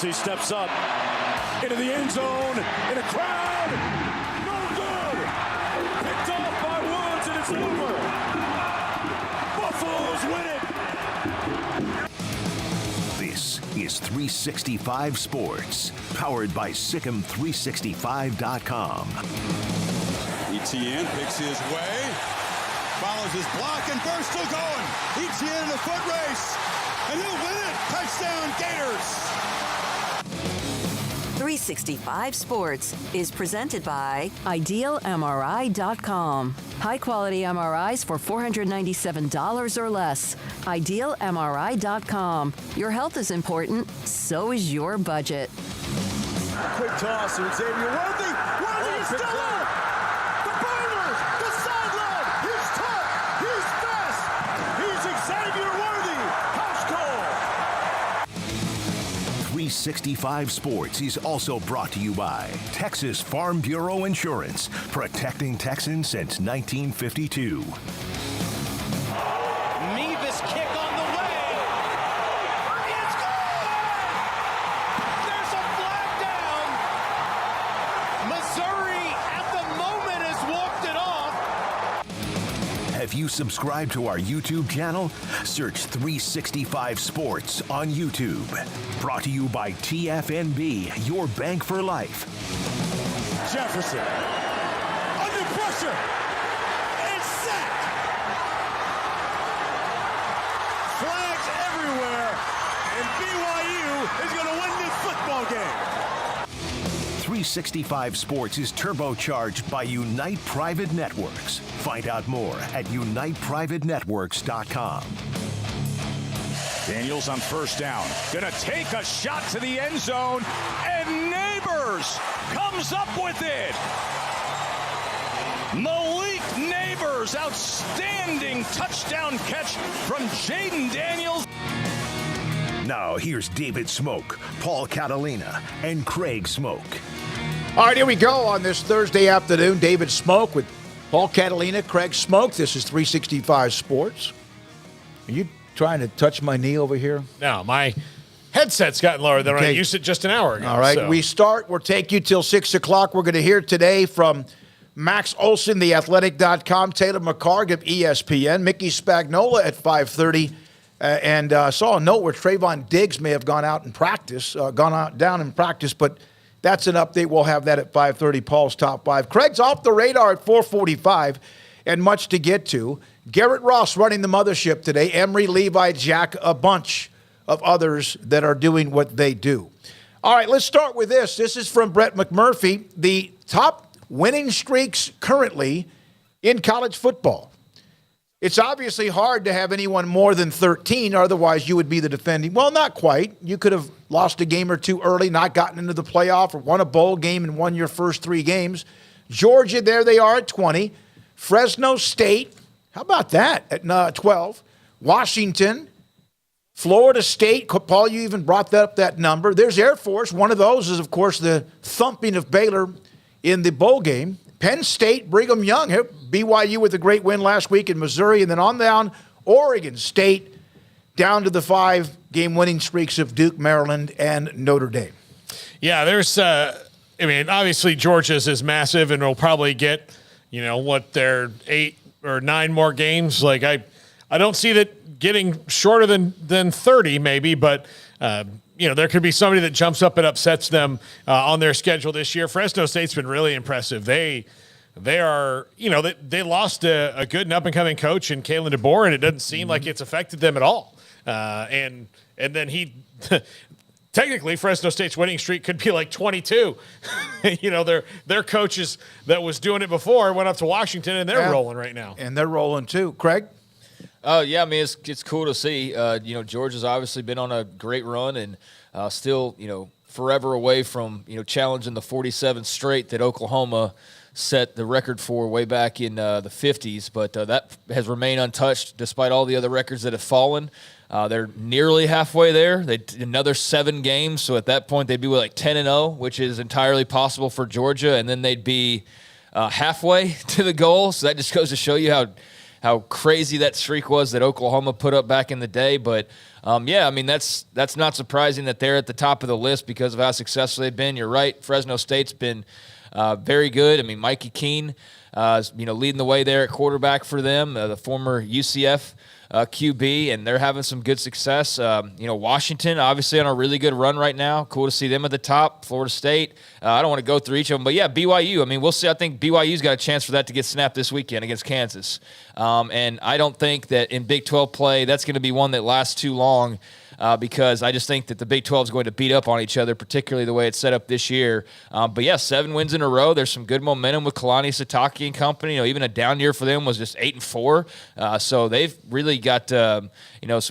as he steps up into the end zone in a crowd. No good. Picked off by Woods, and it's over. Buffaloes win it. This is 365 Sports, powered by Sikkim365.com. Etienne picks his way, follows his block, and Burr's still going. Etienne in a foot race, and he'll win it. Touchdown, Gators. 365 Sports is presented by IdealMRI.com. High-quality MRIs for $497 or less. IdealMRI.com. Your health is important, so is your budget. Quick toss to Xavier Worthy. Worthy is still up. The Baylor, the sideline. He's tough. He's fast. He's Xavier Worthy. House call. 365 Sports is also brought to you by Texas Farm Bureau Insurance, protecting Texans since 1952. Mevis kick on the way. It's good! There's a flag down. Missouri at the moment has walked it off. Have you subscribed to our YouTube channel? Search 365 Sports on YouTube. Brought to you by TFNB, your bank for life. Jefferson under pressure and sacked. Flags everywhere, and BYU is going to win this football game. 365 Sports is turbocharged by Unite Private Networks. Find out more at uniteprivatenetworks.com. Daniels on first down. Gonna take a shot to the end zone, and Neighbors comes up with it. Malik Neighbors, outstanding touchdown catch from Jaden Daniels. Now here's David Smoak, Paul Catalina, and Craig Smoak. All right, here we go on this Thursday afternoon. David Smoak with Paul Catalina, Craig Smoak. This is 365 Sports. Are you trying to touch my knee over here? No, my headset's gotten lower than when I used it just an hour ago. All right, so. we'll take you till 6 o'clock. We're going to hear today from Max Olson, theathletic.com, Taylor McHargue of ESPN, Mickey Spagnola at 5:30, and saw a note where Trayvon Diggs may have gone out in practice, down in practice, but that's an update. We'll have that at 5:30, Paul's Top 5. Craig's off the radar at 4:45, and much to get to. Garrett Ross running the mothership today. Emery, Levi, Jack, a bunch of others that are doing what they do. All right, let's start with this. This is from Brett McMurphy, the top winning streaks currently in college football. It's obviously hard to have anyone more than 13, otherwise you would be the defending. Well, not quite. You could have lost a game or two early, not gotten into the playoff, or won a bowl game and won your first 3 games. Georgia, there they are at 20. Fresno State, how about that, at 12. Washington, Florida State. Paul, you even brought up that number. There's Air Force. One of those is, of course, the thumping of Baylor in the bowl game. Penn State, Brigham Young, BYU with a great win last week in Missouri, and then on down, Oregon State, down to the 5-game winning streaks of Duke, Maryland, and Notre Dame. Yeah, there's, obviously Georgia's is massive, and will probably get, their 8 or 9 more games. Like, I don't see that getting shorter than 30 maybe, but, there could be somebody that jumps up and upsets them on their schedule this year. Fresno State's been really impressive. They are, they lost a good and up-and-coming coach in Kalen DeBoer, and it doesn't seem like it's affected them at all. And then he technically Fresno State's winning streak could be like 22. Their coaches that was doing it before went up to Washington, and they're rolling right now. And they're rolling too. Craig? Yeah, I mean, it's cool to see. Georgia's obviously been on a great run and still, forever away from, challenging the 47th straight that Oklahoma set the record for way back in the 50s. But that has remained untouched despite all the other records that have fallen. They're nearly halfway there. Another 7 games, so at that point they'd be like 10-0, which is entirely possible for Georgia, and then they'd be halfway to the goal. So that just goes to show you how crazy that streak was that Oklahoma put up back in the day. But yeah, I mean, that's not surprising that they're at the top of the list because of how successful they've been. You're right. Fresno State's been very good. I mean, Mikey Keene, leading the way there at quarterback for them, the former UCF QB, and they're having some good success. Washington, obviously, on a really good run right now. Cool to see them at the top. Florida State. I don't want to go through each of them, but yeah, BYU. I mean, we'll see. I think BYU's got a chance for that to get snapped this weekend against Kansas. And I don't think that in Big 12 play, that's going to be one that lasts too long. Because I just think that the Big 12 is going to beat up on each other, particularly the way it's set up this year. But, yeah, 7 wins in a row. There's some good momentum with Kalani Sitake and company. Even a down year for them was just 8-4. So they've really got, some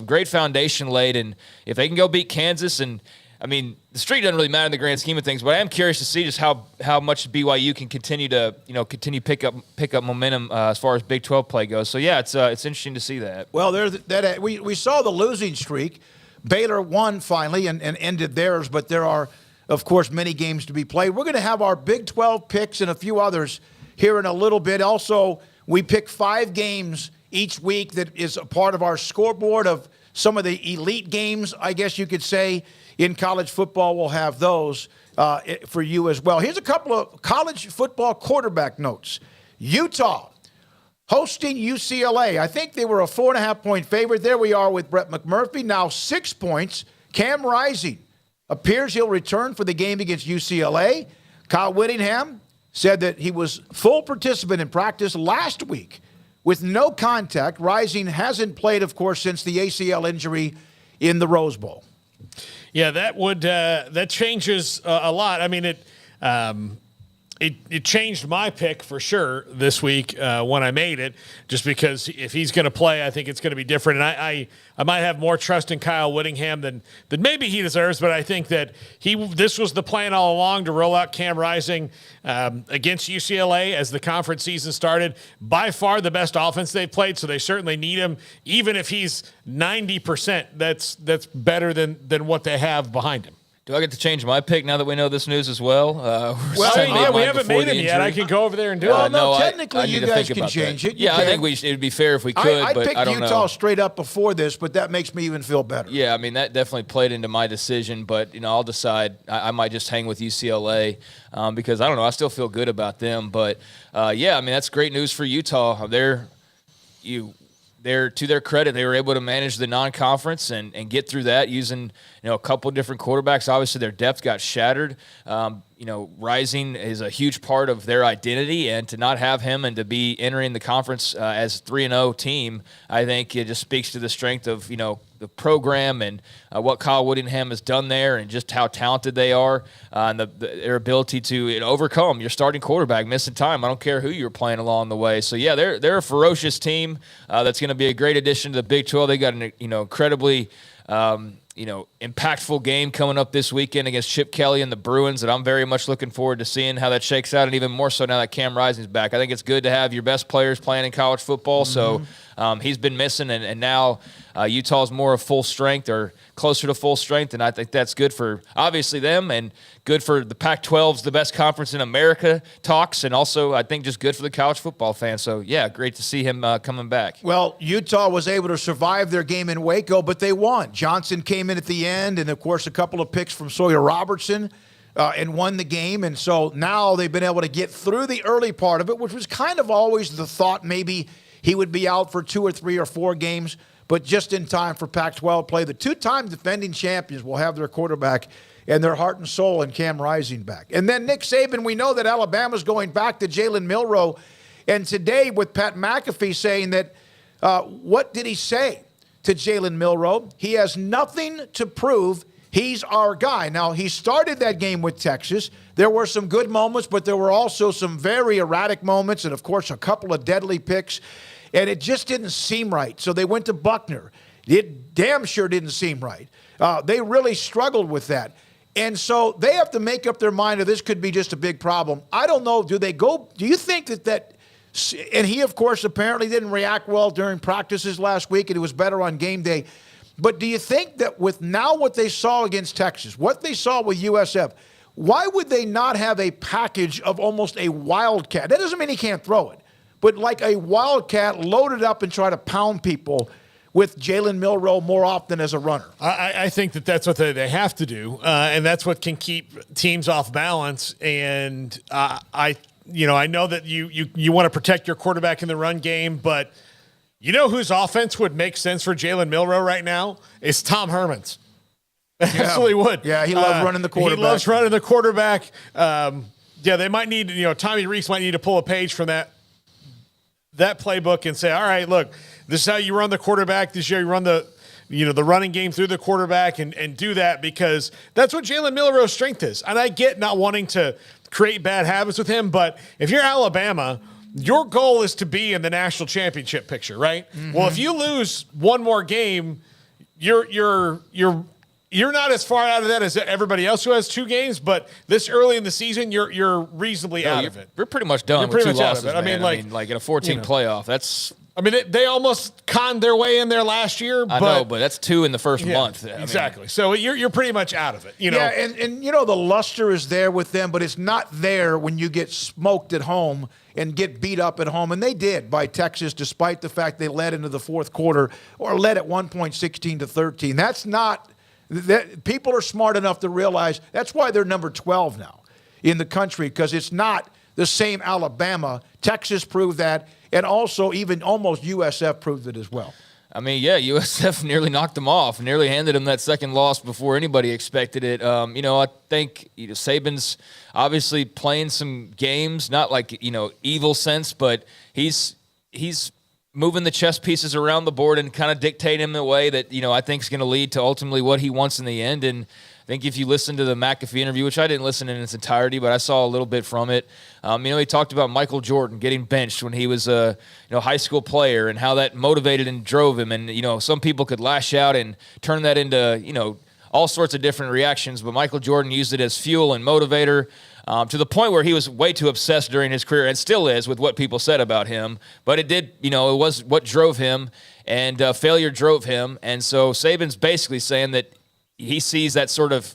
great foundation laid. And if they can go beat Kansas and I mean, the streak doesn't really matter in the grand scheme of things, but I am curious to see just how much BYU can continue to pick up momentum as far as Big 12 play goes. So yeah, it's interesting to see that. Well, we saw the losing streak. Baylor won finally and ended theirs, but there are, of course, many games to be played. We're going to have our Big 12 picks and a few others here in a little bit. Also, we pick 5 games each week that is a part of our scoreboard of some of the elite games, I guess you could say, in college football. We'll have those for you as well. Here's a couple of college football quarterback notes. Utah hosting UCLA. I think they were a 4.5-point favorite. There we are with Brett McMurphy. Now 6 points. Cam Rising appears he'll return for the game against UCLA. Kyle Whittingham said that he was full participant in practice last week with no contact. Rising hasn't played, of course, since the ACL injury in the Rose Bowl. Yeah, that changes a lot. I mean, it changed my pick for sure this week when I made it, just because if he's going to play, I think it's going to be different. And I might have more trust in Kyle Whittingham than maybe he deserves, but I think that this was the plan all along, to roll out Cam Rising against UCLA as the conference season started. By far the best offense they've played, so they certainly need him. Even if he's 90%, that's better than what they have behind him. Do I get to change my pick now that we know this news as well? We haven't made him yet. I can go over there and do it. Well, no, technically you guys can change it. Yeah, I think it would be fair if we could, I but picked I don't know. Utah straight up before this, but that makes me even feel better. Yeah, I mean, that definitely played into my decision, but, I'll decide. I might just hang with UCLA because, I don't know, I still feel good about them. But, yeah, I mean, that's great news for Utah. To their credit, they were able to manage the non-conference and get through that using a couple of different quarterbacks. Obviously, their depth got shattered. Rising is a huge part of their identity, and to not have him and to be entering the conference as a 3-0 team, I think it just speaks to the strength of the program and what Kyle Whittingham has done there, and just how talented they are, and their ability to overcome your starting quarterback missing time. I don't care who you're playing along the way. So yeah, they're a ferocious team that's going to be a great addition to the Big 12. They got an incredibly impactful game coming up this weekend against Chip Kelly and the Bruins, and I'm very much looking forward to seeing how that shakes out, and even more so now that Cam Rising's back. I think it's good to have your best players playing in college football, so he's been missing, and now Utah's more of full strength or closer to full strength, and I think that's good for, obviously, them, and good for the Pac-12's the best conference in America talks, and also I think just good for the college football fans. So, yeah, great to see him coming back. Well, Utah was able to survive their game in Waco, but they won. Johnson came in at the end, and, of course, a couple of picks from Sawyer Robertson and won the game. And so now they've been able to get through the early part of it, which was kind of always the thought maybe he would be out for 2 or 3 or 4 games, but just in time for Pac-12 play. The 2-time defending champions will have their quarterback and their heart and soul in Cam Rising back. And then Nick Saban, we know that Alabama's going back to Jalen Milroe. And today with Pat McAfee saying that, what did he say to Jalen Milroe? He has nothing to prove. He's our guy. Now, he started that game with Texas. There were some good moments, but there were also some very erratic moments and, of course, a couple of deadly picks. And it just didn't seem right. So they went to Buckner. It damn sure didn't seem right. They really struggled with that. And so they have to make up their mind that this could be just a big problem. I don't know. Do you think that and he, of course, apparently didn't react well during practices last week, and it was better on game day. But do you think that with now what they saw against Texas, what they saw with USF, why would they not have a package of almost a wildcat? That doesn't mean he can't throw it. but like a wildcat loaded up and try to pound people with Jalen Milroe more often as a runner. I think that's what they have to do, and that's what can keep teams off balance. And I know that you want to protect your quarterback in the run game, but you know whose offense would make sense for Jalen Milroe right now? It's Tom Herman's. Absolutely would. Yeah, he loves running the quarterback. He loves running the quarterback. They might need, Tommy Rees might need to pull a page from that playbook and say, all right, look, this is how you run the quarterback. This is how you run the running game through the quarterback and do that, because that's what Jalen Milroe's strength is. And I get not wanting to create bad habits with him, but if you're Alabama, your goal is to be in the national championship picture, right? Mm-hmm. Well, if you lose one more game, you're not as far out of that as everybody else who has 2 games, but this early in the season, you're reasonably out of it. You're pretty much done with 2 losses, I mean, like in a 14 playoff, that's... I mean, they almost conned their way in there last year. I know, but that's 2 in the first month. Exactly. So you're pretty much out of it. Yeah, and the luster is there with them, but it's not there when you get smoked at home and get beat up at home. And they did by Texas, despite the fact they led into the fourth quarter, or led at one point 16-13. That's not... people are smart enough to realize that's why they're number 12 now in the country, because it's not the same Alabama. Texas proved that, and also even almost USF proved it as well. I mean, yeah, USF nearly knocked them off, nearly handed them that second loss before anybody expected it. I think Saban's obviously playing some games, not like evil sense, but he's moving the chess pieces around the board and kind of dictating him the way that, I think is going to lead to ultimately what he wants in the end. And I think if you listen to the McAfee interview, which I didn't listen in its entirety, but I saw a little bit from it, he talked about Michael Jordan getting benched when he was a high school player and how that motivated and drove him. And, some people could lash out and turn that into, all sorts of different reactions, but Michael Jordan used it as fuel and motivator. To the point where he was way too obsessed during his career, and still is, with what people said about him. But it did, it was what drove him, and failure drove him. And so Saban's basically saying that he sees that sort of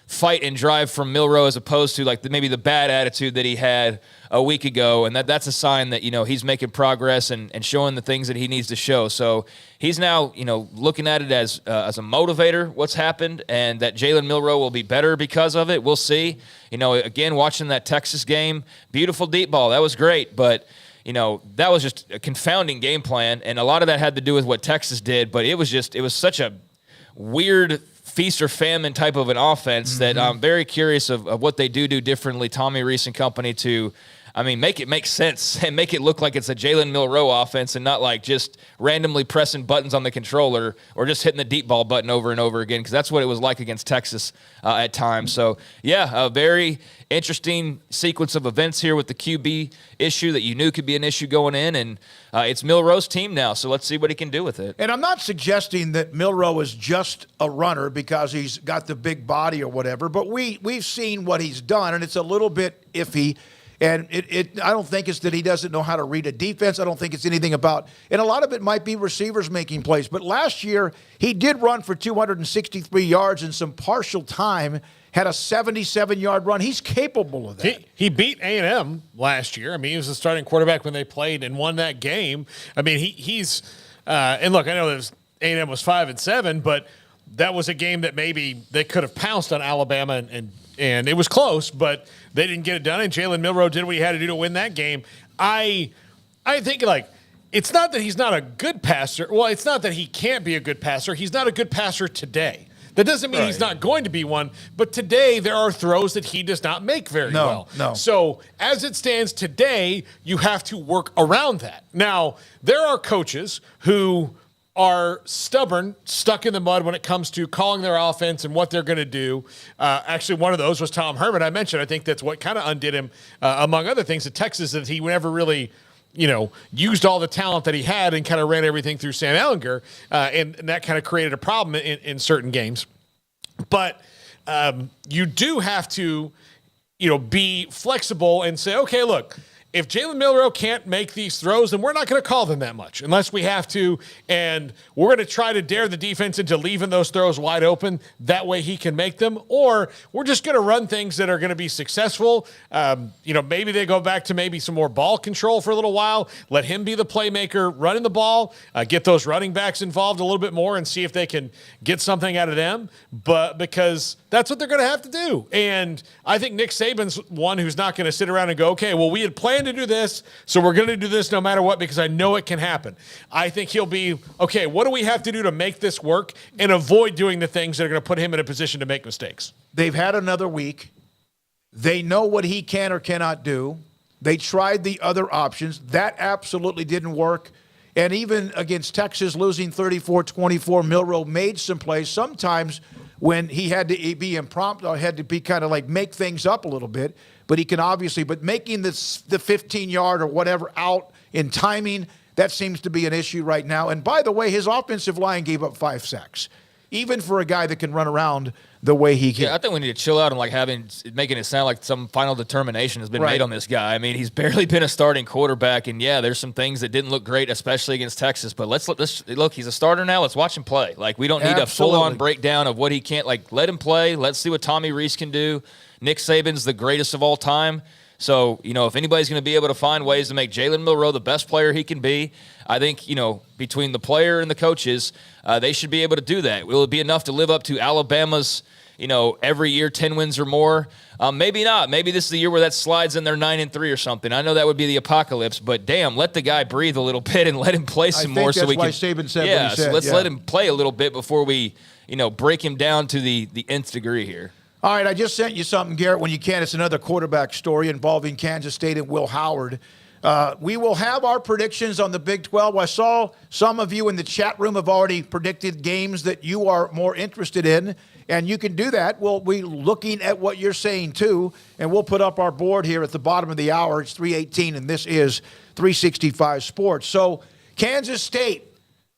fight and drive from Milroe as opposed to maybe the bad attitude that he had a week ago, and that's a sign that he's making progress and showing the things that he needs to show. So he's now looking at it as a motivator, what's happened, and that Jalen Milroe will be better because of it. We'll see. Again, watching that Texas game, beautiful deep ball, that was great, but that was just a confounding game plan, and a lot of that had to do with what Texas did. But it was such a weird feast or famine type of an offense that I'm very curious of what they do differently, Tommy Rees and company, to make it make sense and make it look like it's a Jalen Milroe offense and not like just randomly pressing buttons on the controller or just hitting the deep ball button over and over again, because that's what it was like against Texas at times. So, yeah, a very interesting sequence of events here with the QB issue that you knew could be an issue going in, and it's Milroe's team now, so let's see what he can do with it. And I'm not suggesting that Milroe is just a runner because he's got the big body or whatever, but we've seen what he's done, and it's a little bit iffy. And I don't think it's that he doesn't know how to read a defense. I don't think it's anything about, and a lot of it might be receivers making plays. But last year, he did run for 263 yards in some partial time, had a 77-yard run. He's capable of that. He beat A&M last year. I mean, he was the starting quarterback when they played and won that game. I mean, he's and look, I know that A&M was 5-7, but that was a game that maybe they could have pounced on Alabama, and it was close, but they didn't get it done, and Jalen Milroe did what he had to do to win that game. I think, it's not that he's not a good passer. Well, it's not that he can't be a good passer. He's not a good passer today. That doesn't mean he's not going to be one, but today there are throws that he does not make very well. No. So as it stands today, you have to work around that. Now, there are coaches who are stubborn, stuck in the mud when it comes to calling their offense and what they're going to do. Actually, one of those was Tom Herman. I mentioned, I think that's what kind of undid him, among other things, at Texas, that he never really, used all the talent that he had and kind of ran everything through Sam Ehlinger, and that kind of created a problem in certain games. But you do have to, be flexible and say, okay, look, if Jalen Milroe can't make these throws, then we're not going to call them that much unless we have to. And we're going to try to dare the defense into leaving those throws wide open. That way he can make them. Or we're just going to run things that are going to be successful. Maybe they go back to maybe some more ball control for a little while. Let him be the playmaker running the ball. Get those running backs involved a little bit more and see if they can get something out of them. But because that's what they're going to have to do. And I think Nick Saban's one who's not going to sit around and go, okay, well, we had planned to do this, so we're going to do this no matter what because I know it can happen. I think he'll be, okay, what do we have to do to make this work and avoid doing the things that are going to put him in a position to make mistakes? They've had another week. They know what he can or cannot do. They tried the other options. That absolutely didn't work. And even against Texas, losing 34-24, Milroe made some plays. Sometimes when he had to be impromptu, had to be kind of like make things up a little bit. But he can obviously, but making the 15-yard or whatever out in timing, that seems to be an issue right now. And by the way, his offensive line gave up 5 sacks, even for a guy that can run around the way he can. Yeah, I think we need to chill out and making it sound like some final determination has been made on this guy. I mean, he's barely been a starting quarterback, and yeah, there's some things that didn't look great, especially against Texas. But let's look. He's a starter now. Let's watch him play. Like, we don't need a full-on breakdown of what he can't. Like, let him play. Let's see what Tommy Rees can do. Nick Saban's the greatest of all time. So, if anybody's going to be able to find ways to make Jalen Milroe the best player he can be, I think, between the player and the coaches, they should be able to do that. Will it be enough to live up to Alabama's, every year 10 wins or more? Maybe not. Maybe this is the year where that slides in their 9-3 or something. I know that would be the apocalypse, but damn, let the guy breathe a little bit and let him play some more. So why Saban said what he said. So let's let him play a little bit before we, break him down to the nth degree here. All right, I just sent you something, Garrett, when you can. It's another quarterback story involving Kansas State and Will Howard. We will have our predictions on the Big 12. I saw some of you in the chat room have already predicted games that you are more interested in, and you can do that. We'll be looking at what you're saying, too, and we'll put up our board here at the bottom of the hour. It's 3:18, and this is 365 Sports. So, Kansas State,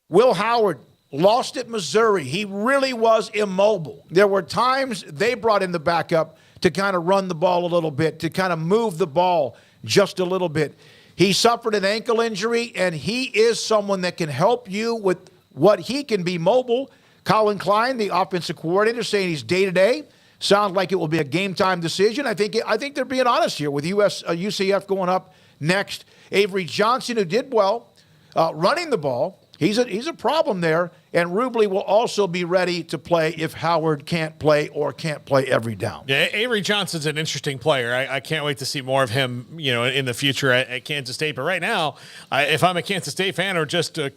Will Howard, lost at Missouri. He really was immobile. There were times they brought in the backup to kind of run the ball a little bit, to kind of move the ball just a little bit. He suffered an ankle injury, and he is someone that can help you with what he can be mobile. Colin Klein, the offensive coordinator, saying he's day-to-day. Sounds like it will be a game-time decision. I think they're being honest here with UCF going up next. Avery Johnson, who did well running the ball, he's a problem there. And Rubley will also be ready to play if Howard can't play or can't play every down. Yeah, Avery Johnson's an interesting player. I can't wait to see more of him, in the future at Kansas State. But right now, if I'm a Kansas State fan or just a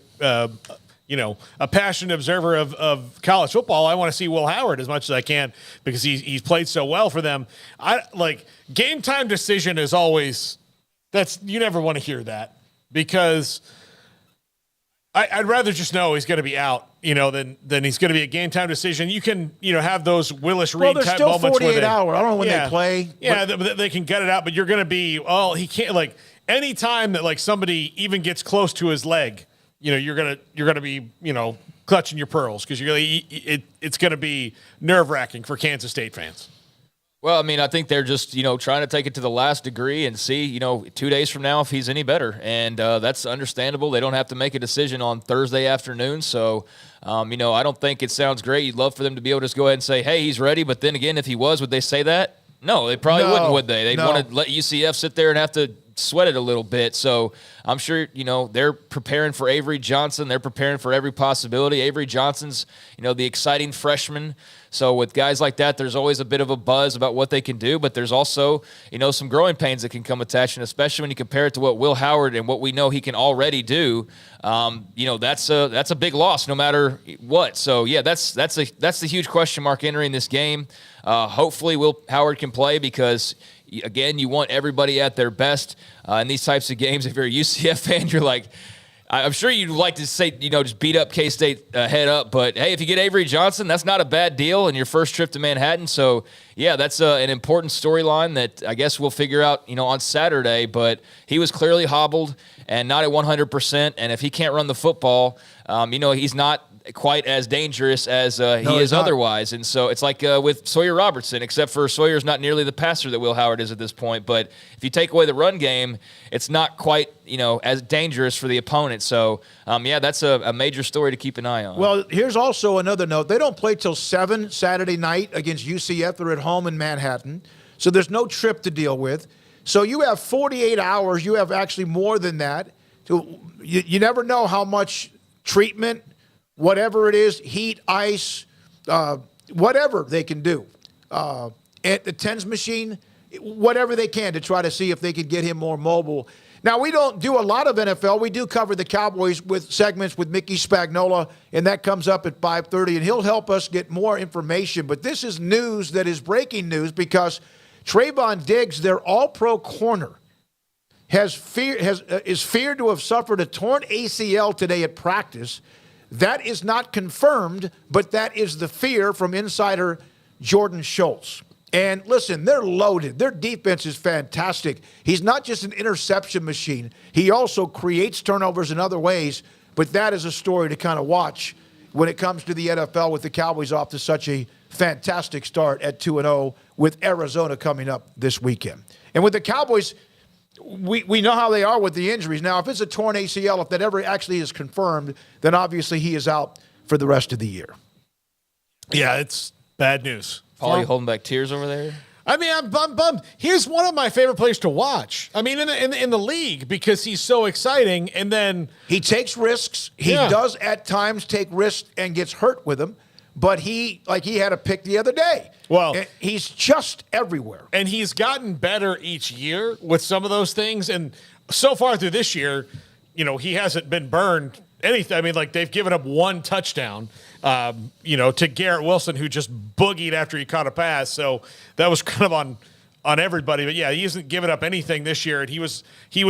passionate observer of college football, I want to see Will Howard as much as I can because he's played so well for them. Game time decision is always you never want to hear that because I'd rather just know he's going to be out, than he's going to be a game time decision. You can, have those Willis Reed type moments. Well, there's still 48 hours. I don't know when they play. Yeah, they can gut it out, but you're going to be, he can't, any time that, somebody even gets close to his leg, you're going to be, clutching your pearls because it's going to be nerve-wracking for Kansas State fans. Well, I mean, I think they're just, trying to take it to the last degree and see, 2 days from now if he's any better. And that's understandable. They don't have to make a decision on Thursday afternoon. So, I don't think it sounds great. You'd love for them to be able to just go ahead and say, hey, he's ready. But then again, if he was, would they say that? No, they probably wouldn't, would they? They'd want to let UCF sit there and have to sweat it a little bit. So I'm sure, they're preparing for Avery Johnson. They're preparing for every possibility. Avery Johnson's, the exciting freshman. So with guys like that, there's always a bit of a buzz about what they can do, but there's also, some growing pains that can come attached, and especially when you compare it to what Will Howard and what we know he can already do, that's a big loss no matter what. So yeah, that's the huge question mark entering this game. Hopefully Will Howard can play because, again, you want everybody at their best in these types of games. If you're a UCF fan, you're like, I'm sure you'd like to say, just beat up K-State head up. But, hey, if you get Avery Johnson, that's not a bad deal in your first trip to Manhattan. So, yeah, that's an important storyline that I guess we'll figure out, on Saturday. But he was clearly hobbled and not at 100%. And if he can't run the football, he's not quite as dangerous as he is otherwise. And so it's like with Sawyer Robertson, except for Sawyer's not nearly the passer that Will Howard is at this point. But if you take away the run game, it's not quite, as dangerous for the opponent. So, that's a major story to keep an eye on. Well, here's also another note. They don't play till 7 Saturday night against UCF. They're at home in Manhattan. So there's no trip to deal with. So you have 48 hours. You have actually more than that. So you never know how much treatment, whatever it is, heat, ice, whatever they can do. At the TENS machine, whatever they can to try to see if they could get him more mobile. Now, we don't do a lot of NFL. We do cover the Cowboys with segments with Mickey Spagnola, and that comes up at 5:30, and he'll help us get more information. But this is news that is breaking news because Trayvon Diggs, their all-pro corner, is feared to have suffered a torn ACL today at practice. That is not confirmed, but that is the fear from insider Jordan Schultz. And listen, they're loaded. Their defense is fantastic. He's not just an interception machine. He also creates turnovers in other ways, but that is a story to kind of watch when it comes to the NFL with the Cowboys off to such a fantastic start at 2-0 with Arizona coming up this weekend. And with the Cowboys, we know how they are with the injuries. Now, if it's a torn ACL, if that ever actually is confirmed, then obviously he is out for the rest of the year. Yeah, it's bad news. Paul, you holding back tears over there? I mean, I'm bummed. He's one of my favorite players to watch. I mean, in the league because he's so exciting, and then he takes risks. He does at times take risks and gets hurt with them. But he had a pick the other day. Well, and he's just everywhere. And he's gotten better each year with some of those things. And so far through this year, he hasn't been burned anything. I mean, they've given up one touchdown, to Garrett Wilson, who just boogied after he caught a pass. So that was kind of on everybody. But yeah, he hasn't given up anything this year. And he was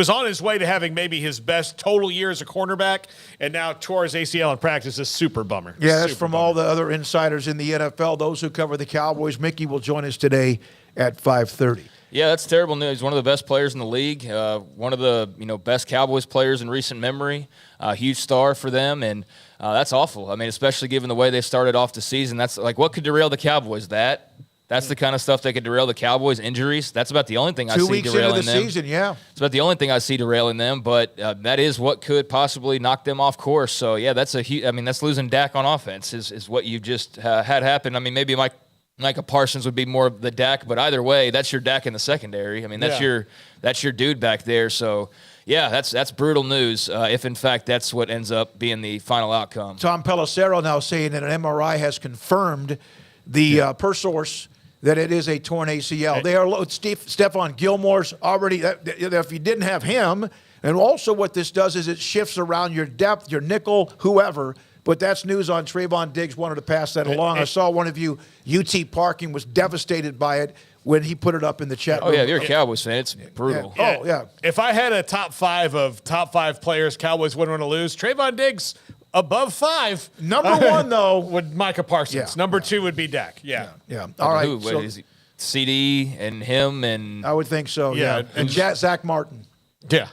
on his way to having maybe his best total year as a cornerback, and now tore his ACL in practice. Is super bummer. Yeah, that's from all the other insiders in the NFL. Those who cover the Cowboys. Mickey will join us today at 5:30. Yeah, that's terrible news. One of the best players in the league, one of the best Cowboys players in recent memory, huge star for them, and that's awful. I mean, especially given the way they started off the season. That's what could derail the Cowboys? That's the kind of stuff that could derail the Cowboys. Injuries. That's about the only thing I see derailing them. 2 weeks into the season, yeah. It's about the only thing I see derailing them, but that is what could possibly knock them off course. So, yeah, that's that's losing Dak on offense is what you just had happen. I mean, maybe Micah Parsons would be more of the Dak, but either way, that's your Dak in the secondary. I mean, that's your dude back there. So, yeah, that's brutal news if, in fact, that's what ends up being the final outcome. Tom Pelissero now saying that an MRI has confirmed the per source that it is a torn ACL. They are Stephon Gilmore's already. If you didn't have him, and also what this does is it shifts around your depth, your nickel, whoever. But that's news on Trayvon Diggs. Wanted to pass that along. I saw one of you, UT Parking, was devastated by it when he put it up in the chat room. Oh, yeah, you're a Cowboys fan. It's brutal. Yeah. Oh, yeah. If I had a top 5 players Cowboys wouldn't want to lose, Trayvon Diggs above 5. Number 1, though, would Micah Parsons. Yeah. Number 2 would be Dak. Yeah. All right. Who is he? CD and him and I would think so. Yeah. And Zach Martin. Yeah.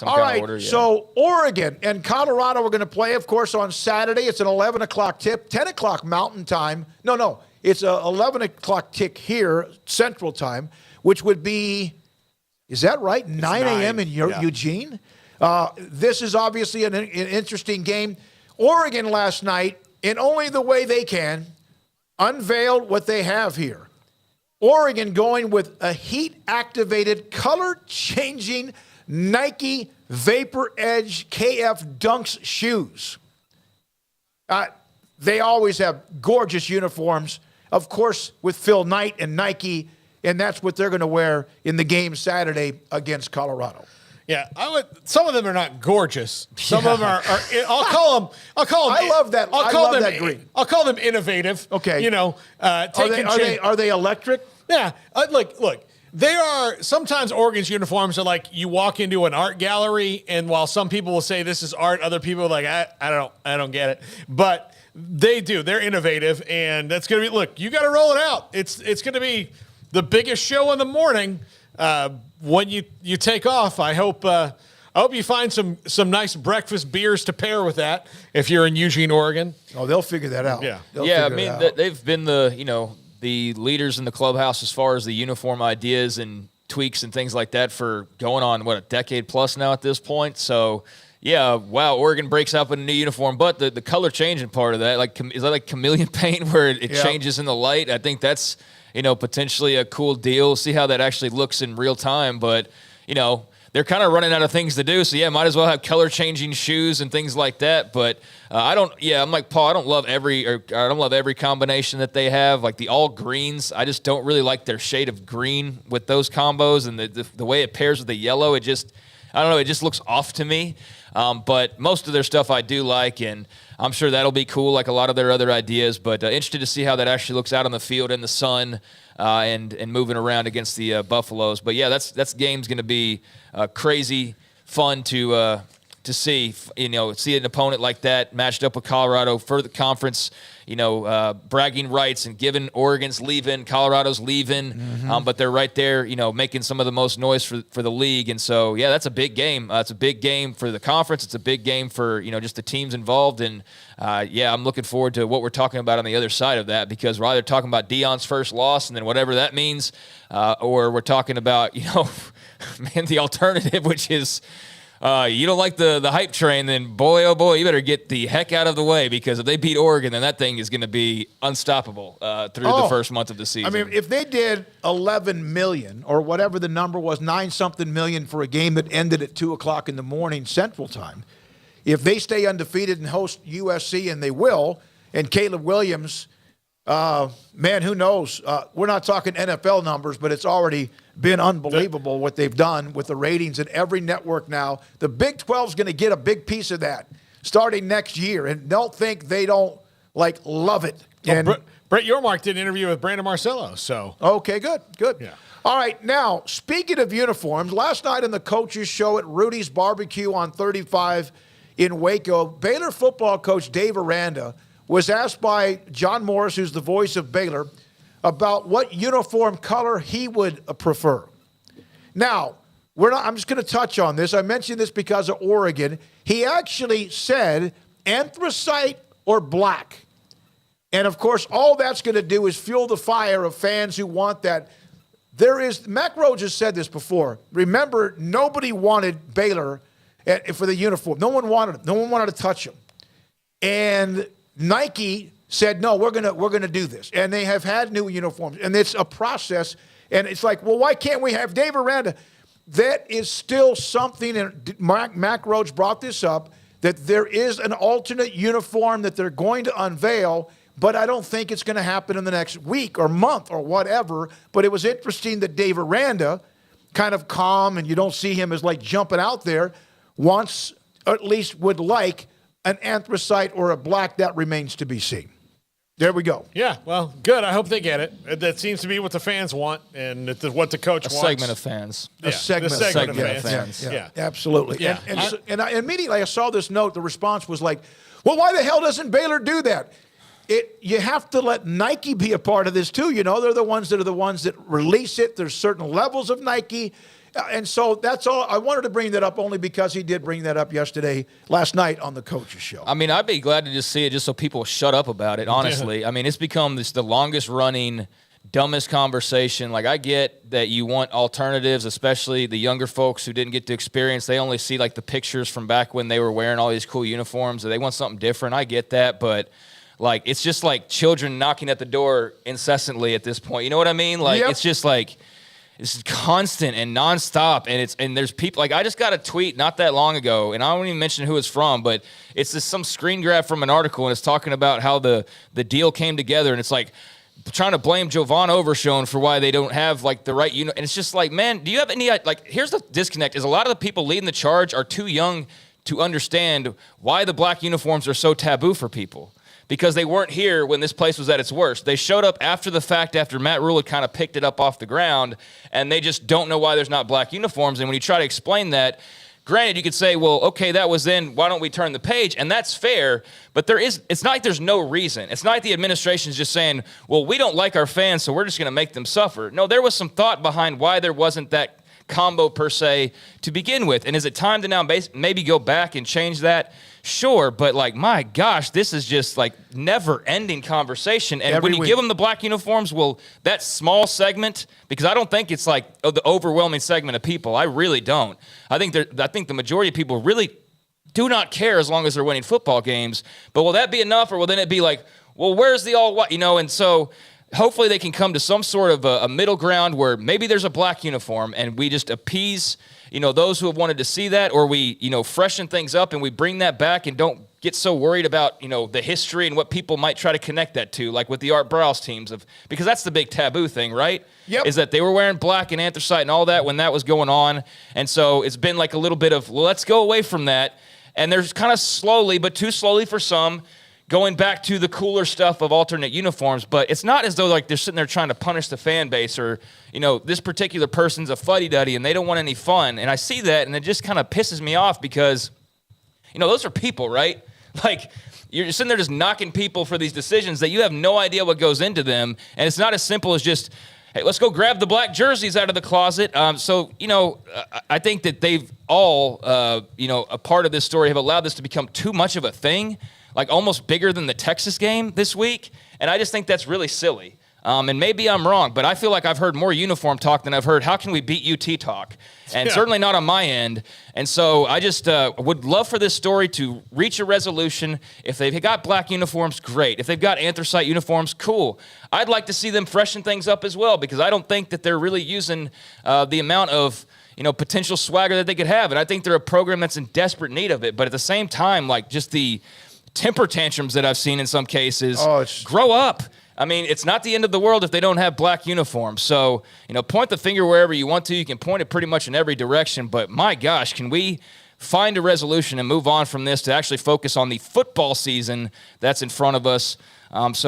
All right, so Oregon and Colorado are going to play, of course, on Saturday. It's an 11 o'clock tip, 10 o'clock Mountain Time. No, it's a 11 o'clock tick here, Central Time, which would be, is that right, 9 a.m. in Eugene? This is obviously an interesting game. Oregon last night, in only the way they can, unveiled what they have here. Oregon going with a heat-activated, color-changing Nike Vapor Edge KF Dunks shoes. They always have gorgeous uniforms, of course, with Phil Knight and Nike, and that's what they're going to wear in the game Saturday against Colorado. Yeah, some of them are not gorgeous. Some of them are. I'll call them. I love that. I love that green. I'll call them innovative. Okay. Are they electric? Yeah. Look. They are sometimes Oregon's uniforms are like you walk into an art gallery, and while some people will say this is art, other people are like I don't get it. But they do. They're innovative, and that's gonna be. Look, you got to roll it out. It's gonna be the biggest show in the morning when you take off. I hope I hope you find some nice breakfast beers to pair with that if you're in Eugene, Oregon. Oh, they'll figure that out. Yeah. I mean, they've been the leaders in the clubhouse as far as the uniform ideas and tweaks and things like that for going on, a decade plus now at this point. So, yeah, wow, Oregon breaks out in a new uniform. But the color changing part of that, is that like chameleon paint where it changes in the light? I think that's, potentially a cool deal. See how that actually looks in real time. But, they're kind of running out of things to do. So, yeah, might as well have color changing shoes and things like that. But I'm like Paul, I don't love every combination that they have. Like the all greens, I just don't really like their shade of green with those combos. And the way it pairs with the yellow, it just looks off to me. But most of their stuff I do like, and I'm sure that'll be cool, like a lot of their other ideas. But interested to see how that actually looks out on the field in the sun and moving around against the Buffaloes. But yeah, that's game's going to be crazy fun to see. See an opponent like that matched up with Colorado for the conference. Bragging rights and giving Oregon's leaving, Colorado's leaving, but they're right there, making some of the most noise for the league. And so, yeah, that's a big game. It's a big game for the conference. It's a big game for, just the teams involved. And, I'm looking forward to what we're talking about on the other side of that, because we're either talking about Deion's first loss and then whatever that means, or we're talking about, the alternative, which is – you don't like the hype train, then boy, oh boy, you better get the heck out of the way, because if they beat Oregon, then that thing is going to be unstoppable through the first month of the season. I mean, if they did 11 million or whatever the number was, 9-something million for a game that ended at 2 o'clock in the morning Central Time, if they stay undefeated and host USC, and they will, and Caleb Williams, man, who knows? We're not talking NFL numbers, but it's already been unbelievable what they've done with the ratings at every network now. The Big 12 is going to get a big piece of that starting next year, and don't think they don't, love it. And Brett Yormark did an interview with Brandon Marcello, so. Okay, good. Yeah. All right, now, speaking of uniforms, last night on the coaches show at Rudy's Barbecue on 35 in Waco, Baylor football coach Dave Aranda was asked by John Morris, who's the voice of Baylor, about what uniform color he would prefer. Now, I'm just going to touch on this. I mentioned this because of Oregon. He actually said anthracite or black. And, of course, all that's going to do is fuel the fire of fans who want that. Mac Rhodes has said this before. Remember, nobody wanted Baylor for the uniform. No one wanted him. No one wanted to touch him. And Nike said, no, we're gonna do this. And they have had new uniforms. And it's a process. And it's like, well, why can't we have Dave Aranda? That is still something, and Mac Rhodes brought this up, that there is an alternate uniform that they're going to unveil, but I don't think it's going to happen in the next week or month or whatever. But it was interesting that Dave Aranda, kind of calm, and you don't see him as jumping out there, wants, or at least would like, an anthracite or a black. That remains to be seen. There we go. Yeah, well, good. I hope they get it. That seems to be what the fans want, and it's what the coach wants. A segment of fans. A segment of fans. Yeah, absolutely. Yeah. And I immediately I saw this note. The response was like, well, why the hell doesn't Baylor do that? You have to let Nike be a part of this too. They're the ones that release it. There's certain levels of Nike. And so that's all. I wanted to bring that up only because he did bring that up last night on the coaches show. I mean, I'd be glad to just see it just so people shut up about it, honestly. I mean, it's become the longest running, dumbest conversation. I get that you want alternatives, especially the younger folks who didn't get to experience. They only see the pictures from back when they were wearing all these cool uniforms, and they want something different. I get that, but it's just like children knocking at the door incessantly at this point. You know what I mean? Yep. It's just it's constant and nonstop, and there's people I just got a tweet not that long ago, and I won't even mention who it's from, but it's some screen grab from an article, and it's talking about how the deal came together, and it's trying to blame Jovan Overshown for why they don't have the right and it's just man, do you have any here's the disconnect is a lot of the people leading the charge are too young to understand why the black uniforms are so taboo for people. Because they weren't here when this place was at its worst. They showed up after the fact, after Matt Rule had kind of picked it up off the ground, and they just don't know why there's not black uniforms. And when you try to explain that, granted, you could say, well, okay, that was then, why don't we turn the page? And that's fair, but it's not like there's no reason. It's not like the administration's just saying, well, we don't like our fans, so we're just going to make them suffer. No, there was some thought behind why there wasn't that combo per se to begin with. And is it time to now maybe go back and change that? Sure, but like, my gosh, this is just like never-ending conversation. And when you give them the black uniforms, well, that small segment, because I don't think it's like the overwhelming segment of people. I really don't. I think the majority of people really do not care as long as they're winning football games. But will that be enough, or will then it be like, well, where's the all white? And so hopefully they can come to some sort of a middle ground where maybe there's a black uniform and we just appease those who have wanted to see that, or we, freshen things up and we bring that back and don't get so worried about, the history and what people might try to connect that to, like with the Art Browse teams, because that's the big taboo thing, right? Yep. Is that they were wearing black and anthracite and all that when that was going on. And so it's been like a little bit of, well, let's go away from that. And there's kind of slowly, but too slowly for some, going back to the cooler stuff of alternate uniforms. But it's not as though like they're sitting there trying to punish the fan base, or, this particular person's a fuddy-duddy and they don't want any fun. And I see that, and it just kind of pisses me off because, those are people, right? Like, you're sitting there just knocking people for these decisions that you have no idea what goes into them. And it's not as simple as just, hey, let's go grab the black jerseys out of the closet. I think that they've all, a part of this story have allowed this to become too much of a thing, like almost bigger than the Texas game this week. And I just think that's really silly. And maybe I'm wrong, but I feel like I've heard more uniform talk than I've heard how can we beat UT talk. And certainly not on my end. And so I just would love for this story to reach a resolution. If they've got black uniforms, great. If they've got anthracite uniforms, cool. I'd like to see them freshen things up as well, because I don't think that they're really using the amount of potential swagger that they could have. And I think they're a program that's in desperate need of it. But at the same time, like just the temper tantrums that I've seen in some cases, grow up. I mean, it's not the end of the world if they don't have black uniforms. So, point the finger wherever you want to. You can point it pretty much in every direction. But my gosh, can we find a resolution and move on from this to actually focus on the football season that's in front of us? That's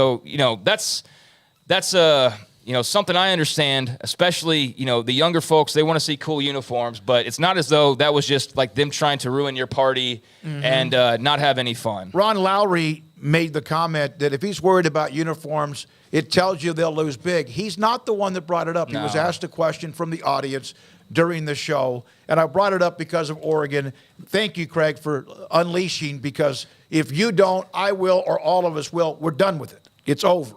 something I understand, especially, the younger folks, they want to see cool uniforms. But it's not as though that was just like them trying to ruin your party and not have any fun. Ron Lowry made the comment that if he's worried about uniforms, it tells you they'll lose big. He's not the one that brought it up. No. He was asked a question from the audience during the show, and I brought it up because of Oregon. Thank you, Craig, for unleashing, because if you don't, I will, or all of us will. We're done with it. It's over.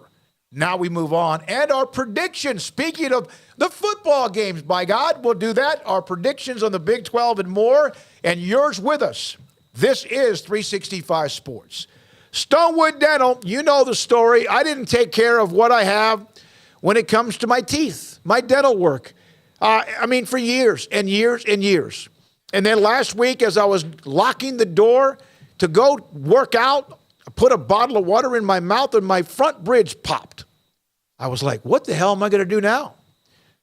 Now we move on. And our predictions, speaking of the football games, by God, we'll do that. Our predictions on the Big 12 and more, and yours with us. This is 365 Sports. Stonewood Dental, you know the story. I didn't take care of what I have when it comes to my teeth, my dental work. For years and years and years. And then last week, as I was locking the door to go work out, I put a bottle of water in my mouth and my front bridge popped. I was like, what the hell am I going to do now?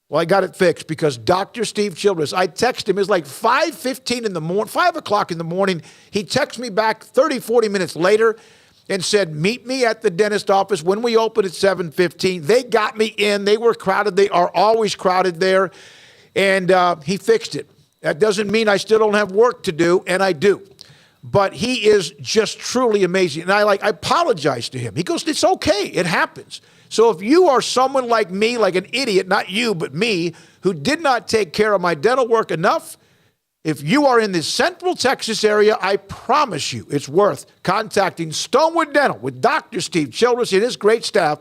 Well, I got it fixed because Dr. Steve Childress, I texted him. It was like 5:15 in the morning, 5 o'clock in the morning. He texted me back 30, 40 minutes later and said, meet me at the dentist office when we open at 7:15. They got me in. They were crowded. They are always crowded there. And he fixed it. That doesn't mean I still don't have work to do, and I do. But he is just truly amazing. And I apologize to him. He goes, it's okay. It happens. So if you are someone like me, like an idiot, not you, but me, who did not take care of my dental work enough, if you are in the Central Texas area, I promise you it's worth contacting Stonewood Dental with Dr. Steve Childress and his great staff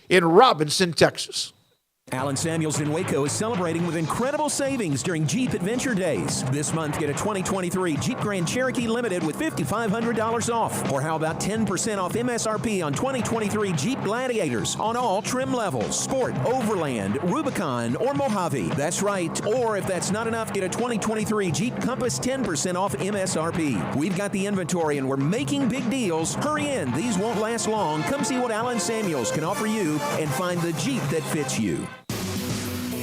in Robinson, Texas. Allen Samuels in Waco is celebrating with incredible savings during Jeep Adventure Days. This month, get a 2023 Jeep Grand Cherokee Limited with $5,500 off. Or how about 10% off MSRP on 2023 Jeep Gladiators on all trim levels, Sport, Overland, Rubicon, or Mojave. That's right. Or if that's not enough, get a 2023 Jeep Compass 10% off MSRP. We've got the inventory and we're making big deals. Hurry in. These won't last long. Come see what Allen Samuels can offer you and find the Jeep that fits you.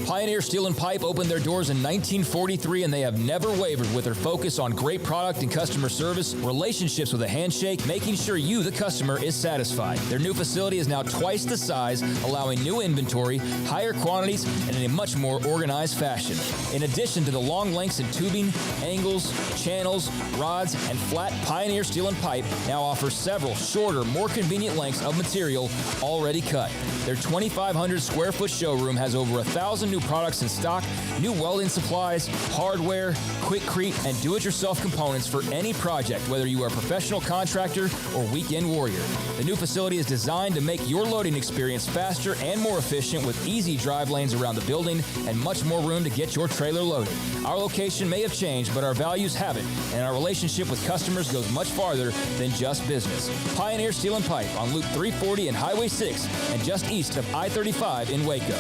Pioneer Steel and Pipe opened their doors in 1943, and they have never wavered with their focus on great product and customer service, relationships with a handshake, making sure you, the customer, is satisfied. Their new facility is now twice the size, allowing new inventory, higher quantities, and in a much more organized fashion. In addition to the long lengths in tubing, angles, channels, rods, and flat, Pioneer Steel and Pipe now offers several shorter, more convenient lengths of material already cut. Their 2,500 square foot showroom has over 1,000 new new products in stock, new welding supplies, hardware, quickcrete, and do-it-yourself components for any project, whether you are a professional contractor or weekend warrior. The new facility is designed to make your loading experience faster and more efficient with easy drive lanes around the building and much more room to get your trailer loaded. Our location may have changed, but our values haven't, and our relationship with customers goes much farther than just business. Pioneer Steel and Pipe on Loop 340 and Highway 6 and just east of I-35 in Waco.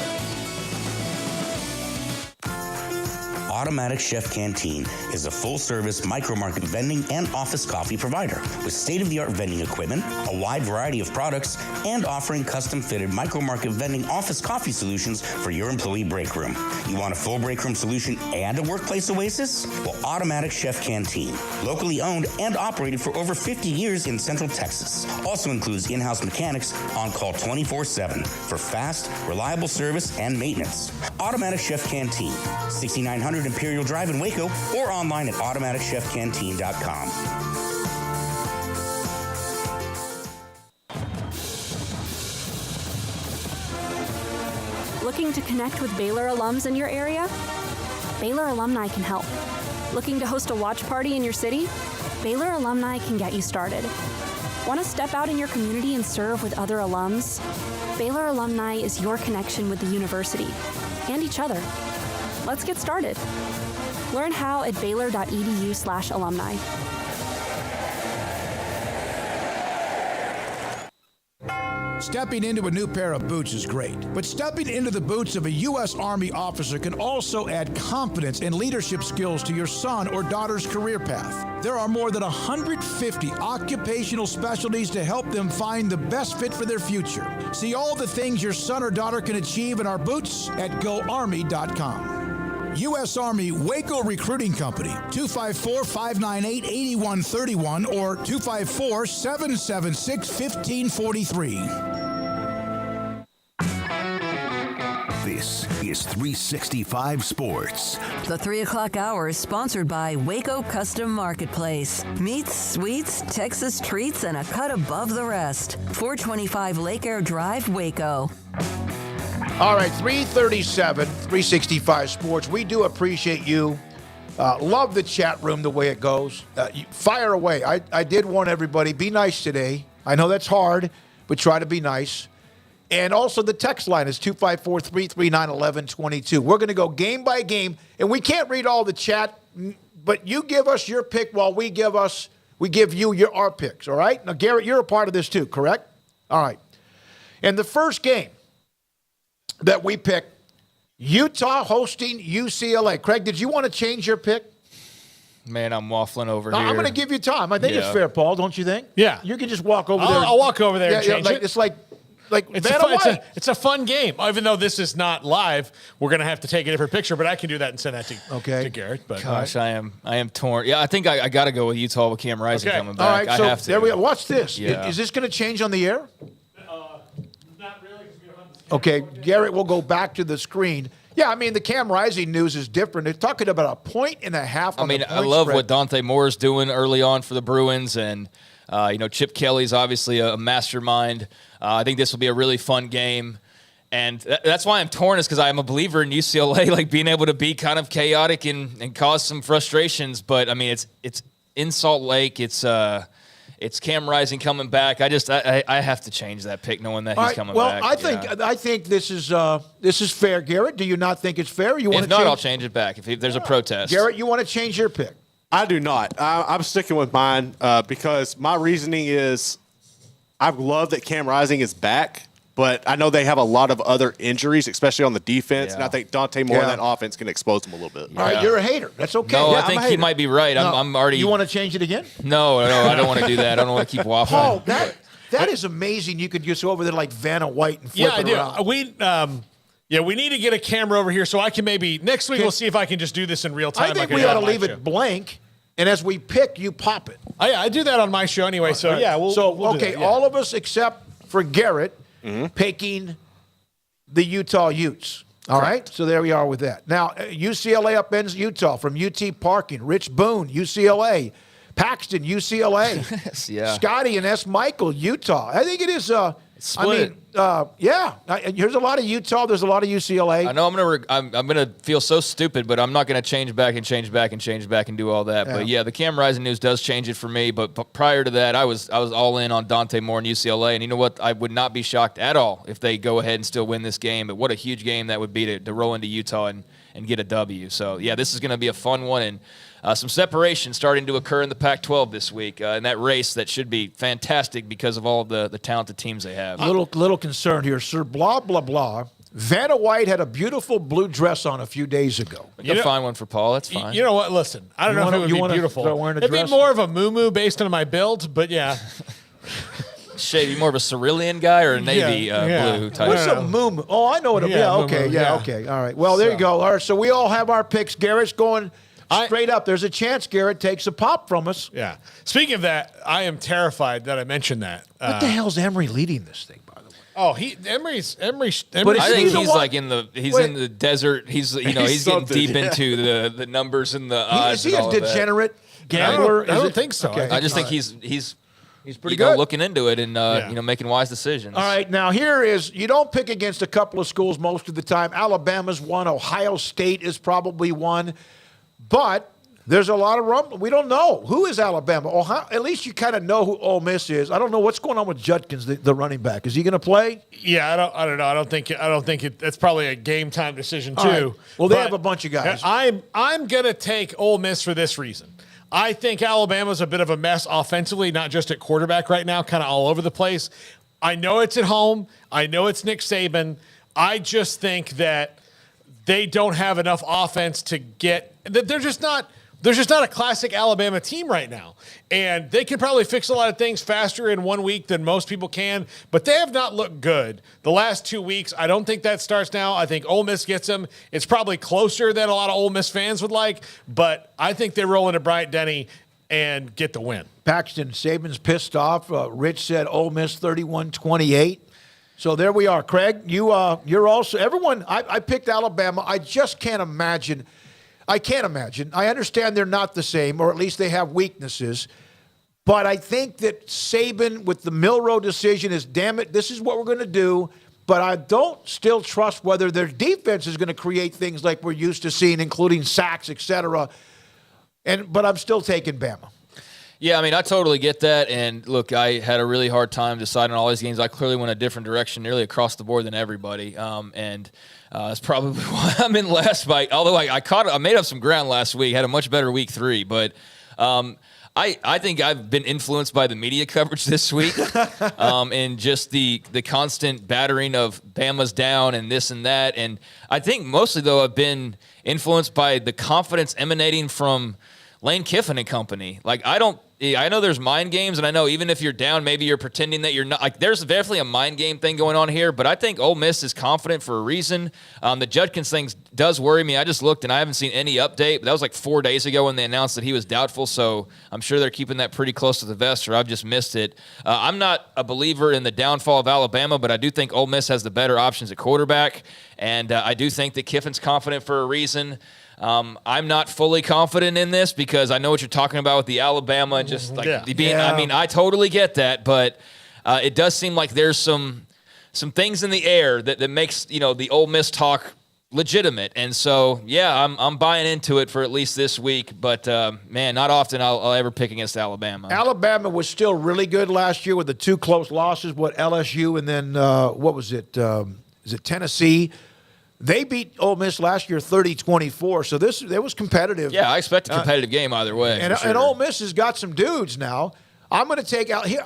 Automatic Chef Canteen is a full-service micro-market vending and office coffee provider with state-of-the-art vending equipment, a wide variety of products, and offering custom-fitted micro-market vending office coffee solutions for your employee break room. You want a full break room solution and a workplace oasis? Well, Automatic Chef Canteen, locally owned and operated for over 50 years in Central Texas, also includes in-house mechanics on call 24/7 for fast, reliable service and maintenance. Automatic Chef Canteen, 6900 Imperial Drive in Waco, or online at automaticchefcanteen.com. Looking to connect with Baylor alums in your area? Baylor alumni can help. Looking to host a watch party in your city? Baylor alumni can get you started. Want to step out in your community and serve with other alums? Baylor alumni is your connection with the university and each other. Let's get started. Learn how at baylor.edu/alumni. Stepping into a new pair of boots is great, but stepping into the boots of a U.S. Army officer can also add confidence and leadership skills to your son or daughter's career path. There are more than 150 occupational specialties to help them find the best fit for their future. See all the things your son or daughter can achieve in our boots at GoArmy.com. U.S. Army Waco Recruiting Company, 254-598-8131 or 254-776-1543. This is 365 Sports. The 3 o'clock hour is sponsored by Waco Custom Marketplace. Meats, sweets, Texas treats, and a cut above the rest. 425 Lake Air Drive, Waco. All right, 337, 365 Sports. We do appreciate you. Love the chat room the way it goes. Fire away. I did warn everybody, be nice today. I know that's hard, but try to be nice. And also the text line is 254-339-1122. We're going to go game by game, and we can't read all the chat, but you give us your pick while we give you our picks, all right? Now, Garrett, you're a part of this too, correct? All right. And the first game that we picked, Utah hosting UCLA. Craig, did you want to change your pick? Man, I'm waffling over here. I'm going to give you time. I think it's fair, Paul, don't you think? Yeah. You can just walk over there. I'll walk over there and change it. It's like it's a fun game. Even though this is not live, we're going to have to take a different picture, but I can do that and send that to Garrett. But gosh, I am torn. Yeah, I think I got to go with Utah with Cam Rising coming back. All right, I have to. There we go. Watch this. Yeah. Is this going to change on the air? not really, because we don't have the Okay, Garrett will go back to the screen. Yeah, I mean, the Cam Rising news is different. They're talking about 1.5 points. I love what Dante Moore's doing early on for the Bruins, and Chip Kelly's obviously a mastermind. I think this will be a really fun game, and that's why I'm torn, is because I'm a believer in UCLA, like being able to be kind of chaotic and cause some frustrations. But I mean, it's in Salt Lake. It's Cam Rising coming back. I have to change that pick, knowing that he's coming back. Well, I think this is fair, Garrett. Do you not think it's fair? If not, I'll change it back if there's a protest. Garrett, you want to change your pick? I do not. I'm sticking with mine because my reasoning is I love that Cam Rising is back, but I know they have a lot of other injuries, especially on the defense, and I think Dante Moore in that offense can expose them a little bit. All right, you're a hater. That's okay. No, I think he might be right. No. I'm already. You want to change it again? No, I don't want to do that. I don't want to keep waffling. Paul, that is amazing. You could just go over there like Vanna White and flip it around. We need to get a camera over here so I can maybe next week we'll see if I can just do this in real time. I think we ought to leave it blank. And as we pick, you pop it. Oh, yeah, I do that on my show anyway. So, we'll do that, all of us except for Garrett picking the Utah Utes. All right? So there we are with that. Now, UCLA upends Utah from UT Parking. Rich Boone, UCLA. Paxton, UCLA. Yeah. Scotty and S. Michael, Utah. I think it is it's Split. Here's a lot of Utah. There's a lot of UCLA. I know I'm gonna feel so stupid, but I'm not gonna change back and do all that. Yeah. But yeah, the Cam Rising news does change it for me. But prior to that, I was all in on Dante Moore and UCLA, and you know what? I would not be shocked at all if they go ahead and still win this game. But what a huge game that would be to roll into Utah and get a W. So yeah, this is gonna be a fun one, and some separation starting to occur in the Pac-12 this week in that race that should be fantastic because of all the talented teams they have. Little concerned here, sir. Blah blah blah. Vanna White had a beautiful blue dress on a few days ago. We can find one for Paul. That's fine. You know what? Listen, I don't know if it would be beautiful. It'd be more of a moo-moo based on my build, but yeah. Shade, you more of a cerulean guy or a navy blue type? What's a moo-moo? Oh, I know what it is. Okay. All right. Well, there you go. All right, so we all have our picks. Garrett's going straight up. There's a chance Garrett takes a pop from us. Yeah. Speaking of that, I am terrified that I mentioned that. What the hell's Emery leading this thing, by the way? Oh, Emery's. But I think he's like in the desert. He's getting deep into the numbers and the odds. Is he a degenerate gambler? I don't think so. Okay. I just think he's pretty good. Looking into it and making wise decisions. All right, now here is, you don't pick against a couple of schools most of the time. Alabama's one. Ohio State is probably one. But there's a lot of rumble. We don't know. Who is Alabama? Ohio, at least you kind of know who Ole Miss is. I don't know what's going on with Judkins, the running back. Is he going to play? Yeah, I don't know. I don't think that's probably a game time decision too. Right. Well, they have a bunch of guys. I'm going to take Ole Miss for this reason. I think Alabama's a bit of a mess offensively, not just at quarterback right now, kind of all over the place. I know it's at home. I know it's Nick Saban. I just think that they don't have enough offense to get – they're just not a classic Alabama team right now. And they can probably fix a lot of things faster in 1 week than most people can, but they have not looked good the last 2 weeks. I don't think that starts now. I think Ole Miss gets them. It's probably closer than a lot of Ole Miss fans would like, but I think they roll into Bryant-Denny and get the win. Paxton, Saban's pissed off. Rich said Ole Miss 31-28. So there we are. Craig, you're also – everyone, I picked Alabama. I just can't imagine – I can't imagine. I understand they're not the same, or at least they have weaknesses. But I think that Saban, with the Milroe decision, is, damn it, this is what we're going to do. But I don't still trust whether their defense is going to create things like we're used to seeing, including sacks, et cetera. But I'm still taking Bama. Yeah, I mean, I totally get that. And, look, I had a really hard time deciding on all these games. I clearly went a different direction nearly across the board than everybody. That's probably why I'm in last by. Although I made up some ground last week, had a much better week 3. But I think I've been influenced by the media coverage this week and just the constant battering of Bama's down and this and that. And I think mostly, though, I've been influenced by the confidence emanating from Lane Kiffin and company. Like, I know there's mind games, and I know even if you're down, maybe you're pretending that you're not. Like, there's definitely a mind game thing going on here, but I think Ole Miss is confident for a reason. The Judkins thing does worry me. I just looked, and I haven't seen any update. But that was like 4 days ago when they announced that he was doubtful, so I'm sure they're keeping that pretty close to the vest, or I've just missed it. I'm not a believer in the downfall of Alabama, but I do think Ole Miss has the better options at quarterback, and I do think that Kiffin's confident for a reason. I'm not fully confident in this because I know what you're talking about with the Alabama and just like being. I mean, I totally get that, but it does seem like there's some things in the air that makes the Ole Miss talk legitimate. And so I'm buying into it for at least this week. But man, not often I'll ever pick against Alabama. Alabama was still really good last year with the 2 close losses. LSU and then what was it? Is it Tennessee? They beat Ole Miss last year 30-24, so it was competitive. Yeah, I expect a competitive game either way. And Ole Miss has got some dudes now. I'm going to take out here.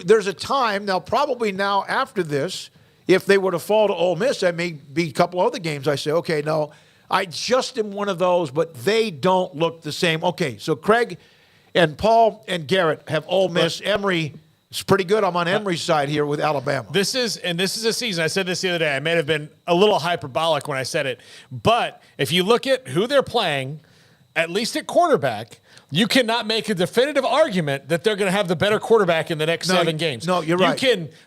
There's a time now, probably now after this, if they were to fall to Ole Miss, that may be a couple other games. I say, okay, no, I just am one of those, but they don't look the same. Okay, so Craig and Paul and Garrett have Ole Miss. Emory. It's pretty good. I'm on Emory's side here with Alabama. This is a season. I said this the other day. I may have been a little hyperbolic when I said it. But if you look at who they're playing, at least at quarterback, you cannot make a definitive argument that they're going to have the better quarterback in the next 7 games. No, you're right.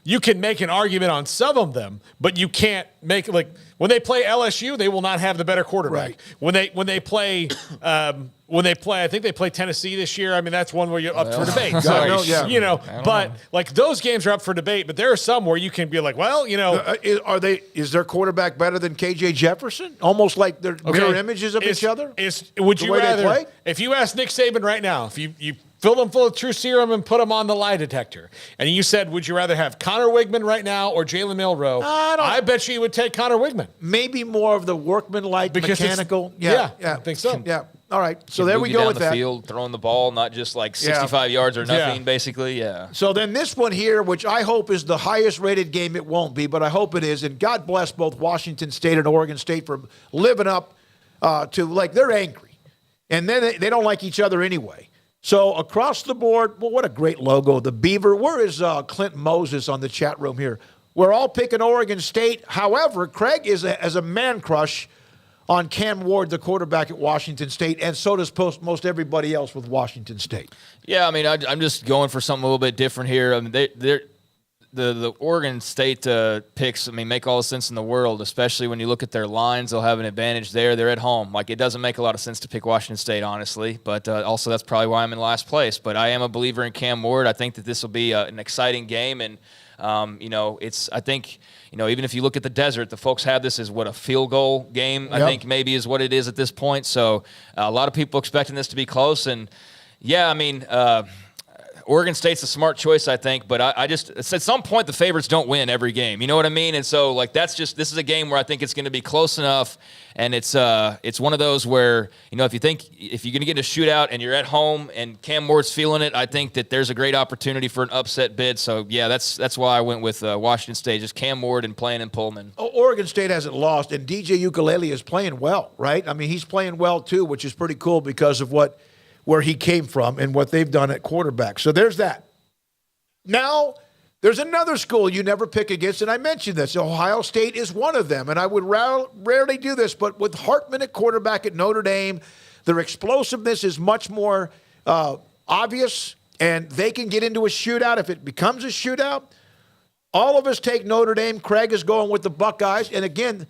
You can make an argument on some of them, but you can't make when they play LSU, they will not have the better quarterback. Right. When they play, I think they play Tennessee this year. I mean, that's one where you're up for debate. So, like those games are up for debate. But there are some where you can be like, well, is their quarterback better than KJ Jefferson? Almost like they're mirror images of each other. Would you rather? If you ask Nick Saban right now, if you fill them full of true serum and put them on the lie detector, and you said, would you rather have Connor Wigman right now or Jalen Milroe? I bet you would take Connor Wigman. Maybe more of the workmanlike, mechanical. I think so. Yeah. All right. So there we go with that. Down the field, throwing the ball, not just like 65 yards or nothing, basically. Yeah. So then this one here, which I hope is the highest rated game, it won't be, but I hope it is. And God bless both Washington State and Oregon State for living up to, like, they're angry. And then they don't like each other anyway. So across the board, well, what a great logo. The Beaver. Where is Clint Moses on the chat room here? We're all picking Oregon State. However, Craig is as a man crush on Cam Ward, the quarterback at Washington State, and so does most everybody else with Washington State. Yeah, I mean, I'm just going for something a little bit different here. I mean, the Oregon State picks, I mean, make all the sense in the world, especially when you look at their lines. They'll have an advantage there. They're at home. Like, it doesn't make a lot of sense to pick Washington State, honestly, but also that's probably why I'm in last place. But I am a believer in Cam Ward. I think that this will be an exciting game, and I think, even if you look at the desert, the folks have this as a field goal game, I think maybe is what it is at this point. So a lot of people expecting this to be close. And, yeah, I mean, Oregon State's a smart choice, I think, but I just at some point the favorites don't win every game. You know what I mean? And so this is a game where I think it's going to be close enough, and it's one of those where if you're going to get in a shootout and you're at home and Cam Ward's feeling it, I think that there's a great opportunity for an upset bid. So yeah, that's why I went with Washington State, just Cam Ward and playing in Pullman. Oregon State hasn't lost, and DJ Ukulele is playing well, right? I mean, he's playing well too, which is pretty cool because of where he came from and what they've done at quarterback. So there's that. Now, there's another school you never pick against, and I mentioned this. Ohio State is one of them, and I would rarely do this, but with Hartman at quarterback at Notre Dame, their explosiveness is much more obvious, and they can get into a shootout if it becomes a shootout. All of us take Notre Dame. Craig is going with the Buckeyes, and again,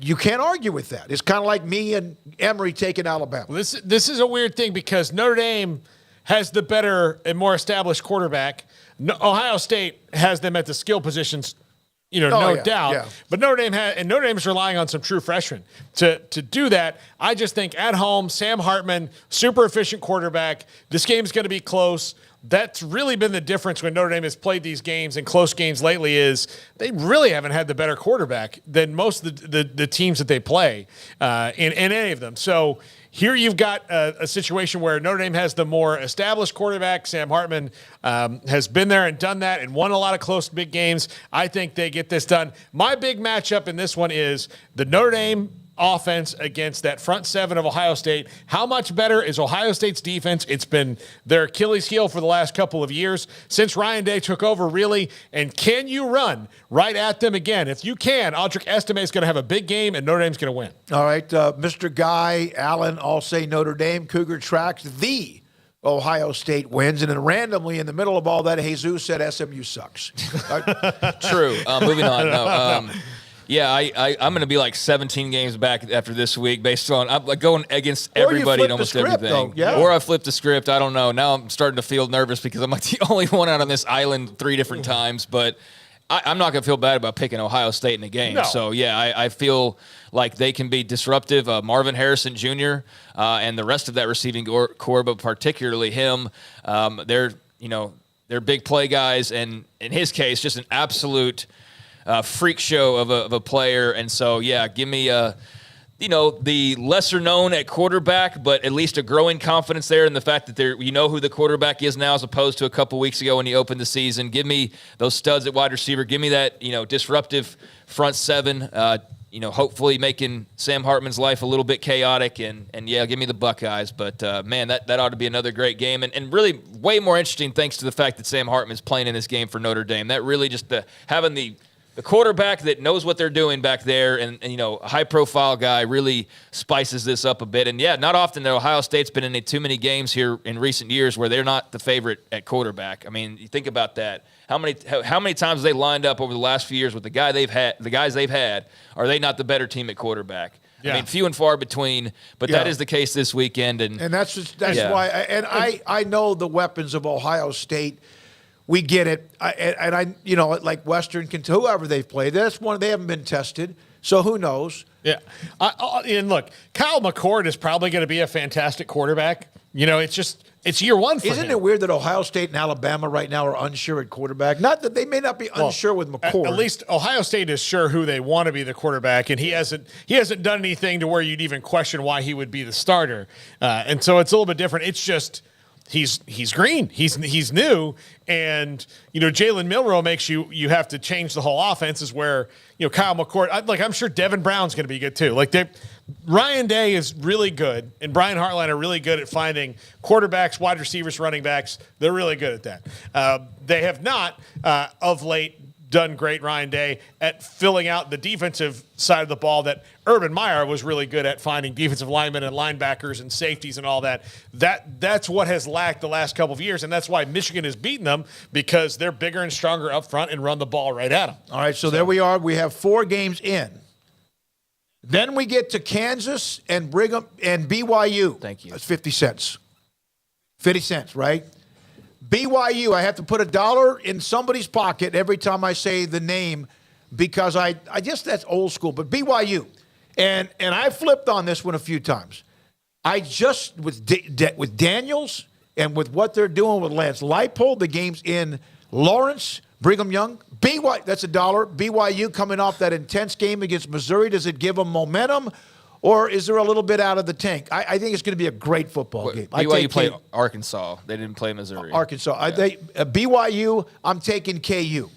you can't argue with that. It's kind of like me and Emory taking Alabama. Well, this is a weird thing because Notre Dame has the better and more established quarterback. Ohio State has them at the skill positions, no doubt. Yeah. But Notre Dame is relying on some true freshmen to do that. I just think at home, Sam Hartman, super efficient quarterback. This game's going to be close. That's really been the difference when Notre Dame has played these games and close games lately is they really haven't had the better quarterback than most of the teams that they play in any of them. So here you've got a situation where Notre Dame has the more established quarterback. Sam Hartman has been there and done that and won a lot of close big games. I think they get this done. My big matchup in this one is the Notre Dame offense against that front seven of Ohio State. How much better is Ohio State's defense? It's been their Achilles heel for the last couple of years since Ryan Day took over, really. And can you run right at them again? If you can, Audric Estime is going to have a big game and Notre Dame's going to win. All right, Mr. Guy, Allen, all say Notre Dame. Cougar tracks the Ohio State wins. And then randomly in the middle of all that, Jesus said SMU sucks. True. Moving on. No, yeah, I'm going to be like 17 games back after this week based on I'm like going against everybody in almost everything. Or I flipped the script. I don't know. Now I'm starting to feel nervous because I'm like the only one out on this island 3 different times. But I'm not going to feel bad about picking Ohio State in the game. No. So, yeah, I feel like they can be disruptive. Marvin Harrison Jr. And the rest of that receiving core, but particularly him, they're big play guys. And in his case, just an absolute freak show of a player. And so, yeah, give me the lesser known at quarterback, but at least a growing confidence there in the fact that who the quarterback is now as opposed to a couple weeks ago when he opened the season. Give me those studs at wide receiver. Give me that, disruptive front seven, hopefully making Sam Hartman's life a little bit chaotic. And yeah, give me the Buckeyes. But, man, that ought to be another great game. And really way more interesting thanks to the fact that Sam Hartman's playing in this game for Notre Dame. That really just having the the quarterback that knows what they're doing back there, and a high-profile guy really spices this up a bit. And, yeah, not often that Ohio State's been in too many games here in recent years where they're not the favorite at quarterback. I mean, you think about that. How many times have they lined up over the last few years with the guys they've had? Are they not the better team at quarterback? Yeah. I mean, few and far between, but that is the case this weekend. And that's why. And I know the weapons of Ohio State. We get it. I like Western Kentucky, whoever they've played, that's one they haven't been tested. So who knows? Yeah. And look, Kyle McCord is probably going to be a fantastic quarterback. It's year one for him. Isn't it weird that Ohio State and Alabama right now are unsure at quarterback? Not that they may not be unsure with McCord. At least Ohio State is sure who they want to be the quarterback, and he hasn't done anything to where you'd even question why he would be the starter. And so it's a little bit different. It's just he's green. He's new, and Jalen Milroe makes you have to change the whole offense. Is where Kyle McCord. I'm sure Devin Brown's going to be good too. Ryan Day is really good, and Brian Hartline are really good at finding quarterbacks, wide receivers, running backs. They're really good at that. They have not, of late, done great, Ryan Day, at filling out the defensive side of the ball that Urban Meyer was really good at, finding defensive linemen and linebackers and safeties and all that. That's what has lacked the last couple of years, and that's why Michigan has beaten them, because they're bigger and stronger up front and run the ball right at them. All right, so there we are. We have 4 games in. Then we get to Kansas and Brigham and BYU. Thank you. That's 50 cents. 50 cents, right? BYU, I have to put $1 in somebody's pocket every time I say the name, because I guess that's old school, but BYU. And I flipped on this one a few times. I just, with Daniels and with what they're doing with Lance Leipold, the game's in Lawrence, Brigham Young, that's $1. BYU coming off that intense game against Missouri. Does it give them momentum, or is there a little bit out of the tank? I think it's going to be a great football game. BYU played Arkansas. They didn't play Missouri. Arkansas. Yeah. BYU, I'm taking KU.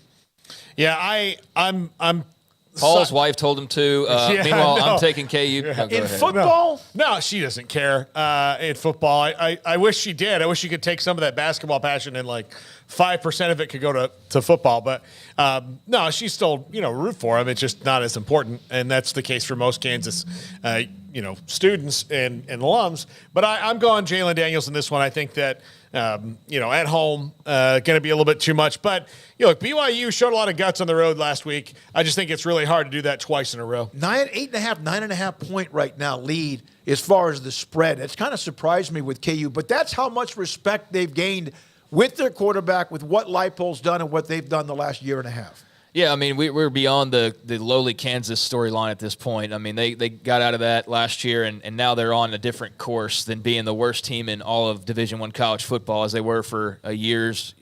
Yeah, I'm Paul's wife told him to. Meanwhile, I'm taking KU. Yeah. In football? No, she doesn't care. In football, I wish she did. I wish she could take some of that basketball passion and 5% of it could go to football. But no, she's still root for him. It's just not as important, and that's the case for most Kansas students and alums. But I'm going Jalen Daniels in this one. I think that at home going to be a little bit too much. But look, BYU showed a lot of guts on the road last week. I just think it's really hard to do that twice in a row. 9.5 point right now lead as far as the spread. It's kind of surprised me with KU, but that's how much respect they've gained with their quarterback, with what Leipold's done and what they've done the last year and a half. Yeah, I mean, we're beyond the lowly Kansas storyline at this point. I mean, they got out of that last year, and now they're on a different course than being the worst team in all of Division I college football, as they were for a year's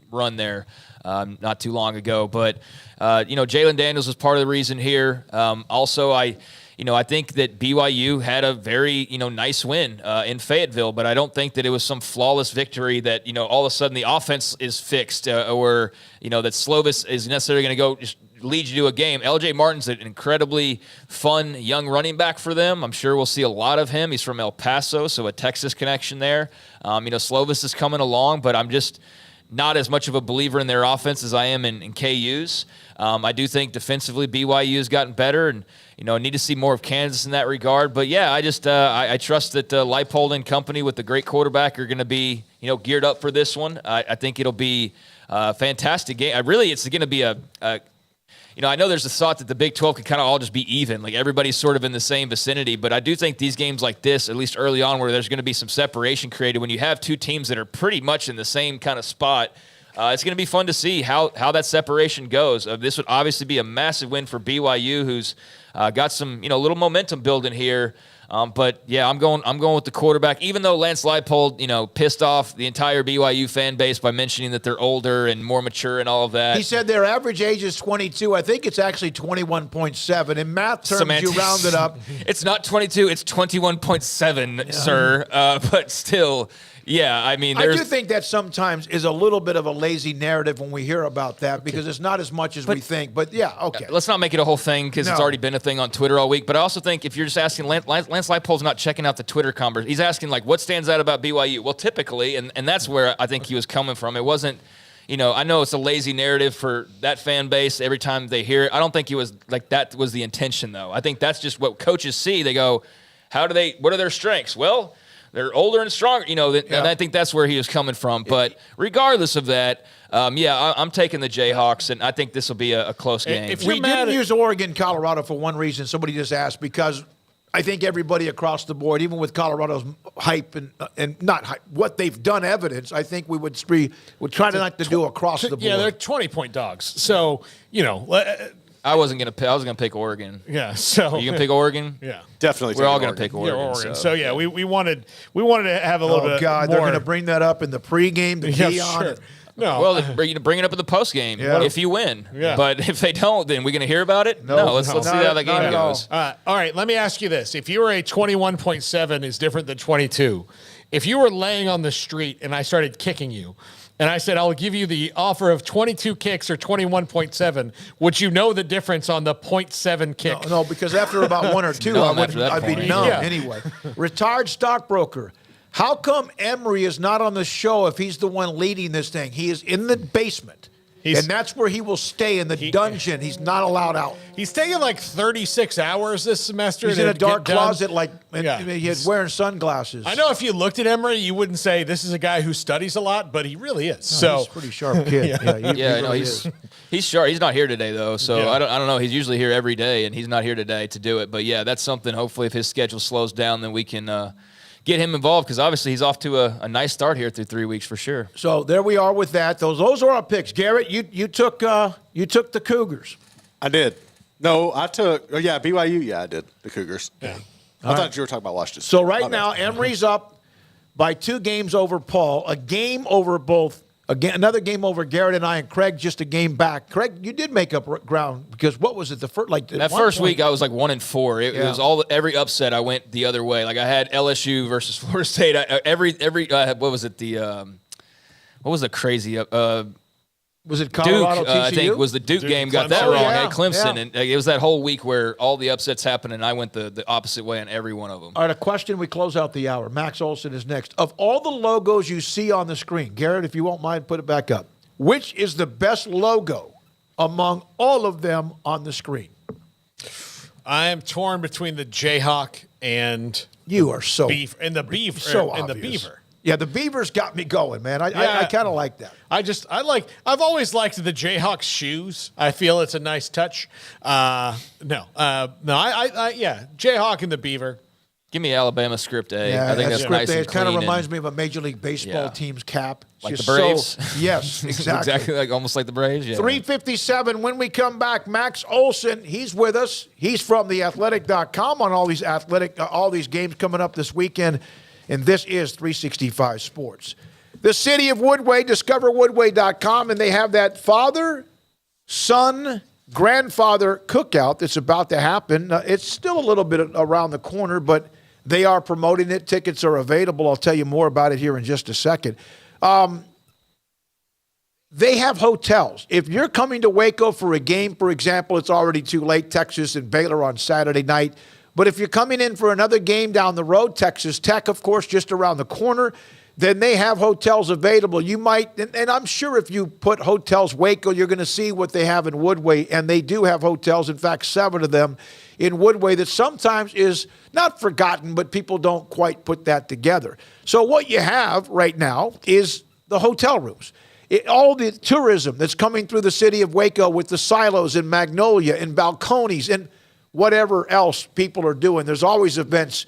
run there not too long ago. But, Jalen Daniels was part of the reason here. Also, I think that BYU had a very, nice win in Fayetteville, but I don't think that it was some flawless victory that, all of a sudden the offense is fixed or, that Slovis is necessarily going to go just lead you to a game. LJ Martin's an incredibly fun young running back for them. I'm sure we'll see a lot of him. He's from El Paso, so a Texas connection there. Slovis is coming along, but I'm just not as much of a believer in their offense as I am in KU's. I do think defensively BYU has gotten better, and need to see more of Kansas in that regard. But yeah, I just I trust that Leipold and company with the great quarterback are going to be geared up for this one. I think it'll be a fantastic game. It's going to be I know there's a thought that the Big 12 could kind of all just be even, like everybody's sort of in the same vicinity, but I do think these games like this, at least early on, where there's going to be some separation created when you have two teams that are pretty much in the same kind of spot, it's going to be fun to see how that separation goes. This would obviously be a massive win for BYU, who's got some little momentum building here. But yeah, I'm going with the quarterback. Even though Lance Leipold, pissed off the entire BYU fan base by mentioning that they're older and more mature and all of that. He said their average age is 22. I think it's actually 21.7. In math terms, Semantics. You round it up. It's not 22. It's 21.7, sir. But still. Yeah, I mean, I do think that sometimes is a little bit of a lazy narrative when we hear about that because it's not as much as we think. But yeah, okay. Let's not make it a whole thing because it's already been a thing on Twitter all week. But I also think if you're just asking, Lance Leipold's not checking out the Twitter conversation. He's asking, what stands out about BYU? Well, typically, and that's where I think he was coming from. It wasn't, I know it's a lazy narrative for that fan base every time they hear it. I don't think it was like that was the intention, though. I think that's just what coaches see. They go, what are their strengths? Well, they're older and stronger, and I think that's where he was coming from. But regardless of that, I'm taking the Jayhawks, and I think this will be a close game. If we didn't use Oregon, Colorado for one reason, somebody just asked, because I think everybody across the board, even with Colorado's hype and not hype, what they've done evidence, I think we would try not to do across the board. Yeah, they're 20-point dogs. So, I wasn't gonna pick. I was gonna pick Oregon. Yeah. So you gonna pick Oregon? Yeah, definitely. We're all gonna pick Oregon. Yeah, Oregon. So yeah, we wanted to have a little bit. Oh God, more. they're gonna bring that up in the pregame. The sure. No. Well, bring it up in the postgame if you win. Yeah. But if they don't, then we're gonna hear about it. No, let's see how that game goes. All right. Let me ask you this: if you were a 21.7 is different than 22, if you were laying on the street and I started kicking you, and I said, I'll give you the offer of 22 kicks or 21.7, would you know the difference on the 0.7 kick? No, because after about one or two, I'd be numb anyway. Retired stockbroker. How come Emery is not on the show if he's the one leading this thing? He is in the basement. And that's where he will stay, in the dungeon. He's not allowed out. He's taking like 36 hours this semester. He's in a dark closet, he's wearing sunglasses. I know if you looked at Emery, you wouldn't say this is a guy who studies a lot, but he really is. No, he's a pretty sharp kid. He's sharp. He's not here today, though, so I don't know. He's usually here every day, and he's not here today to do it. But, yeah, that's something. Hopefully, if his schedule slows down, then we can get him involved, because obviously he's off to a nice start here through 3 weeks for sure. So there we are with that. Those are our picks. Garrett, you took the Cougars. I did. No, I took BYU. Yeah, I did the Cougars. Yeah. I thought you were talking about Washington. So right now, Emory's up by 2 games over Paul, a game over another game over Garrett and I, and Craig just a game back. Craig, you did make up ground, because what was it? That first week I was like 1-4. It was every upset I went the other way. Like I had LSU versus Florida State. What was it? What was the crazy? Was it Colorado, Duke? TCU? I think was the Duke game. Got that wrong. I had Clemson, and it was that whole week where all the upsets happened, and I went the opposite way on every one of them. All right, a question. We close out the hour. Max Olson is next. Of all the logos you see on the screen, Garrett, if you won't mind, put it back up. Which is the best logo among all of them on the screen? I am torn between the Jayhawk and you are so beef and the beef so and the obvious. beaver. Yeah, the Beavers got me going, man. I kind of like that. I've always liked the Jayhawks shoes. I feel it's a nice touch. Jayhawk and the Beaver. Give me Alabama script A. Yeah, I think that's nice and It kind of clean reminds me of a Major League Baseball team's cap. It's like the just Braves? Yes, exactly. Exactly, almost like the Braves. Yeah. 3:57 when we come back. Max Olson, he's with us. He's from theathletic.com on all these games coming up this weekend. And this is 365 Sports. The city of Woodway, discoverwoodway.com, and they have that father, son, grandfather cookout that's about to happen. It's still a little bit around the corner, but they are promoting it. Tickets are available. I'll tell you more about it here in just a second. They have hotels. If you're coming to Waco for a game, for example, it's already too late, Texas and Baylor on Saturday night. But if you're coming in for another game down the road, Texas Tech, of course, just around the corner, then they have hotels available. You might, and I'm sure if you put hotels Waco, you're going to see what they have in Woodway, and they do have hotels, in fact, 7 of them in Woodway that sometimes is not forgotten, but people don't quite put that together. So what you have right now is the hotel rooms. All the tourism that's coming through the city of Waco with the silos in Magnolia and Balcones and whatever else people are doing. There's always events,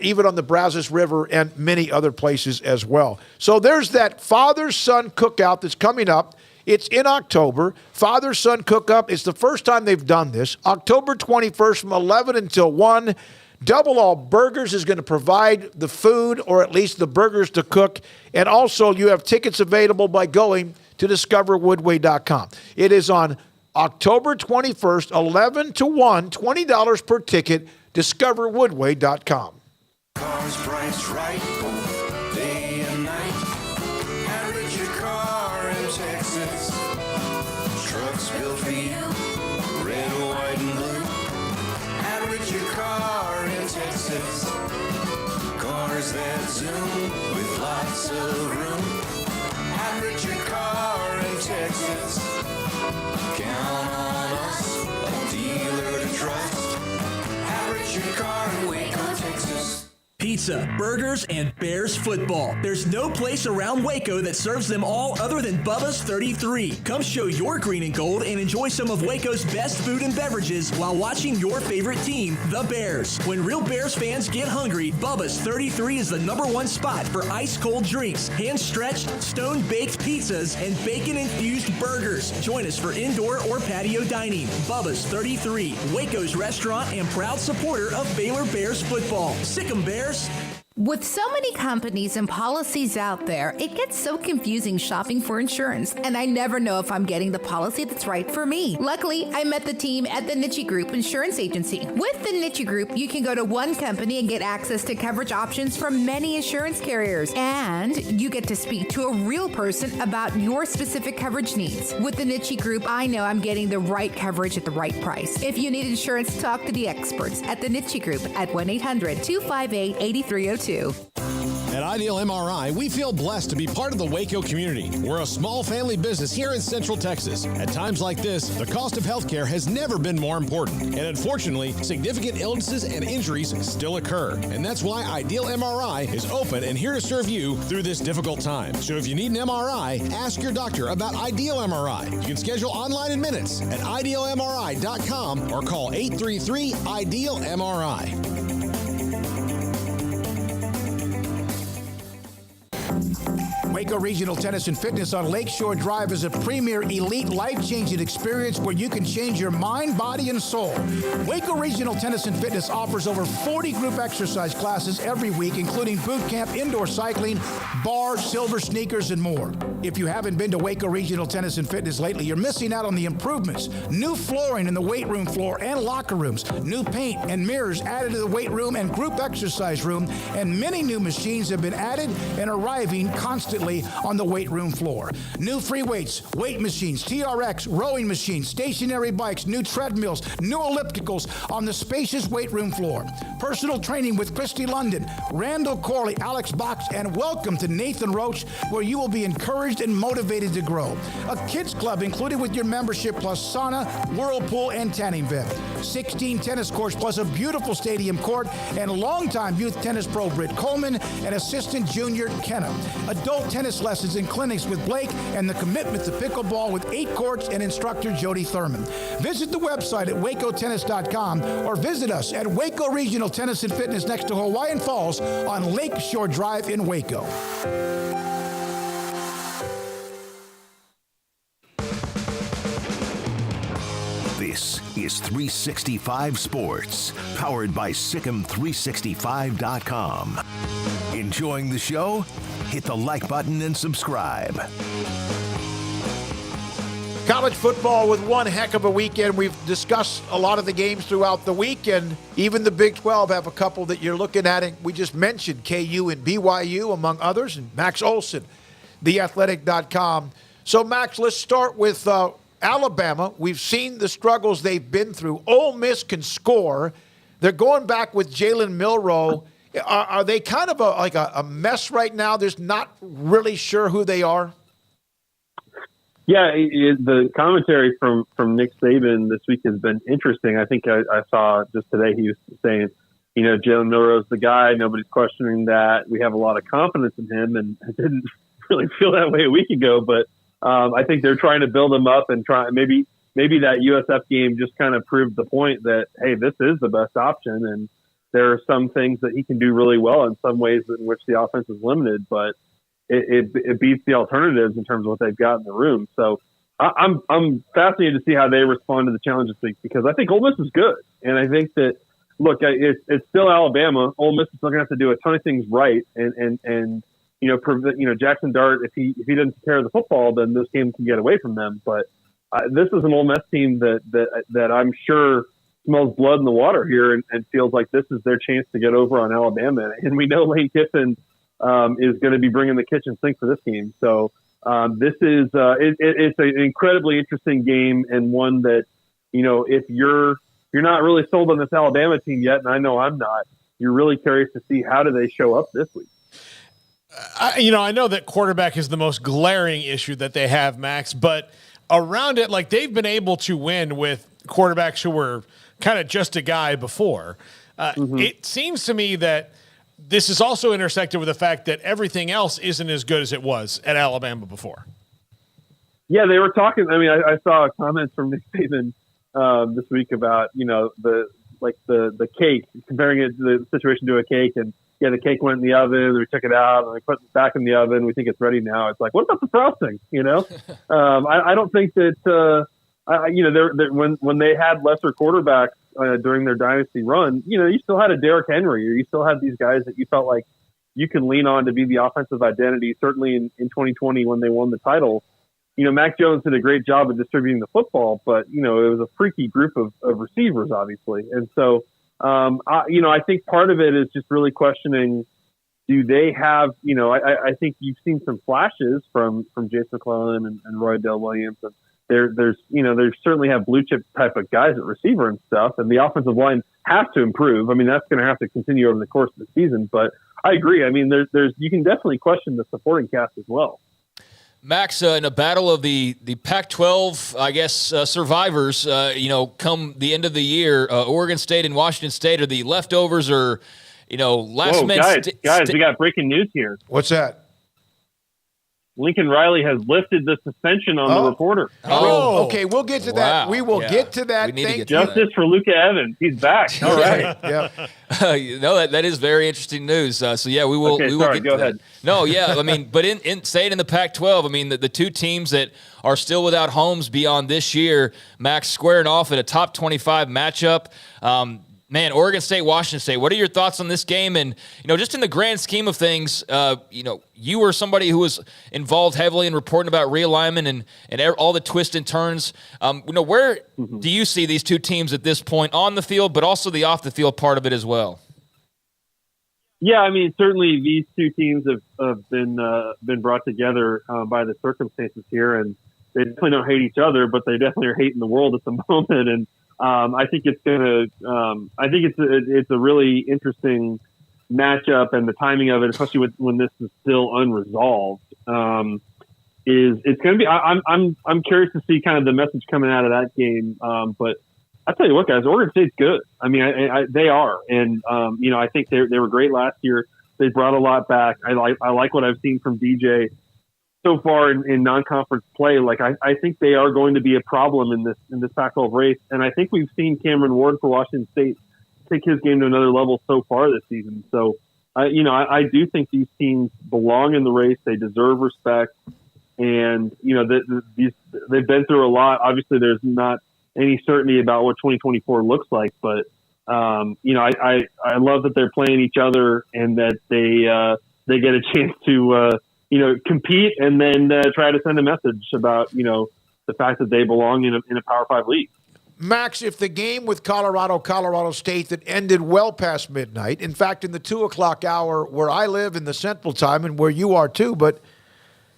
even on the Brazos River and many other places as well. So there's that father-son cookout that's coming up. It's in October. Father-son cookout. It's the first time they've done this. October 21st from 11 until 1. Double All Burgers is going to provide the food, or at least the burgers to cook. And also you have tickets available by going to discoverwoodway.com. It is on October 21st, 11 to 1, $20 per ticket, discoverwoodway.com. Cars priced right, day and night. Average your car in Texas. Trucks built for you, red, white, and blue. Average your car in Texas. Cars that zoom with lots of room. Average your car in Texas. Count on us, a dealer to trust. Have Richard Carr in Waco, Texas. Pizza, burgers, and Bears football. There's no place around Waco that serves them all other than Bubba's 33. Come show your green and gold and enjoy some of Waco's best food and beverages while watching your favorite team, the Bears. When real Bears fans get hungry, Bubba's 33 is the #1 spot for ice-cold drinks, hand-stretched, stone-baked pizzas, and bacon-infused burgers. Join us for indoor or patio dining. Bubba's 33, Waco's restaurant and proud supporter of Baylor Bears football. Sick 'em, Bears. With so many companies and policies out there, it gets so confusing shopping for insurance, and I never know if I'm getting the policy that's right for me. Luckily, I met the team at the Notre Group Insurance Agency. With the Notre Group, you can go to one company and get access to coverage options from many insurance carriers, and you get to speak to a real person about your specific coverage needs. With the Notre Group, I know I'm getting the right coverage at the right price. If you need insurance, talk to the experts at the Notre Group at 1-800-258-8302. At Ideal MRI, we feel blessed to be part of the Waco community. We're a small family business here in Central Texas. At times like this, the cost of healthcare has never been more important. And unfortunately, significant illnesses and injuries still occur. And that's why Ideal MRI is open and here to serve you through this difficult time. So if you need an MRI, ask your doctor about Ideal MRI. You can schedule online in minutes at idealmri.com or call 833-IDEAL-MRI. Waco Regional Tennis and Fitness on Lakeshore Drive is a premier, elite, life-changing experience where you can change your mind, body, and soul. Waco Regional Tennis and Fitness offers over 40 group exercise classes every week, including boot camp, indoor cycling, bars, silver sneakers, and more. If you haven't been to Waco Regional Tennis and Fitness lately, you're missing out on the improvements. New flooring in the weight room floor and locker rooms, new paint and mirrors added to the weight room and group exercise room, and many new machines have been added and arriving constantly on the weight room floor. New free weights, weight machines, TRX, rowing machines, stationary bikes, new treadmills, new ellipticals on the spacious weight room floor. Personal training with Christy London, Randall Corley, Alex Box, and welcome to Nathan Roach, where you will be encouraged and motivated to grow. A kids club included with your membership, plus sauna, whirlpool, and tanning bed. 16 tennis courts plus a beautiful stadium court, and longtime youth tennis pro Britt Coleman and assistant junior Kenna. Adult tennis lessons and clinics with Blake, and the commitment to pickleball with 8 courts and instructor Jody Thurman. Visit the website at wacotennis.com or visit us at Waco Regional Tennis and Fitness next to Hawaiian Falls on Lakeshore Drive in Waco. This is 365 Sports, powered by Sikkim365.com. Enjoying the show? Hit the like button and subscribe. College football with one heck of a weekend. We've discussed a lot of the games throughout the weekend. Even the Big 12 have a couple that you're looking at. And we just mentioned KU and BYU, among others, and Max Olson, theathletic.com. So, Max, let's start with Alabama. We've seen the struggles they've been through. Ole Miss can score. They're going back with Jalen Milroe. Are they kind of a mess right now? There's not really sure who they are? Yeah, the commentary from Nick Saban this week has been interesting. I think I saw just today he was saying, Jalen Milroe's the guy. Nobody's questioning that. We have a lot of confidence in him, and I didn't really feel that way a week ago. But I think they're trying to build him up and try. Maybe that USF game just kind of proved the point that, hey, this is the best option, and there are some things that he can do really well in some ways in which the offense is limited, but it beats the alternatives in terms of what they've got in the room. So I'm fascinated to see how they respond to the challenge this week, because I think Ole Miss is good. And I think that, look, it's still Alabama. Ole Miss is still going to have to do a ton of things right. And Jackson Dart, if he doesn't take care of the football, then this game can get away from them. But this is an Ole Miss team that I'm sure smells blood in the water here and feels like this is their chance to get over on Alabama. And we know Lane Kiffin is going to be bringing the kitchen sink for this game. So this is it's an incredibly interesting game, and one that, if you're not really sold on this Alabama team yet, and I know I'm not, you're really curious to see how do they show up this week. I know that quarterback is the most glaring issue that they have, Max, but around it, like they've been able to win with quarterbacks who were kind of just a guy before. It seems to me that this is also intersected with the fact that everything else isn't as good as it was at Alabama before. Yeah, they were talking. I mean, I saw a comment from Nick Saban this week about, the cake, comparing it to the situation to a cake. And yeah, the cake went in the oven, we took it out, and we put it back in the oven. We think it's ready now. It's like, what about the frosting? I don't think that, when they had lesser quarterbacks during their dynasty run, you still had a Derrick Henry, or you still had these guys that you felt like you can lean on to be the offensive identity. Certainly in 2020 when they won the title, Mac Jones did a great job of distributing the football, but it was a freaky group of receivers, obviously. And so, I think part of it is just really questioning, do they have, I think you've seen some flashes from Jason McClellan and Roy Dale Williams, and they certainly have blue chip type of guys at receiver and stuff, and the offensive line has to improve. I mean, that's going to have to continue over the course of the season, but I agree. I mean, there's you can definitely question the supporting cast as well. Max, in a battle of the Pac-12, I guess, survivors, come the end of the year, Oregon State and Washington State are the leftovers, or last minute. Guys, we got breaking news here. What's that? Lincoln Riley has lifted the suspension on the reporter. Oh, okay. We'll get to that. We will get to that. Justice for Luka Evans. He's back. All right. That is very interesting news. We will. Okay, we will sorry, get go to ahead. That. No, yeah. I mean, but staying in the Pac-12, I mean, the two teams that are still without homes beyond this year, Max, squaring off at a top 25 matchup. Man, Oregon State, Washington State, what are your thoughts on this game? And, just in the grand scheme of things, you were somebody who was involved heavily in reporting about realignment and all the twists and turns. Where do you see these two teams at this point on the field, but also the off-the-field part of it as well? Yeah, I mean, certainly these two teams have been brought together by the circumstances here, and they definitely don't hate each other, but they definitely are hating the world at the moment. And I think it's it's a really interesting matchup, and the timing of it, especially when this is still unresolved, it's going to be. I'm curious to see kind of the message coming out of that game. But I tell you what, guys, Oregon State's good. I mean, they are, and I think they were great last year. They brought a lot back. I like what I've seen from DJ so far in non-conference play. Like I think they are going to be a problem in this Pac-12 race, and I think we've seen Cameron Ward for Washington State take his game to another level so far this season. So, I do think these teams belong in the race. They deserve respect, and they've been through a lot. Obviously, there's not any certainty about what 2024 looks like, but I love that they're playing each other and that they get a chance to compete and then try to send a message about, the fact that they belong in a Power 5 league. Max, if the game with Colorado State that ended well past midnight, in fact, in the 2:00 hour where I live in the Central Time and where you are too, but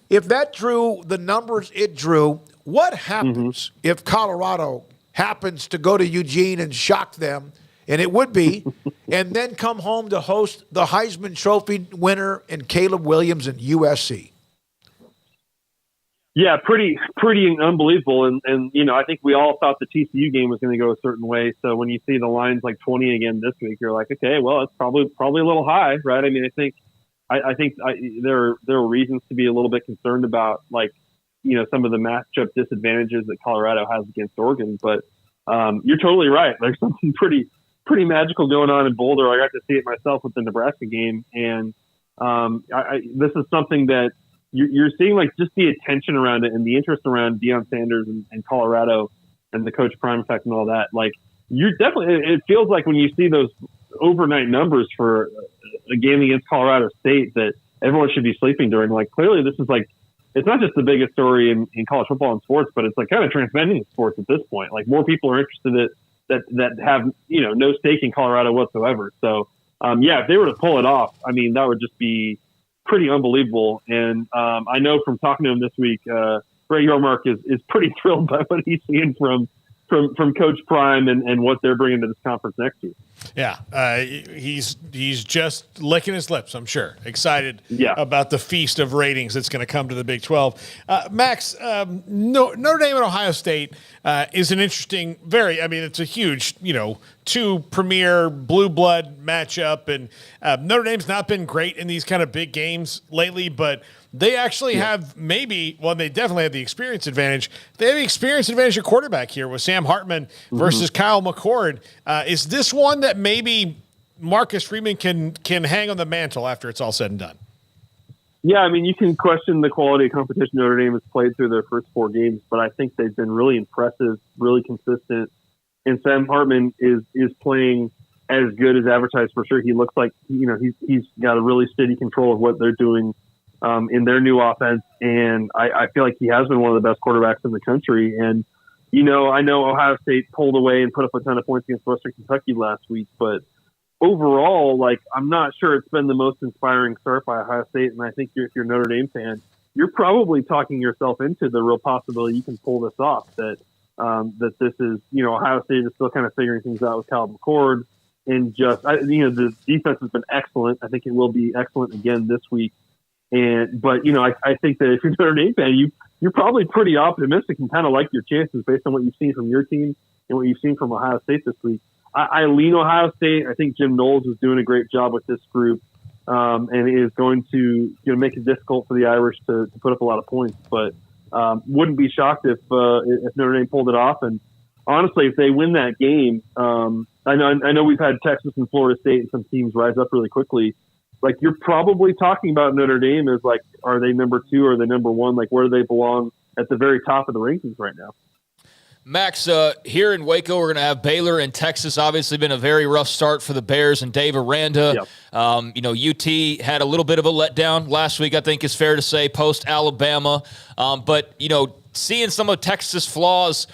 if that drew the numbers it drew, what happens if Colorado happens to go to Eugene and shock them, and it would be, and then come home to host the Heisman Trophy winner and Caleb Williams and USC? Yeah, pretty unbelievable. And I think we all thought the TCU game was going to go a certain way. So when you see the lines like 20 again this week, you're like, okay, well, it's probably a little high, right? I mean, I think there are reasons to be a little bit concerned about, like, some of the matchup disadvantages that Colorado has against Oregon. But you're totally right. There's something pretty magical going on in Boulder. I got to see it myself with the Nebraska game, and this is something that you're seeing, like, just the attention around it and the interest around Deion Sanders and Colorado and the Coach Prime effect and all that. Like, it feels like when you see those overnight numbers for a game against Colorado State that everyone should be sleeping during. Like, clearly this is, like, it's not just the biggest story in college football and sports, but it's, like, kind of transcending sports at this point. Like, more people are interested in it that have, no stake in Colorado whatsoever. So, if they were to pull it off, I mean, that would just be pretty unbelievable. And I know from talking to him this week, Ray Yormark is pretty thrilled by what he's seeing from Coach Prime and what they're bringing to this conference next year. Yeah, he's just licking his lips, I'm sure. Excited about the feast of ratings that's going to come to the Big 12. Max, Notre Dame and Ohio State is an interesting, it's a huge, two premier blue blood matchup. And Notre Dame's not been great in these kind of big games lately, but they actually have they definitely have the experience advantage. They have the experience advantage at quarterback here with Sam Hartman versus Kyle McHargue. Is this one that maybe Marcus Freeman can hang on the mantle after it's all said and done? Yeah, you can question the quality of competition Notre Dame has played through their first 4 games, but I think they've been really impressive, really consistent. And Sam Hartman is playing as good as advertised for sure. He looks like he's got a really steady control of what they're doing in their new offense, and I feel like he has been one of the best quarterbacks in the country. And I know Ohio State pulled away and put up a ton of points against Western Kentucky last week, but overall, I'm not sure it's been the most inspiring start by Ohio State. And I think if you're a Notre Dame fan, you're probably talking yourself into the real possibility you can pull this off. That this is Ohio State is still kind of figuring things out with Kyle McHargue, and the defense has been excellent. I think it will be excellent again this week. But I think that if you're a Notre Dame fan, you're probably pretty optimistic and kind of like your chances based on what you've seen from your team and what you've seen from Ohio State this week. I lean Ohio State. I think Jim Knowles is doing a great job with this group, and is going to make it difficult for the Irish to put up a lot of points. But wouldn't be shocked if Notre Dame pulled it off. And honestly, if they win that game, I know we've had Texas and Florida State and some teams rise up really quickly. You're probably talking about Notre Dame as are they number 2 or are they number 1? Where do they belong at the very top of the rankings right now? Max, here in Waco, we're going to have Baylor and Texas. Obviously been a very rough start for the Bears and Dave Aranda. Yep. UT had a little bit of a letdown last week, I think is fair to say, post-Alabama. But seeing some of Texas' flaws,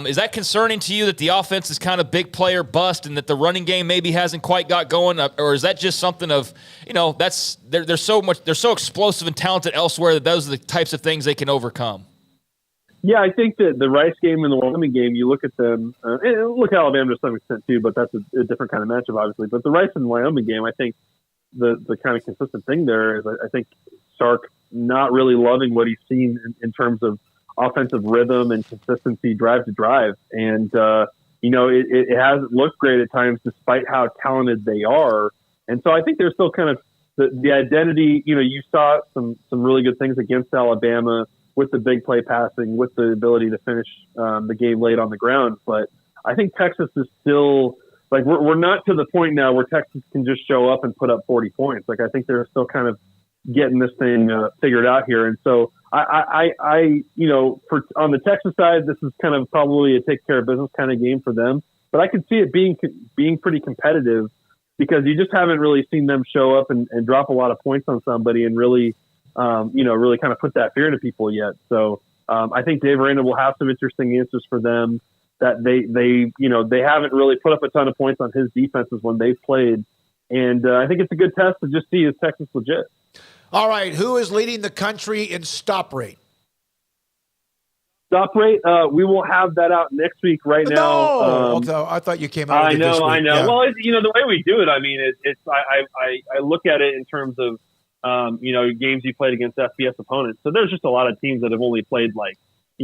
is that concerning to you that the offense is kind of big player bust and that the running game maybe hasn't quite got going? Or is that just something of, they're so explosive and talented elsewhere that those are the types of things they can overcome? Yeah, I think that the Rice game and the Wyoming game, you look at them, and look at Alabama to some extent too, but that's a different kind of matchup, obviously. But the Rice and the Wyoming game, I think the kind of consistent thing there is I think Sark not really loving what he's seen in terms of offensive rhythm and consistency drive to drive. And, it hasn't looked great at times despite how talented they are. And so I think there's still kind of the identity, you saw some really good things against Alabama with the big play passing, with the ability to finish the game late on the ground. But I think Texas is still we're not to the point now where Texas can just show up and put up 40 points. I think they're still kind of getting this thing figured out here. And so I on the Texas side, this is kind of probably a take care of business kind of game for them, but I can see it being pretty competitive because you just haven't really seen them show up and drop a lot of points on somebody and really kind of put that fear into people yet. So I think Dave Aranda will have some interesting answers for them that they haven't really put up a ton of points on his defenses when they've played. And I think it's a good test to just see is Texas legit. All right, who is leading the country in stop rate? Stop rate, we will have that out next week. Right now, I thought you came out. I with know, it this week. I know. Yeah. Well, the way we do it, I look at it in terms of games you played against FBS opponents. So there's just a lot of teams that have only played 1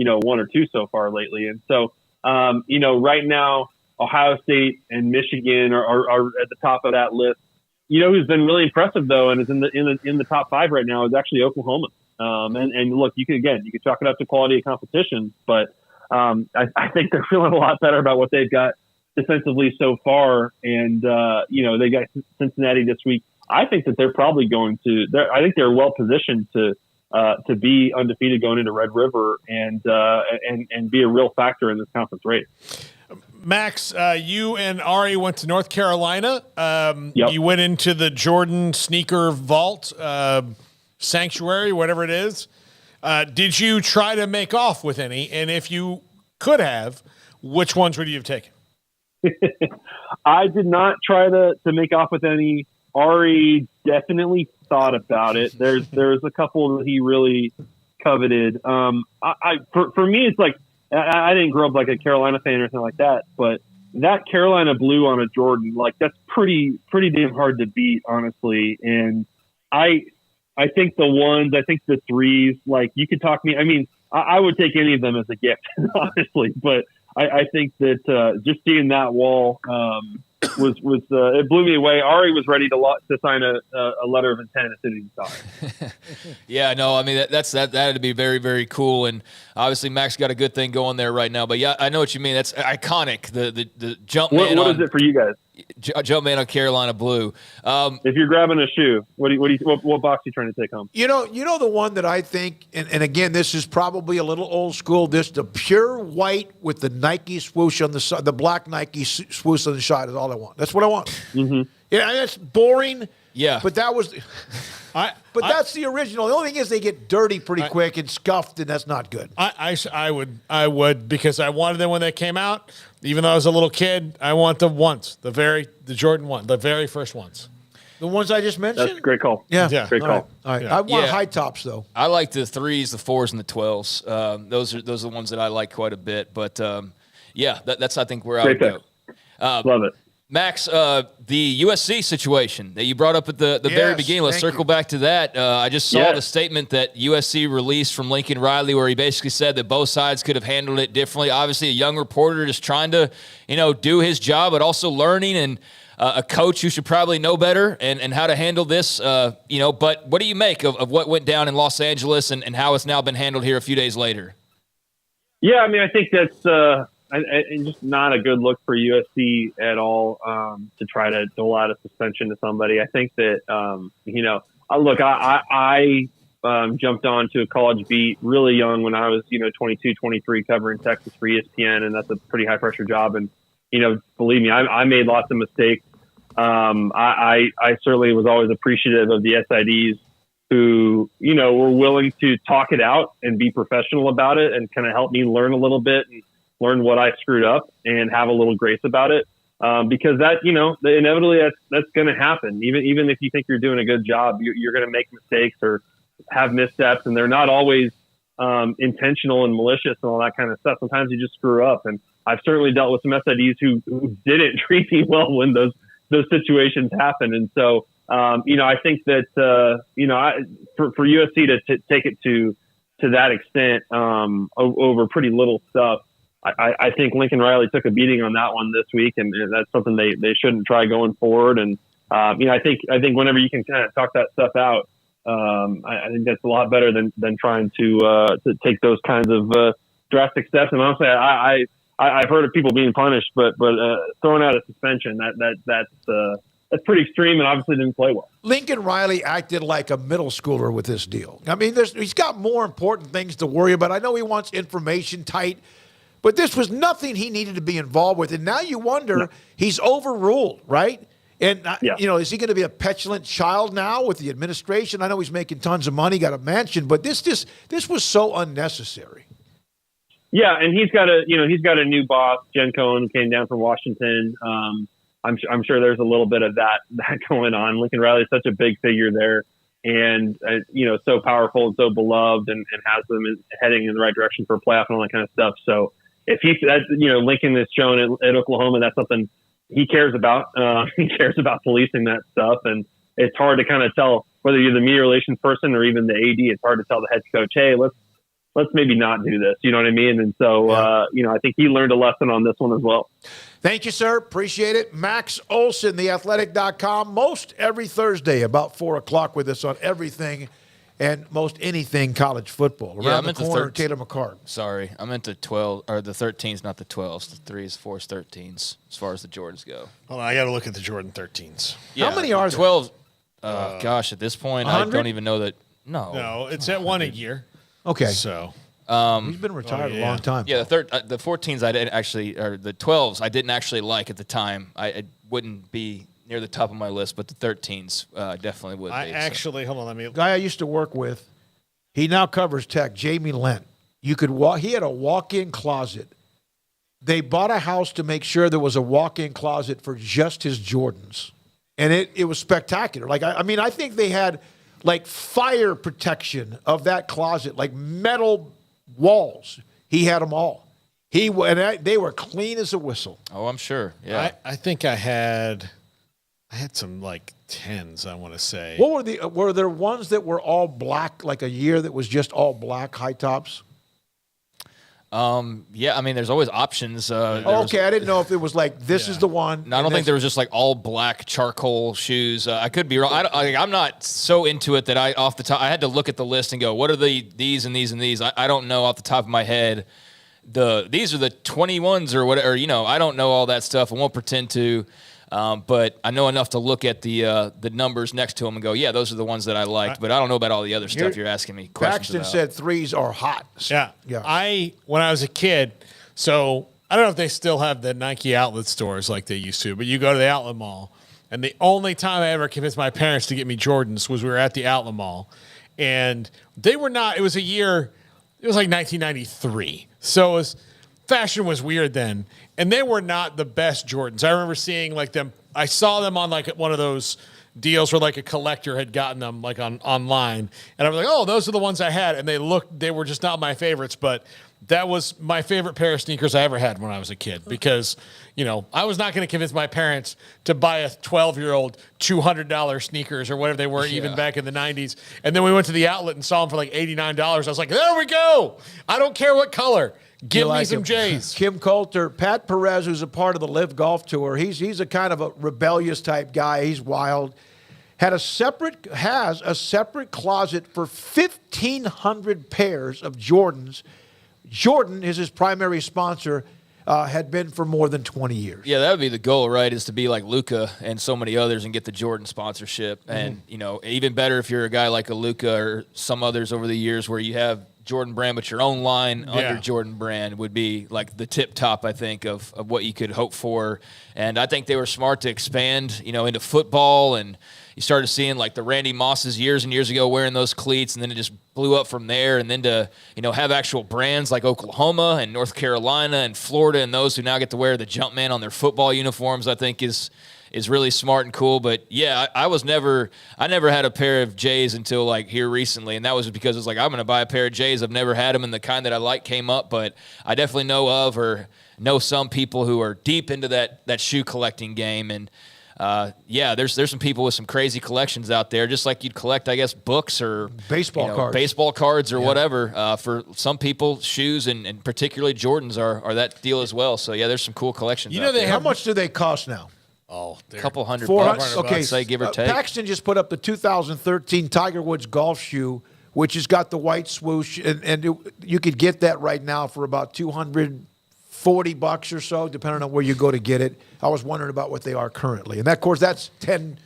or 2 so far lately, and so right now Ohio State and Michigan are at the top of that list. Who's been really impressive though, and is in the top 5 right now is actually Oklahoma. And look, you can chalk it up to quality of competition, but I think they're feeling a lot better about what they've got defensively so far. And they got Cincinnati this week. I think that they're probably going to. I think they're well positioned to be undefeated going into Red River and be a real factor in this conference race. Max, you and Ari went to North Carolina. Yep. You went into the Jordan sneaker vault, sanctuary, whatever it is. Did you try to make off with any? And if you could have, which ones would you have taken? I did not try to make off with any. Ari definitely thought about it. There's a couple that he really coveted. For me, it's I didn't grow up like a Carolina fan or anything like that, but that Carolina blue on a Jordan, like that's pretty damn hard to beat, honestly. And I think the threes, like you could talk me. I mean, I would take any of them as a gift, honestly. But I think that just seeing that wall was it blew me away. Ari was ready to sign a letter of intent as soon as he saw it. Yeah, no, I mean that had to be very, very cool, and obviously Max got a good thing going there right now. But yeah, I know what you mean. That's iconic. The jump man. What is it for you guys? Jump man on Carolina blue. If you're grabbing a shoe, what box are you trying to take home? You know the one that I think, and again, this is probably a little old school. This the pure white with the Nike swoosh on the side, the black Nike swoosh on the side is all I want. That's what I want. Mm-hmm. Yeah, that's boring. Yeah, but that was. That's the original. The only thing is they get dirty pretty quick and scuffed, and that's not good. I would because I wanted them when they came out. Even though I was a little kid, I want them once. The Jordan one, the very first ones. The ones I just mentioned? That's a great call. Yeah. Great call. All right. I want high tops, though. I like the 3s, the 4s, and the 12s. Those are the ones that I like quite a bit. But, that's, I think, where I would go. Love it. Max, the USC situation that you brought up at the very beginning, let's circle back to that. I just saw the statement that USC released from Lincoln Riley where he basically said that both sides could have handled it differently. Obviously, a young reporter just trying to, do his job, but also learning, and a coach who should probably know better and how to handle this, But what do you make of what went down in Los Angeles and how it's now been handled here a few days later? Yeah, I mean, I think that's just not a good look for USC at all to try to dole out a suspension to somebody. I think that, look, I jumped on to a college beat really young when I was, 22, 23, covering Texas for ESPN, and that's a pretty high-pressure job. And, believe me, I made lots of mistakes. I certainly was always appreciative of the SIDs who, were willing to talk it out and be professional about it and kind of help me learn a little bit and learn what I screwed up and have a little grace about it. Because that, inevitably that's going to happen. Even if you think you're doing a good job, you're going to make mistakes or have missteps, and they're not always intentional and malicious and all that kind of stuff. Sometimes you just screw up. And I've certainly dealt with some SIDs who didn't treat me well when those situations happen. And so, I think that, for USC to take it to that extent over pretty little stuff, I think Lincoln Riley took a beating on that one this week, and that's something they shouldn't try going forward. And I think whenever you can kind of talk that stuff out, I think that's a lot better than trying to take those kinds of drastic steps. And honestly, I've heard of people being punished, but throwing out a suspension that's pretty extreme, and obviously didn't play well. Lincoln Riley acted like a middle schooler with this deal. I mean, he's got more important things to worry about. I know he wants information tight. But this was nothing he needed to be involved with. And now you wonder, he's overruled, right? And, is he going to be a petulant child now with the administration? I know he's making tons of money, got a mansion, but this was so unnecessary. Yeah, and he's got a new boss, Jen Cohen, who came down from Washington. I'm sure there's a little bit of that going on. Lincoln Riley is such a big figure there, and so powerful and so beloved, and has them heading in the right direction for a playoff and all that kind of stuff. So if Lincoln has shown at Oklahoma, that's something he cares about. He cares about policing that stuff, and it's hard to kind of tell whether you're the media relations person or even the AD. It's hard to tell the head coach, hey, let's maybe not do this. You know what I mean? And so, I think he learned a lesson on this one as well. Thank you, sir. Appreciate it. Max Olson, theathletic.com, most every Thursday about 4 o'clock with us on everything and most anything college football. Around the corner, Taylor McHargue. Sorry, I meant the 12 or the 13s, not the 12s. The 3s, 4s, 13s, as far as the Jordans go. Hold on, I got to look at the Jordan 13s. Yeah, how many are 12? Gosh, at this point, 100? I don't even know that. No, it's at one a year. Okay, so he's been retired a long time. Yeah, the 14s I didn't actually, or the 12s I didn't actually like at the time. I wouldn't be near the top of my list, but the 13s definitely would be. Hold on, let me. Guy I used to work with, he now covers Tech, Jamie Lent. You could he had a walk-in closet. They bought a house to make sure there was a walk-in closet for just his Jordans. And it was spectacular. Like, I think they had like fire protection of that closet, like metal walls. He had them all. They were clean as a whistle. Oh, I'm sure. Yeah. I think I had some like 10s, I want to say. What were there ones that were all black, like a year that was just all black high tops? Yeah, I mean, there's always options. I didn't know if it was like, this is the one. No, I don't think there was just like all black charcoal shoes. I could be wrong. I'm not so into it that off the top, I had to look at the list and go, what are these and these and these? I don't know off the top of my head. These are the 21s or whatever, I don't know all that stuff. I won't pretend to. But I know enough to look at the numbers next to them and go, yeah, those are the ones that I liked. But I don't know about all the other stuff you're asking me questions Paxton about. said threes are hot. Yeah. When I was a kid, so I don't know if they still have the Nike outlet stores like they used to, but you go to the outlet mall, and the only time I ever convinced my parents to get me Jordans was we were at the outlet mall, and they were not. It was like 1993, so fashion was weird then. And they were not the best Jordans. I remember seeing like them. I saw them on like one of those deals where like a collector had gotten them like online. And I was like, oh, those are the ones I had. And they were just not my favorites. But that was my favorite pair of sneakers I ever had when I was a kid. Because, I was not going to convince my parents to buy a 12-year-old $200 sneakers or whatever they were even back in the 90s. And then we went to the outlet and saw them for like $89. I was like, there we go. I don't care what color. Give me some J's. Kim Coulter, Pat Perez, who's a part of the Live Golf Tour. He's a kind of a rebellious type guy. He's wild. Has a separate closet for 1,500 pairs of Jordans. Jordan is his primary sponsor. Had been for more than 20 years. Yeah, that would be the goal, right? Is to be like Luka and so many others and get the Jordan sponsorship. And even better if you're a guy like a Luka or some others over the years where you have Jordan brand, but your own line under Jordan brand would be like the tip top, I think, of what you could hope for. And I think they were smart to expand, into football. And you started seeing like the Randy Mosses years and years ago wearing those cleats, and then it just blew up from there. And then to, have actual brands like Oklahoma and North Carolina and Florida and those who now get to wear the Jumpman on their football uniforms, I think is really smart and cool. But yeah, I never had a pair of J's until like here recently. And that was because it's like, I'm going to buy a pair of J's. I've never had them, and the kind that I like came up, but I definitely know some people who are deep into that shoe collecting game. And there's some people with some crazy collections out there, just like you'd collect, I guess, books or baseball cards or whatever. For some people, shoes and particularly Jordans are that deal as well. So yeah, there's some cool collections. How much do they cost now? Oh, a couple $100 $400, okay, say, give or take. Paxton just put up the 2013 Tiger Woods golf shoe, which has got the white swoosh, and you could get that right now for about $240 or so, depending on where you go to get it. I was wondering about what they are currently, and that, of course, that's 10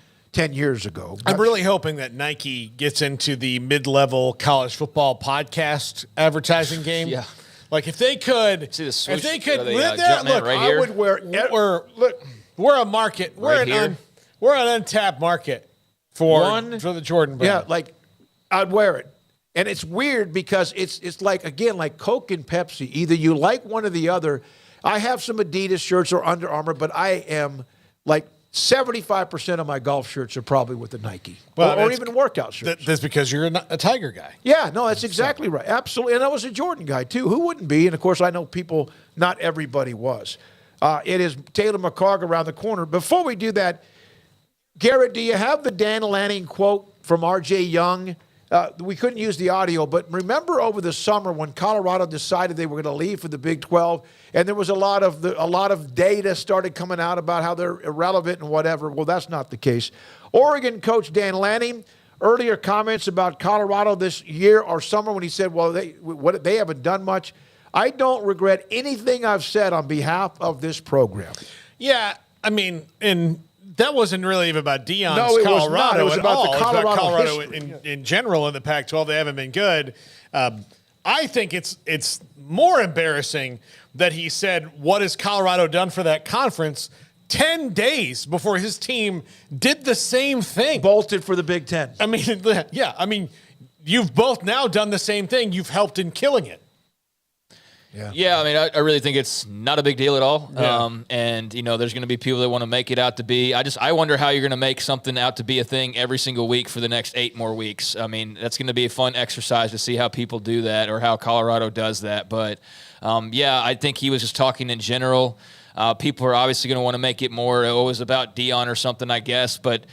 years ago. I'm really hoping that Nike gets into the mid-level college football podcast advertising game. Yeah. Like if they could, see the swoosh, if they could, look, right I here? would wear. We're a market. We're we're an untapped market for the Jordan brand. Yeah, like I'd wear it. And it's weird because it's like, again, like Coke and Pepsi. Either you like one or the other. I have some Adidas shirts or Under Armour, but I am like 75% of my golf shirts are probably with the Nike, or even workout shirts. That's because you're a Tiger guy. Yeah, no, that's exactly right. Absolutely. And I was a Jordan guy, too. Who wouldn't be? And, of course, I know people, not everybody was. It is Taylor McHargue around the corner. Before we do that, Garrett, do you have the Dan Lanning quote from R.J. Young? We couldn't use the audio, but remember over the summer when Colorado decided they were going to leave for the Big 12, and there was a lot of data started coming out about how they're irrelevant and whatever. Well, that's not the case. Oregon coach Dan Lanning, earlier comments about Colorado this year or summer when he said, well, they haven't done much. I don't regret anything I've said on behalf of this program. Yeah, I mean, and that wasn't really even about Deion's Colorado was not. It was about the Colorado in general in the Pac-12. They haven't been good. I think it's more embarrassing that he said, what has Colorado done for that conference 10 days before his team did the same thing. Bolted for the Big Ten. I mean, yeah. I mean, you've both now done the same thing. You've helped in killing it. Yeah, I mean, I really think it's not a big deal at all. Yeah. And, there's going to be people that want to make it out to be. I wonder how you're going to make something out to be a thing every single week for the next 8 more weeks. I mean, that's going to be a fun exercise to see how people do that or how Colorado does that. But, I think he was just talking in general. People are obviously going to want to make it more always about Deion or something, I guess. But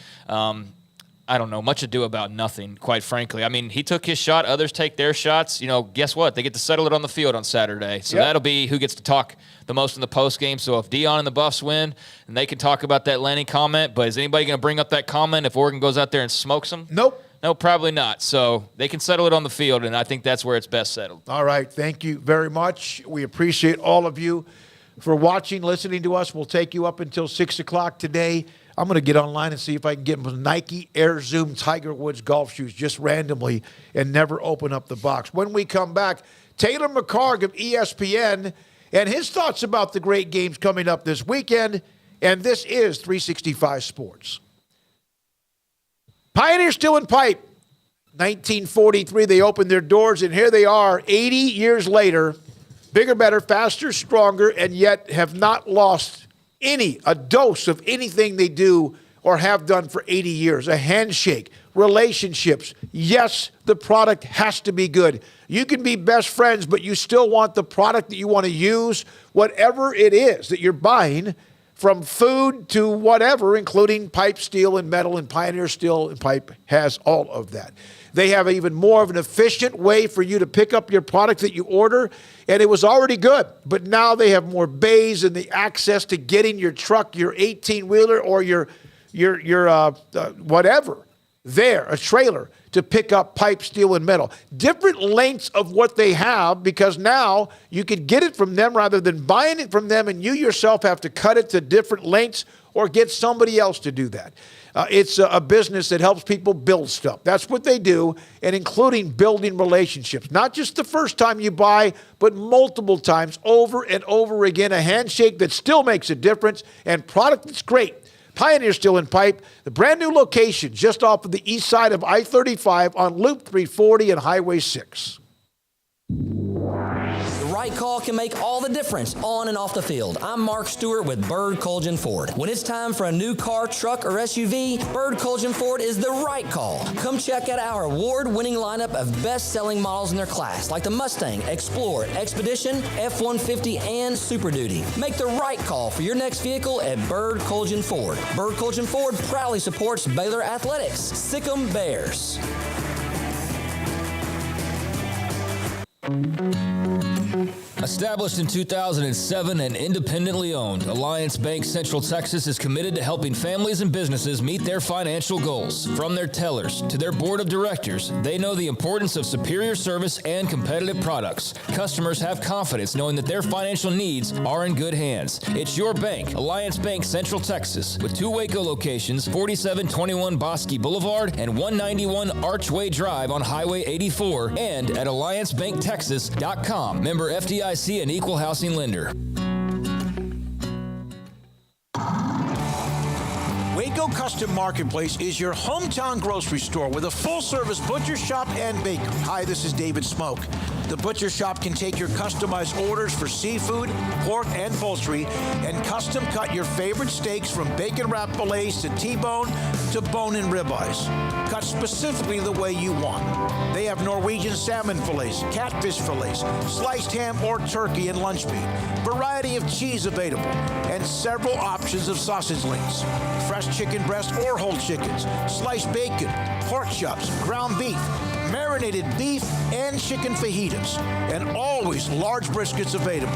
I don't know, much ado about nothing, quite frankly. I mean, he took his shot. Others take their shots. Guess what? They get to settle it on the field on Saturday. So that'll be who gets to talk the most in the postgame. So if Deion and the Buffs win, and they can talk about that Lenny comment, but is anybody going to bring up that comment if Oregon goes out there and smokes them? Nope. No, probably not. So they can settle it on the field, and I think that's where it's best settled. All right. Thank you very much. We appreciate all of you for watching, listening to us. We'll take you up until 6 o'clock today. I'm going to get online and see if I can get some Nike Air Zoom Tiger Woods golf shoes just randomly and never open up the box. When we come back, Taylor McHargue of ESPN and his thoughts about the great games coming up this weekend. And this is 365 Sports. Pioneer Steel and Pipe. 1943, they opened their doors, and here they are 80 years later, bigger, better, faster, stronger, and yet have not lost a dose of anything they do or have done for 80 years. A handshake, relationships. Yes, the product has to be good. You can be best friends, but you still want the product that you want to use, whatever it is that you're buying, from food to whatever, including pipe, steel, and metal, and Pioneer Steel and Pipe has all of that. They have even more of an efficient way for you to pick up your product that you order, and it was already good. But now they have more bays and the access to getting your truck, your 18-wheeler, or your whatever there, a trailer, to pick up pipe, steel, and metal. Different lengths of what they have, because now you could get it from them rather than buying it from them and you yourself have to cut it to different lengths or get somebody else to do that. It's a business that helps people build stuff. That's what they do, and including building relationships. Not just the first time you buy, but multiple times over and over again. A handshake that still makes a difference, and product that's great. Pioneer Steel and Pipe, the brand new location just off of the east side of I-35 on Loop 340 and Highway 6. The right call can make all the difference on and off the field. I'm Mark Stewart with Bird Colgan Ford. When it's time for a new car, truck, or SUV, Bird Colgan Ford is the right call. Come check out our award-winning lineup of best-selling models in their class, like the Mustang, Explorer, Expedition, F-150, and Super Duty. Make the right call for your next vehicle at Bird Colgan Ford. Bird Colgan Ford proudly supports Baylor Athletics. Sic 'em Bears. Established in 2007 and independently owned, Alliance Bank Central Texas is committed to helping families and businesses meet their financial goals. From their tellers to their board of directors, they know the importance of superior service and competitive products. Customers have confidence knowing that their financial needs are in good hands. It's your bank, Alliance Bank Central Texas, with 2 Waco locations, 4721 Bosque Boulevard and 191 Archway Drive on Highway 84, and at AllianceBankTexas.com. Member FDIC and equal housing lender. Waco Custom Marketplace is your hometown grocery store with a full-service butcher shop and bakery. Hi, this is David Smoak. The butcher shop can take your customized orders for seafood, pork, and poultry, and custom cut your favorite steaks from bacon wrap fillets to T-bone to bone-in ribeyes, cut specifically the way you want. They have Norwegian salmon fillets, catfish fillets, sliced ham or turkey and lunch meat, variety of cheese available, and several options of sausage links, fresh chicken breast or whole chickens, sliced bacon, pork chops, ground beef, marinated beef, and chicken fajitas, and always large briskets available,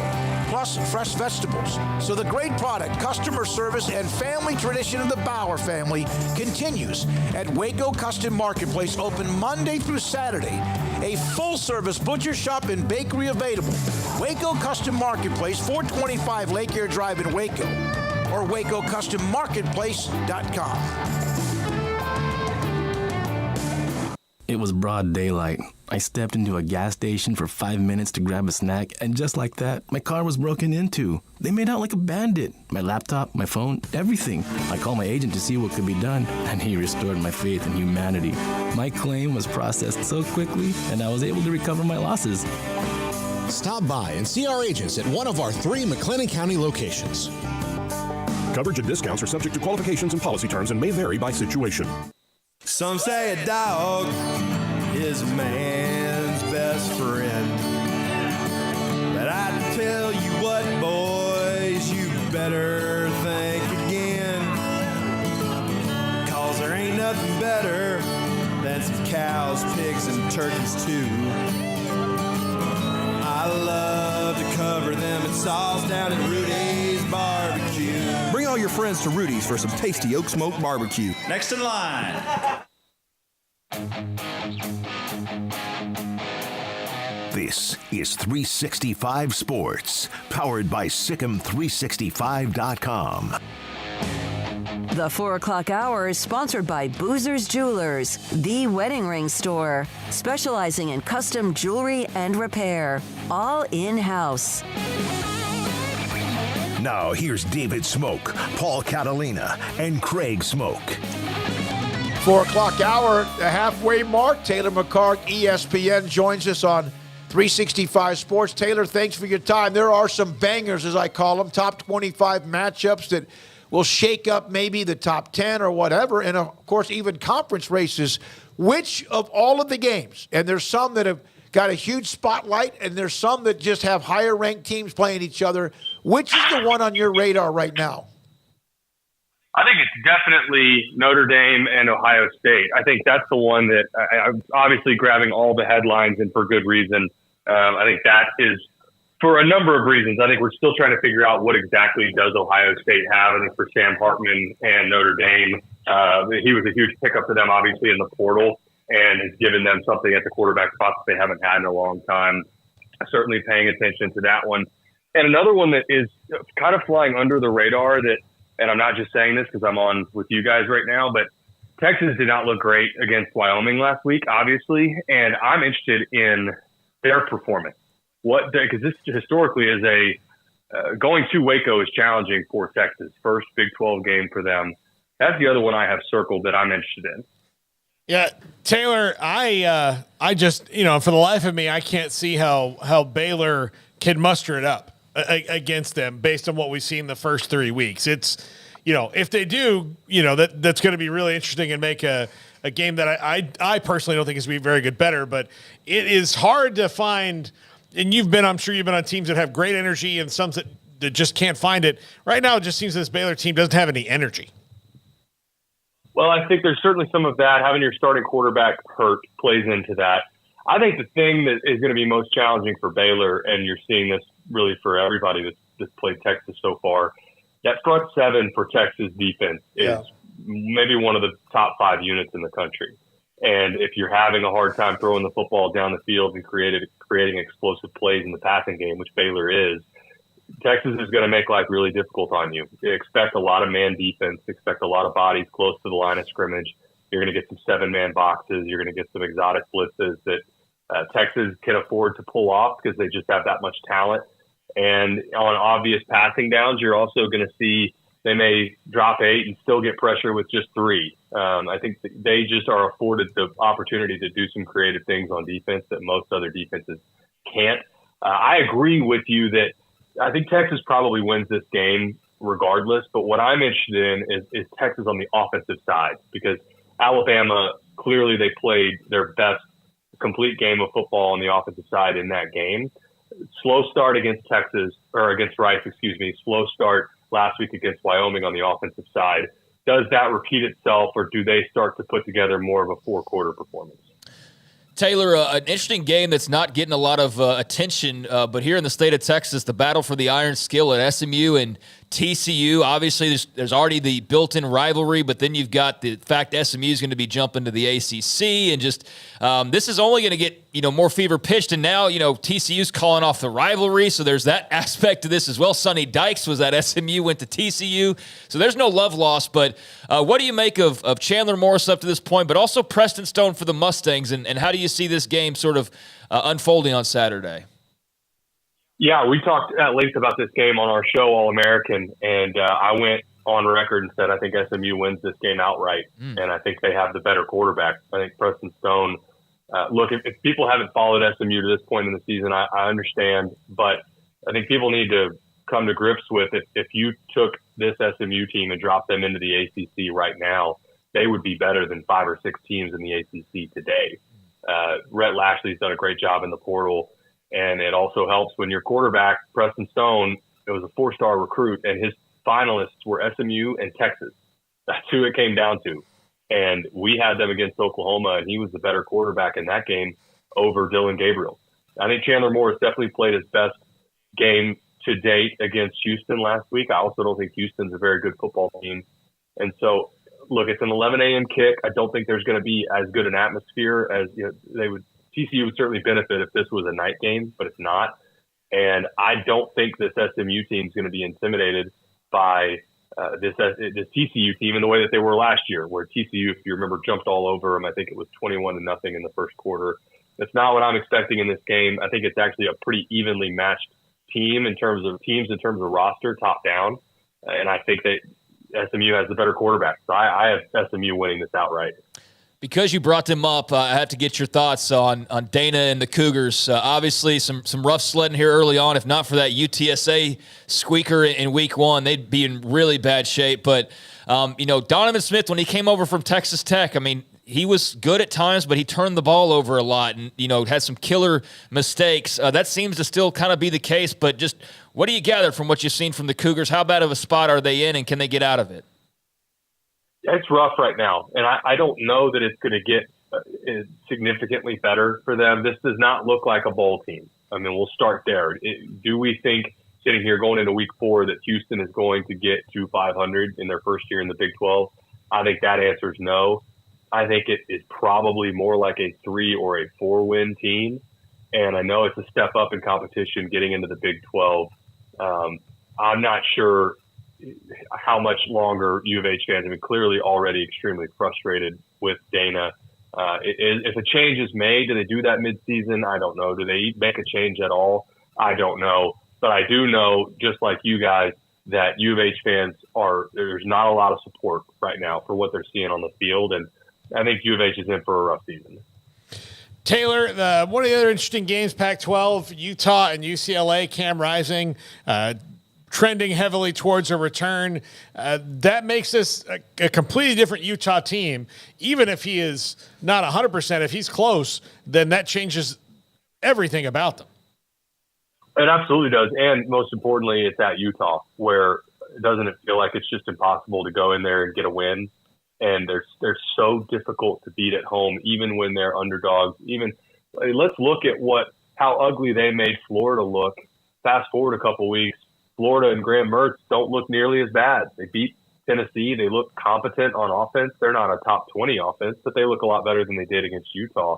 plus fresh vegetables. So the great product, customer service, and family tradition of the Bauer family continues at Waco Custom Marketplace, open Monday through Saturday. A full-service butcher shop and bakery available. Waco Custom Marketplace, 425 Lake Air Drive in Waco, or WacoCustomMarketplace.com. It was broad daylight. I stepped into a gas station for 5 minutes to grab a snack, and just like that, my car was broken into. They made out like a bandit. My laptop, my phone, everything. I called my agent to see what could be done, and he restored my faith in humanity. My claim was processed so quickly, and I was able to recover my losses. Stop by and see our agents at one of our 3 McLennan County locations. Coverage and discounts are subject to qualifications and policy terms and may vary by situation. Some say a dog is a man's best friend. But I tell you what, boys, you better think again. 'Cause there ain't nothing better than some cows, pigs, and turkeys too. I love to cover them in sauce down at Rudy's Barbecue. Bring all your friends to Rudy's for some tasty oak smoke barbecue. Next in line. This is 365 Sports, powered by Sikkim365.com. The 4 o'clock hour is sponsored by Boozer's Jewelers, the wedding ring store, specializing in custom jewelry and repair, all in-house. Now here's David Smoak, Paul Catalina, and Craig Smoak. 4 o'clock hour, the halfway mark. Taylor McHargue, ESPN, joins us on 365 Sports. Taylor, thanks for your time. There are some bangers, as I call them, top 25 matchups that will shake up maybe the top 10 or whatever, and of course even conference races. Which of all of the games, and there's some that have got a huge spotlight, and there's some that just have higher ranked teams playing each other, which is the one on your radar right now? I think it's definitely Notre Dame and Ohio State. I think that's the one that I'm obviously grabbing all the headlines, and for good reason. I think that is for a number of reasons. I think we're still trying to figure out what exactly does Ohio State have. I think for Sam Hartman and Notre Dame, he was a huge pickup for them, obviously, in the portal, and has given them something at the quarterback spot that they haven't had in a long time. Certainly paying attention to that one. And another one that is kind of flying under the radar that, and I'm not just saying this because I'm on with you guys right now, but Texas did not look great against Wyoming last week, obviously, and I'm interested in their performance. Because this historically is going to Waco is challenging for Texas. First Big 12 game for them. That's the other one I have circled that I'm interested in. Yeah, Taylor, I just, for the life of me, I can't see how Baylor can muster it up against them based on what we've seen the first 3 weeks. It's, if they do, that's going to be really interesting and make a game that I personally don't think is going to be very good better, but it is hard to find, and I'm sure you've been on teams that have great energy and some that just can't find it. Right now, it just seems this Baylor team doesn't have any energy. Well, I think there's certainly some of that. Having your starting quarterback hurt plays into that. I think the thing that is going to be most challenging for Baylor, and you're seeing this really for everybody that's played Texas so far, that front seven for Texas defense is maybe one of the top 5 units in the country. And if you're having a hard time throwing the football down the field and creating explosive plays in the passing game, which Baylor is, Texas is going to make life really difficult on you. Expect a lot of man defense, expect a lot of bodies close to the line of scrimmage. You're going to get some 7-man boxes. You're going to get some exotic blitzes that Texas can afford to pull off because they just have that much talent. And on obvious passing downs, you're also going to see they may drop 8 and still get pressure with just 3. I think they just are afforded the opportunity to do some creative things on defense that most other defenses can't. I agree with you that I think Texas probably wins this game regardless, but what I'm interested in is Texas on the offensive side, because Alabama, clearly they played their best complete game of football on the offensive side in that game. Slow start against Rice, slow start last week against Wyoming on the offensive side. Does that repeat itself, or do they start to put together more of a 4-quarter performance? Taylor, an interesting game that's not getting a lot of attention, but here in the state of Texas, the battle for the iron skill at SMU and TCU. Obviously, there's already the built-in rivalry, but then you've got the fact SMU is going to be jumping to the ACC, and just this is only going to get more fever pitched. And now TCU's calling off the rivalry, so there's that aspect to this as well. Sonny Dykes was at SMU, went to TCU, so there's no love lost. But what do you make of Chandler Morris up to this point, but also Preston Stone for the Mustangs, and how do you see this game sort of unfolding on Saturday? Yeah, we talked at length about this game on our show, All-American, and I went on record and said I think SMU wins this game outright, and I think they have the better quarterback. I think Preston Stone Look, if people haven't followed SMU to this point in the season, I understand, but I think people need to come to grips with if you took this SMU team and dropped them into the ACC right now, they would be better than 5 or 6 teams in the ACC today. Rhett Lashley's done a great job in the portal, and it also helps when your quarterback, Preston Stone, it was a 4-star recruit, and his finalists were SMU and Texas. That's who it came down to. And we had them against Oklahoma, and he was the better quarterback in that game over Dylan Gabriel. I think Chandler Morris definitely played his best game to date against Houston last week. I also don't think Houston's a very good football team. And so, look, it's an 11 a.m. kick. I don't think there's going to be as good an atmosphere as TCU would certainly benefit if this was a night game, but it's not. And I don't think this SMU team is going to be intimidated by this TCU team in the way that they were last year, where TCU, if you remember, jumped all over them. I think it was 21-0 in the first quarter. That's not what I'm expecting in this game. I think it's actually a pretty evenly matched team in terms of roster, top down. And I think that SMU has the better quarterback. So I have SMU winning this outright. Because you brought them up, I have to get your thoughts on Dana and the Cougars. Obviously, some rough sledding here early on. If not for that UTSA squeaker in week 1, they'd be in really bad shape. But, Donovan Smith, when he came over from Texas Tech, I mean, he was good at times, but he turned the ball over a lot and, had some killer mistakes. That seems to still kind of be the case. But just what do you gather from what you've seen from the Cougars? How bad of a spot are they in, and can they get out of it? It's rough right now, and I don't know that it's going to get significantly better for them. This does not look like a bowl team. I mean, we'll start there. Do we think, sitting here going into week 4, that Houston is going to get to 500 in their first year in the Big 12? I think that answer is no. I think it is probably more like a 3 or a 4-win team, and I know it's a step up in competition getting into the Big 12. I'm not sure how much longer U of H fans have been clearly already extremely frustrated with Dana. If a change is made, do they do that midseason? I don't know. Do they make a change at all? I don't know. But I do know, just like you guys, that U of H fans there's not a lot of support right now for what they're seeing on the field. And I think U of H is in for a rough season. Taylor, one of the other interesting games, Pac-12, Utah and UCLA, Cam Rising, trending heavily towards a return. That makes this a completely different Utah team. Even if he is not 100%, if he's close, then that changes everything about them. It absolutely does. And most importantly, it's at Utah, where doesn't it feel like it's just impossible to go in there and get a win? And they're so difficult to beat at home, even when they're underdogs. Let's look at how ugly they made Florida look. Fast forward a couple weeks, Florida and Graham Mertz don't look nearly as bad. They beat Tennessee. They look competent on offense. They're not a top 20 offense, but they look a lot better than they did against Utah.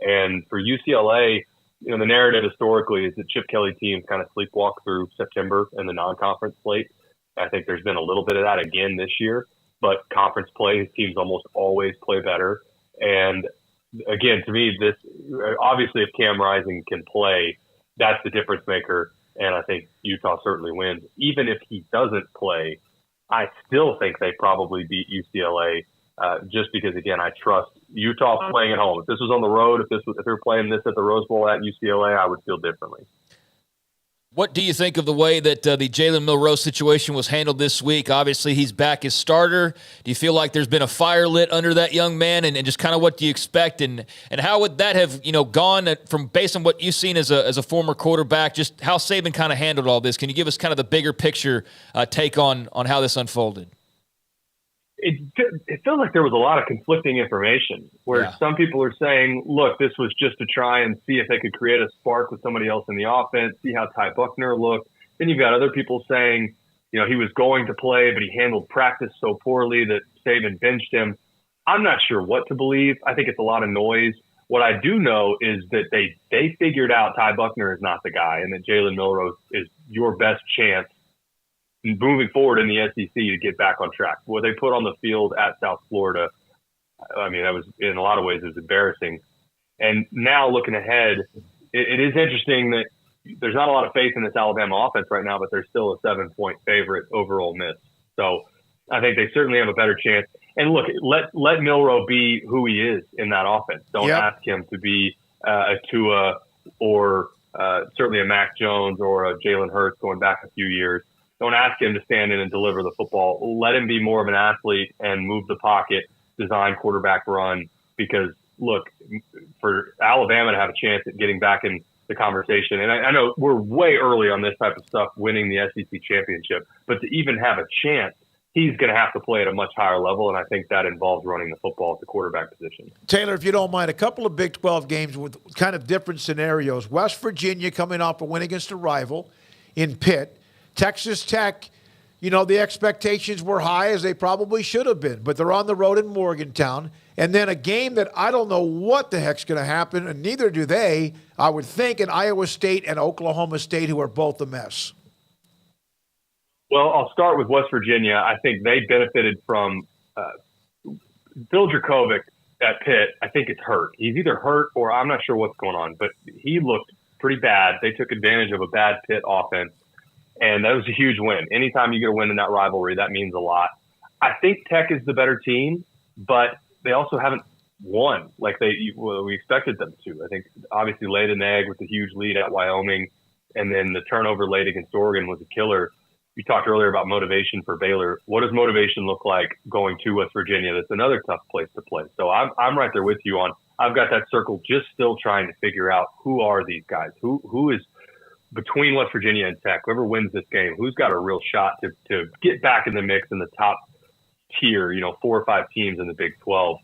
And for UCLA, the narrative historically is that Chip Kelly teams kind of sleepwalk through September and the non-conference slate. I think there's been a little bit of that again this year, but conference play, his teams almost always play better. And again, to me, this obviously if Cam Rising can play, that's the difference maker. And I think Utah certainly wins. Even if he doesn't play, I still think they probably beat UCLA just because, again, I trust Utah playing at home. If this was on the road, if they were playing this at the Rose Bowl at UCLA, I would feel differently. What do you think of the way that the Jalen Milroe situation was handled this week? Obviously, he's back as starter. Do you feel like there's been a fire lit under that young man? And just kind of what do you expect? And how would that have gone from based on what you've seen as a former quarterback, just how Saban kind of handled all this? Can you give us kind of the bigger picture take on how this unfolded? It feels like there was a lot of conflicting information where some people are saying, look, this was just to try and see if they could create a spark with somebody else in the offense, see how Ty Buckner looked. Then you've got other people saying, he was going to play, but he handled practice so poorly that Saban benched him. I'm not sure what to believe. I think it's a lot of noise. What I do know is that they figured out Ty Buckner is not the guy and that Jalen Milroe is your best chance moving forward in the SEC to get back on track. What they put on the field at South Florida, I mean, that was in a lot of ways it was embarrassing. And now looking ahead, it is interesting that there's not a lot of faith in this Alabama offense right now, but they're still a 7-point favorite over Ole Miss. So I think they certainly have a better chance. And look, let Milroe be who he is in that offense. Don't ask him to be a Tua or certainly a Mac Jones or a Jalen Hurts going back a few years. Don't ask him to stand in and deliver the football. Let him be more of an athlete and move the pocket, design quarterback run. Because, look, for Alabama to have a chance at getting back in the conversation, and I know we're way early on this type of stuff, winning the SEC championship, but to even have a chance, he's going to have to play at a much higher level, and I think that involves running the football at the quarterback position. Taylor, if you don't mind, a couple of Big 12 games with kind of different scenarios. West Virginia coming off a win against a rival in Pitt. Texas Tech, you know, the expectations were high, as they probably should have been, but they're on the road in Morgantown. And then a game that I don't know what the heck's going to happen, and neither do they, I would think, in Iowa State and Oklahoma State, who are both a mess. Well, I'll start with West Virginia. I think they benefited from Phil Dracovic at Pitt. I think it's hurt. He's either hurt or I'm not sure what's going on, but he looked pretty bad. They took advantage of a bad Pitt offense, and that was a huge win. Anytime you get a win in that rivalry, that means a lot. I think Tech is the better team, but they also haven't won like we expected them to. I think obviously laid an egg with the huge lead at Wyoming, and then the turnover late against Oregon was a killer. You talked earlier about motivation for Baylor. What does motivation look like going to West Virginia? That's another tough place to play. So I'm right there with you on. I've got that circle, just still trying to figure out who are these guys, who is between West Virginia and Tech. Whoever wins this game, who's got a real shot to get back in the mix in the top tier, 4 or 5 teams in the Big 12.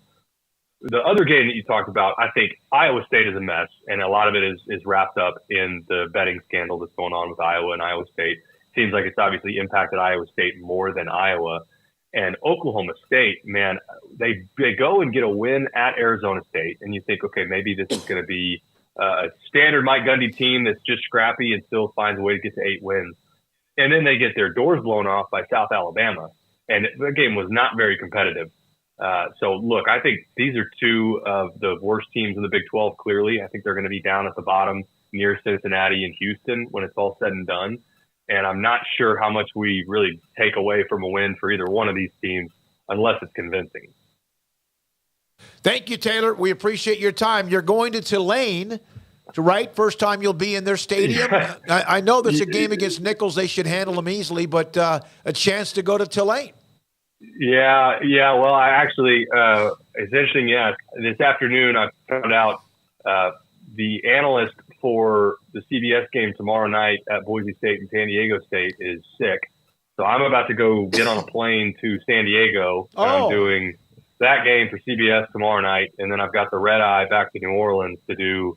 The other game that you talked about, I think Iowa State is a mess, and a lot of it is wrapped up in the betting scandal that's going on with Iowa and Iowa State. Seems like it's obviously impacted Iowa State more than Iowa. And Oklahoma State, man, they go and get a win at Arizona State, and you think, okay, maybe this is going to be a standard Mike Gundy team that's just scrappy and still finds a way to get to 8 wins. And then they get their doors blown off by South Alabama, and the game was not very competitive. So, look, I think these are 2 of the worst teams in the Big 12, clearly. I think they're going to be down at the bottom near Cincinnati and Houston when it's all said and done. And I'm not sure how much we really take away from a win for either one of these teams unless it's convincing. Thank you, Taylor. We appreciate your time. You're going to Tulane, right? First time you'll be in their stadium. I know there's a game against Nichols. They should handle them easily, but a chance to go to Tulane. Yeah. Well, I actually, it's interesting. Yeah. This afternoon, I found out the analyst for the CBS game tomorrow night at Boise State and San Diego State is sick. So I'm about to go get on a plane to San Diego. I'm doing that game for CBS tomorrow night. And then I've got the red eye back to New Orleans to do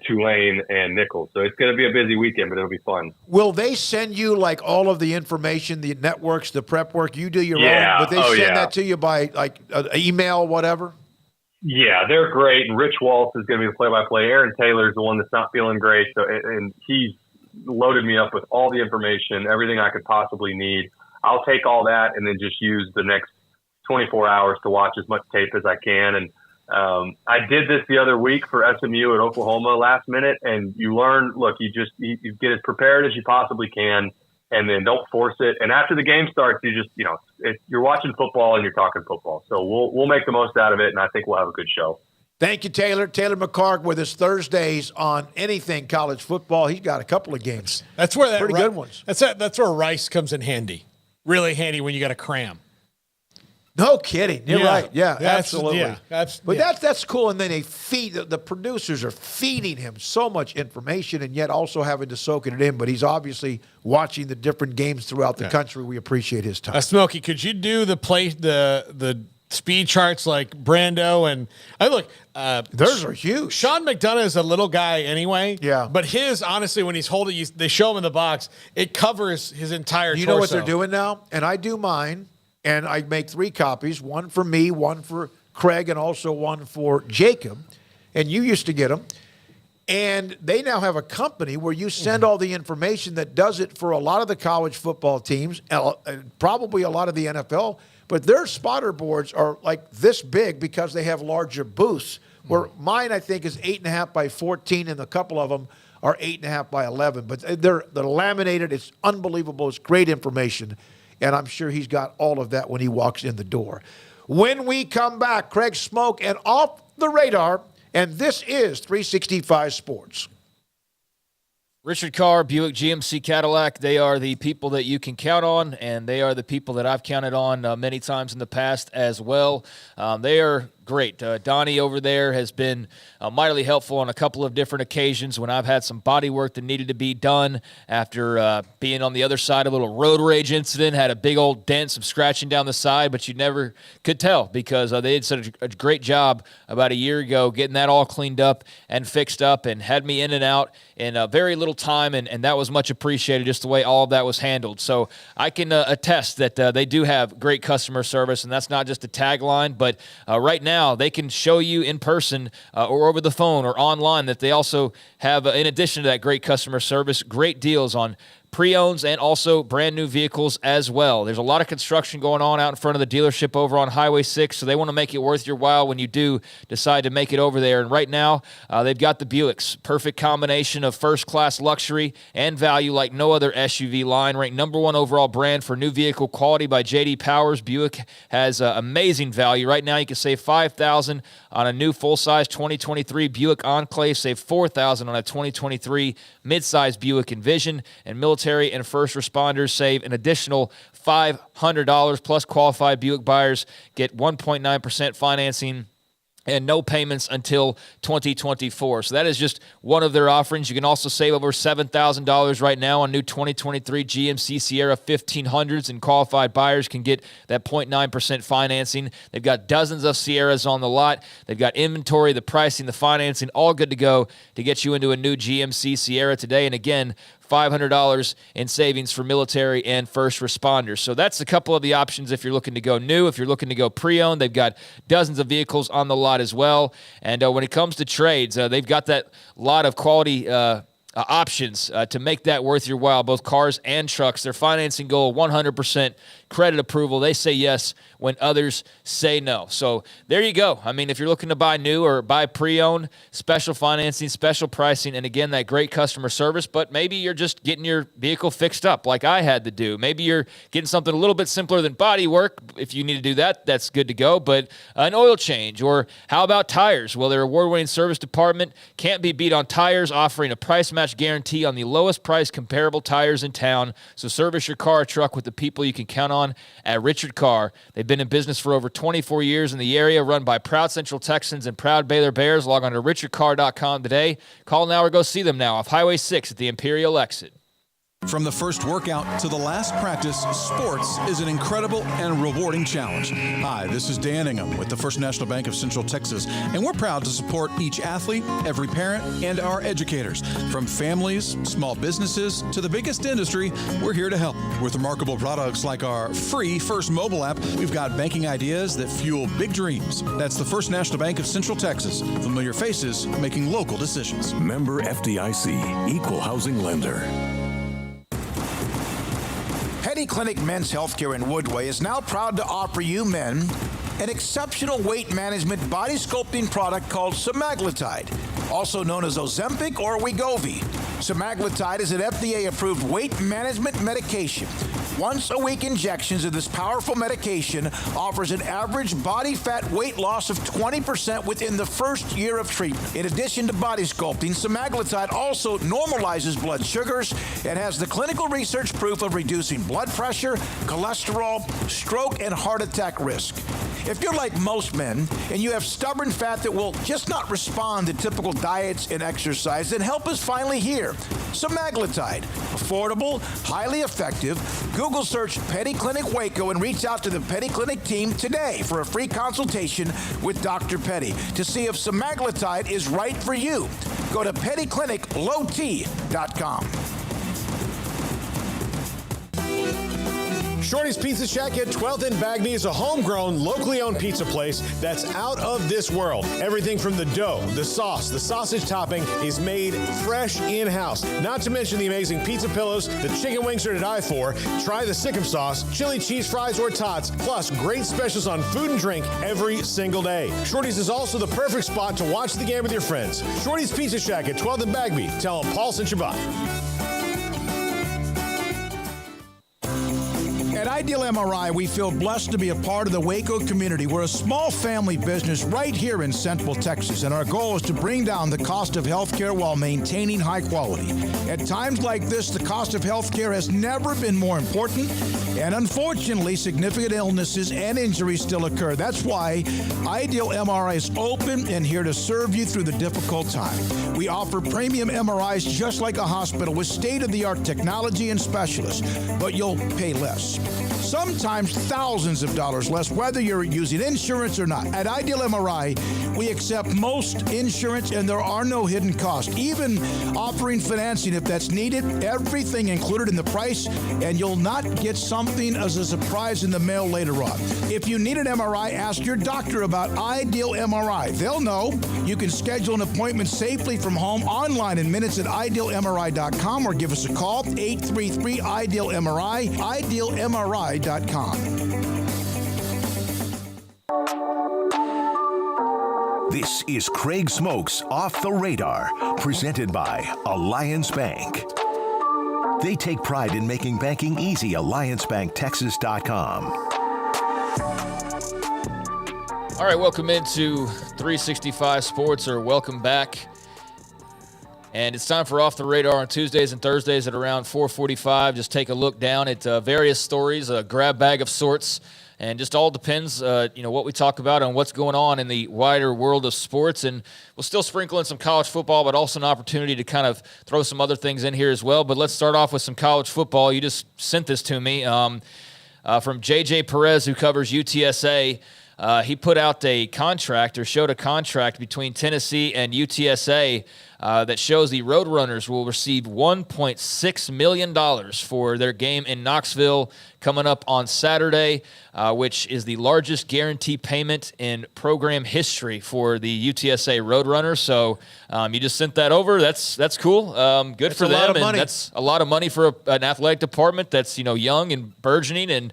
Tulane and Nichols. So it's going to be a busy weekend, but it'll be fun. Will they send you like all of the information, the networks, the prep work? You do your own, but they send that to you by like email, whatever? Yeah, they're great. And Rich Waltz is going to be the play-by-play. Aaron Taylor's the one that's not feeling great. So, and he's loaded me up with all the information, everything I could possibly need. I'll take all that and then just use the next 24 hours to watch as much tape as I can. And I did this the other week for SMU at Oklahoma last minute. And you learn, look, you get as prepared as you possibly can, and then don't force it. And after the game starts, you just, you're watching football and you're talking football. So we'll make the most out of it, and I think we'll have a good show. Thank you, Taylor. Taylor McHargue with us Thursdays on anything college football. He's got a couple of games. That's where pretty good ones. That's where Rice comes in handy. Really handy when you got to cram. No kidding. You're right. Yeah, absolutely. But that's cool. And then they feed the producers are feeding him so much information, and yet also having to soak it in. But he's obviously watching the different games throughout the country. We appreciate his time. Smokey, could you do the speed charts like Brando and those are huge. Sean McDonough is a little guy anyway. Yeah. But his, honestly, when he's holding, they show him in the box, it covers his entire torso. You know what they're doing now? And I do mine. And I make 3 copies, one for me, one for Craig, and also one for Jacob. And you used to get them. And they now have a company where you send all the information that does it for a lot of the college football teams, and probably a lot of the NFL. But their spotter boards are like this big because they have larger booths. Where mine, I think, is 8.5 by 14, and a couple of them are 8.5 by 11. But they're laminated. It's unbelievable. It's great information. And I'm sure he's got all of that when he walks in the door. when we come back. Craig Smoak and Off the Radar, and this is 365 Sports. Richard Carr, Buick GMC Cadillac, they are the people that you can count on, and they are the people that I've counted on many times in the past as well. They are great. Donnie over there has been mightily helpful on a couple of different occasions when I've had some body work that needed to be done after being on the other side of a little road rage incident, had a big old dent, some scratching down the side, but you never could tell because they did such a great job about a year ago getting that all cleaned up and fixed up and had me in and out in very little time, and that was much appreciated, just the way all of that was handled. So I can attest that they do have great customer service, and that's not just a tagline, but right now they can show you in person or over the phone or online that they also have, in addition to that great customer service, great deals on pre-owns and also brand new vehicles as well. There's a lot of construction going on out in front of the dealership over on Highway 6, so they want to make it worth your while when you do decide to make it over there. And right now, they've got the Buicks. Perfect combination of first-class luxury and value like no other SUV line. Ranked #1 overall brand for new vehicle quality by J.D. Powers. Buick has amazing value. Right now, you can save $5,000 on a new full-size 2023 Buick Enclave. Save $4,000 on a 2023 midsize Buick Envision. And military and first responders save an additional $500, plus qualified Buick buyers get 1.9% financing and no payments until 2024. So that is just one of their offerings. You can also save over $7,000 right now on new 2023 GMC Sierra 1500s, and qualified buyers can get that 0.9% financing. They've got dozens of Sierras on the lot. They've got inventory, the pricing, the financing, all good to go to get you into a new GMC Sierra today. And again, $500 in savings for military and first responders. So that's a couple of the options if you're looking to go new. If you're looking to go pre-owned, they've got dozens of vehicles on the lot as well. And when it comes to trades, they've got that lot of quality options to make that worth your while, both cars and trucks. Their financing goal, 100% credit approval. They say yes when others say no. So there you go. I mean, if you're looking to buy new or buy pre-owned, special financing, special pricing, and again, that great customer service, but maybe you're just getting your vehicle fixed up like I had to do. Maybe you're getting something a little bit simpler than body work. If you need to do that, that's good to go, but an oil change, or how about tires? Well, their award-winning service department can't be beat on tires, offering a price match guarantee on the lowest price comparable tires in town. So service your car or truck with the people you can count on at Richard Carr. They've been in business for over 24 years in the area, run by proud Central Texans and proud Baylor Bears. Log on to richardcarr.com today. Call now or go see them now off Highway 6 at the Imperial exit. From the first workout to the last practice, sports is an incredible and rewarding challenge. Hi, this is Dan Ingham with the First National Bank of Central Texas, and we're proud to support each athlete, every parent, and our educators. From families, small businesses, to the biggest industry, we're here to help. With remarkable products like our free First mobile app, we've got banking ideas that fuel big dreams. That's the First National Bank of Central Texas. Familiar faces making local decisions. Member FDIC, Equal Housing Lender. Petty Clinic Men's Healthcare in Woodway is now proud to offer you men an exceptional weight management body sculpting product called semaglutide, also known as Ozempic or Wegovy. Semaglutide is an FDA-approved weight management medication. Once-a-week injections of this powerful medication offers an average body fat weight loss of 20% within the first year of treatment. In addition to body sculpting, semaglutide also normalizes blood sugars and has the clinical research proof of reducing blood pressure, cholesterol, stroke, and heart attack risk. If you're like most men and you have stubborn fat that will just not respond to typical diets and exercise, then help is finally here. Semaglutide, affordable, highly effective. Google search Petty Clinic Waco and reach out to the Petty Clinic team today for a free consultation with Dr. Petty to see if semaglutide is right for you. Go to pettycliniclowt.com. Shorty's Pizza Shack at 12th and Bagby is a homegrown, locally owned pizza place that's out of this world. Everything from the dough, the sauce, the sausage topping is made fresh in-house. Not to mention the amazing pizza pillows, the chicken wings are to die for. Try the Sikkim sauce, chili cheese fries or tots, plus great specials on food and drink every single day. Shorty's is also the perfect spot to watch the game with your friends. Shorty's Pizza Shack at 12th and Bagby. Tell them Paul sent you by. At Ideal MRI, we feel blessed to be a part of the Waco community. We're a small family business right here in Central Texas, and our goal is to bring down the cost of healthcare while maintaining high quality. At times like this, the cost of healthcare has never been more important, and unfortunately, significant illnesses and injuries still occur. That's why Ideal MRI is open and here to serve you through the difficult time. We offer premium MRIs just like a hospital with state-of-the-art technology and specialists, but you'll pay less. Sometimes thousands of dollars less, whether you're using insurance or not. At Ideal MRI, we accept most insurance and there are no hidden costs, even offering financing if that's needed. Everything included in the price, and you'll not get something as a surprise in the mail later on. If you need an MRI, ask your doctor about Ideal MRI. They'll know. You can schedule an appointment safely from home online in minutes at idealmri.com or give us a call, 833-IDEAL-MRI, idealmri.com. This is Craig Smoak's Off the Radar, presented by Alliance Bank. They take pride in making banking easy. AllianceBankTexas.com. All right, welcome into 365 Sports, or welcome back. And it's time for Off the Radar on Tuesdays and Thursdays at around 4:45. Just take a look down at various stories, a grab bag of sorts, and just all depends, what we talk about and what's going on in the wider world of sports. And we'll still sprinkle in some college football, but also an opportunity to kind of throw some other things in here as well. But let's start off with some college football. You just sent this to me from J.J. Perez, who covers UTSA. He put out a contract, or showed a contract between Tennessee and UTSA that shows the Roadrunners will receive $1.6 million for their game in Knoxville coming up on Saturday, which is the largest guarantee payment in program history for the UTSA Roadrunners. So you just sent that over. That's cool. Good for them. And that's a lot of money for an athletic department that's young and burgeoning. And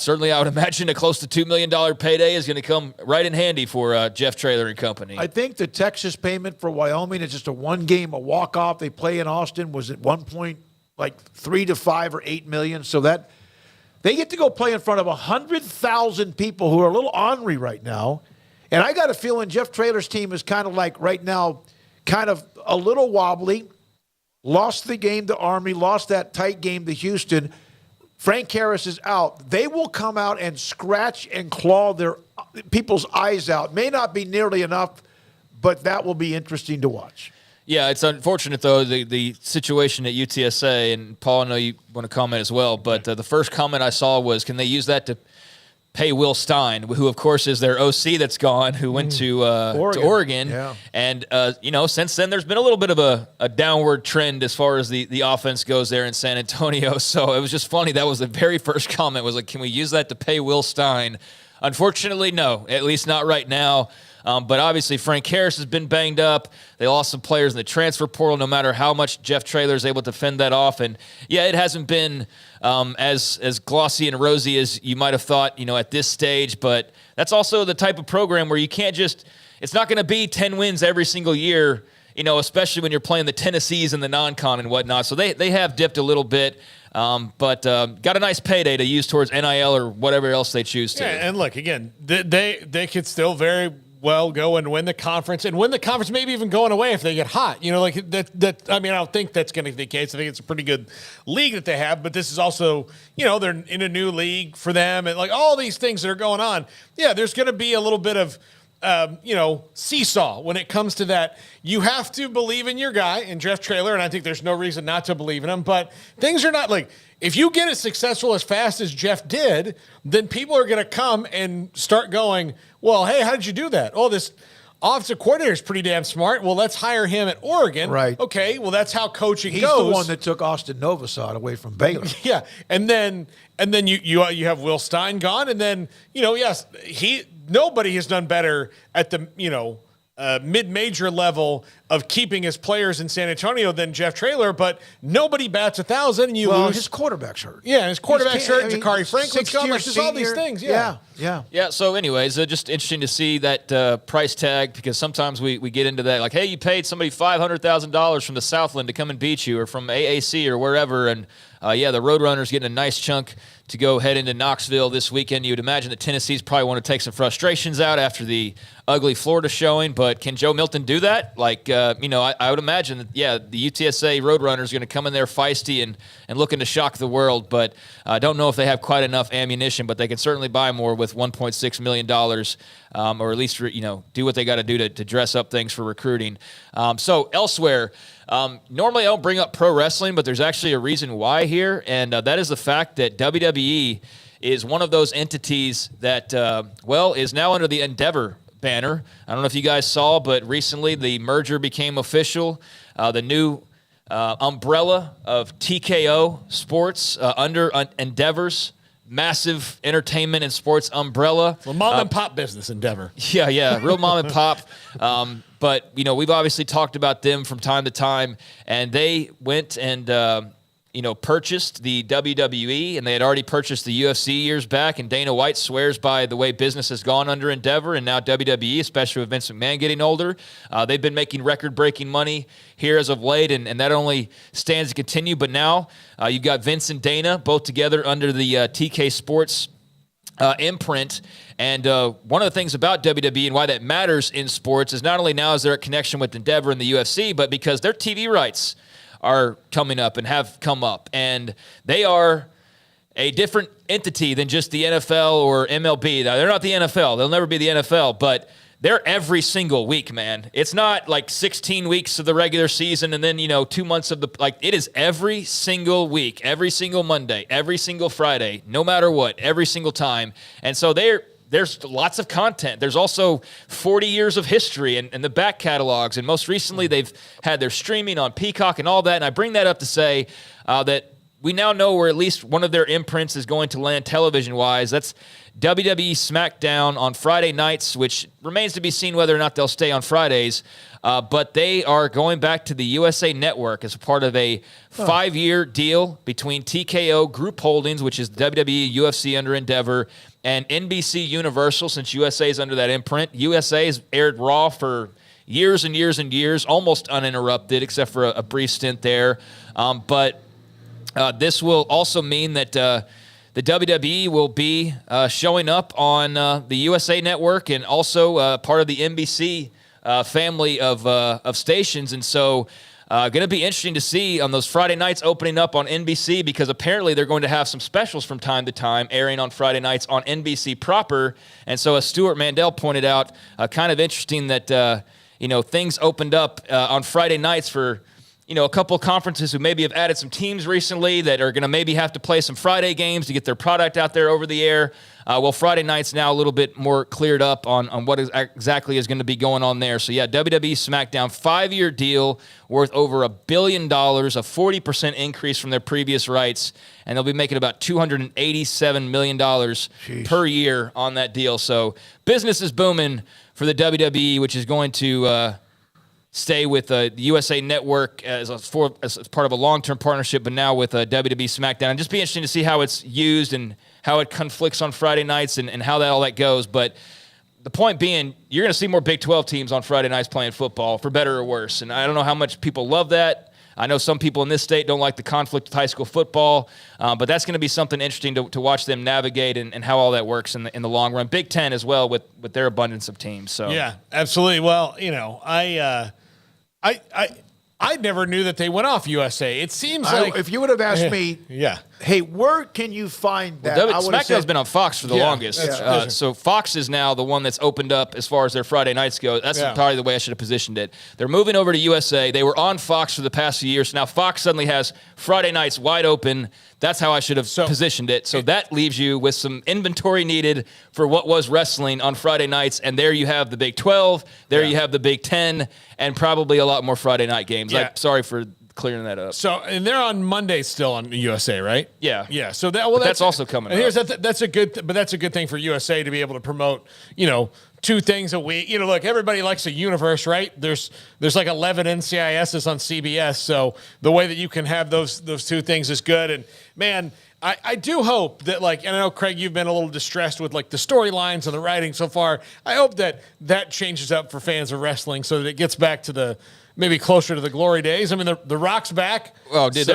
certainly I would imagine a close to $2 million payday is going to come right in handy for Jeff Traylor and company. I think the Texas payment for Wyoming is just a one game, a walk-off. They play in Austin. Was at one point like 3 to 5 or 8 million. So that they get to go play in front of 100,000 people who are a little ornery right now. And I got a feeling Jeff Traylor's team is kind of like right now, kind of a little wobbly. Lost the game to Army, lost that tight game to Houston. Frank Harris is out. They will come out and scratch and claw their people's eyes out. May not be nearly enough, but that will be interesting to watch. Yeah, it's unfortunate, though, the situation at UTSA, and Paul, I know you want to comment as well, but the first comment I saw was, can they use that to pay Will Stein, who, of course, is their OC that's gone, who went to Oregon. Yeah. And, since then there's been a little bit of a downward trend as far as the offense goes there in San Antonio. So it was just funny. That was the very first comment, was like, can we use that to pay Will Stein? Unfortunately, no, at least not right now. But obviously, Frank Harris has been banged up. They lost some players in the transfer portal, no matter how much Jeff Traylor is able to fend that off. And, yeah, it hasn't been as glossy and rosy as you might have thought, at this stage. But that's also the type of program where you can't just – it's not going to be 10 wins every single year, especially when you're playing the Tennessees and the non-con and whatnot. So they have dipped a little bit. But got a nice payday to use towards NIL or whatever else they choose to. Yeah, and look, again, they could still very – well go and win the conference, maybe even going away if they get hot. That I mean, I don't think that's going to be the case. I think it's a pretty good league that they have, but this is also, they're in a new league for them, and like all these things that are going on. Yeah, there's going to be a little bit of seesaw when it comes to that. You have to believe in your guy, in Jeff Traylor, and I think there's no reason not to believe in him, but things are not like, if you get as successful as fast as Jeff did, then people are going to come and start going, well, hey, how did you do that? Oh, this offensive coordinator is pretty damn smart. Well, let's hire him at Oregon. Right. Okay, well, that's how coaching goes. He's the one that took Austin Novosad away from Baylor. Yeah, and then you have Will Stein gone, and then, nobody has done better at the, mid-major level of keeping his players in San Antonio than Jeff Traylor, but nobody bats 1,000 and you lose. His quarterback's hurt. Yeah, his quarterback's hurt. I mean, Jakari Franklin's gone. Like, there's all these things. Yeah. Yeah, so anyways, just interesting to see that price tag because sometimes we get into that, like, hey, you paid somebody $500,000 from the Southland to come and beat you or from AAC or wherever, and the Roadrunners getting a nice chunk to go head into Knoxville this weekend. You would imagine that Tennessee's probably want to take some frustrations out after the ugly Florida showing, but can Joe Milton do that? Like, I would imagine that, the UTSA Roadrunners are going to come in there feisty and looking to shock the world, but I don't know if they have quite enough ammunition, but they can certainly buy more with $1.6 million, or at least, do what they got to do to dress up things for recruiting. So elsewhere, normally I don't bring up pro wrestling, but there's actually a reason why here, and that is the fact that WWE is one of those entities that, is now under the Endeavor banner. I don't know if you guys saw, but recently the merger became official. The new umbrella of TKO Sports under Endeavor's massive entertainment and sports umbrella. Well, mom and pop business Endeavor. Yeah, real mom and pop. But, we've obviously talked about them from time to time, and they went and, purchased the WWE, and they had already purchased the UFC years back, and Dana White swears by the way business has gone under Endeavor, and now WWE, especially with Vince McMahon getting older. They've been making record-breaking money here as of late, and that only stands to continue. But now you've got Vince and Dana both together under the TK Sports imprint. And one of the things about WWE and why that matters in sports is not only now is there a connection with Endeavor and the UFC, but because their TV rights are coming up and have come up. And they are a different entity than just the NFL or MLB. Now, they're not the NFL. They'll never be the NFL, but they're every single week, man. It's not like 16 weeks of the regular season and then, 2 months of it is every single week, every single Monday, every single Friday, no matter what, every single time. And so there's lots of content. There's also 40 years of history and the back catalogs. And most recently, they've had their streaming on Peacock and all that. And I bring that up to say that we now know where at least one of their imprints is going to land television-wise. That's WWE SmackDown on Friday nights, which remains to be seen whether or not they'll stay on Fridays. But they are going back to the USA Network as a part of a 5-year deal between TKO Group Holdings, which is WWE, UFC under Endeavor, and NBC Universal, since USA is under that imprint. USA has aired Raw for years and years and years, almost uninterrupted, except for a brief stint there. But this will also mean that the WWE will be showing up on the USA Network and also part of the NBC family of stations. And so going to be interesting to see on those Friday nights opening up on NBC, because apparently they're going to have some specials from time to time airing on Friday nights on NBC proper. And so as Stuart Mandel pointed out, kind of interesting that, things opened up on Friday nights for, a couple of conferences who maybe have added some teams recently that are going to maybe have to play some Friday games to get their product out there over the air. Well, Friday night's now a little bit more cleared up on what exactly is going to be going on there. So, WWE SmackDown, 5-year deal worth over $1 billion, a 40% increase from their previous rights, and they'll be making about $287 million per year on that deal. So, business is booming for the WWE, which is going to stay with the USA Network as part of a long-term partnership, but now with WWE SmackDown. And just be interesting to see how it's used and how it conflicts on Friday nights and how all that goes. But the point being, you're going to see more Big 12 teams on Friday nights playing football, for better or worse. And I don't know how much people love that. I know some people in this state don't like the conflict with high school football, but that's going to be something interesting to watch them navigate and how all that works in the long run. Big 10 as well with their abundance of teams. So yeah, absolutely. Well, I never knew that they went off USA. It seems like if you would have asked me, hey, where can you find that? SmackDown's been on Fox for the longest. So Fox is now the one that's opened up as far as their Friday nights go. That's probably the way I should have positioned it. They're moving over to USA. They were on Fox for the past few years. Now Fox suddenly has Friday nights wide open. That's how I should have positioned it. So that leaves you with some inventory needed for what was wrestling on Friday nights. And there you have the Big 12. There you have the Big 10, and probably a lot more Friday night games. I'm sorry for clearing that up. So, and they're on Monday still on USA, right? Yeah. So that's also coming up. That's a good thing for USA to be able to promote, 2 things a week. Look, everybody likes a universe, right? There's like 11 NCISs on CBS, so the way that you can have those 2 things is good. And man, I do hope that, and I know, Craig, you've been a little distressed with the storylines and the writing so far. I hope that changes up for fans of wrestling so that it gets back to maybe closer to the glory days. I mean, the Rock's back. Well, dude,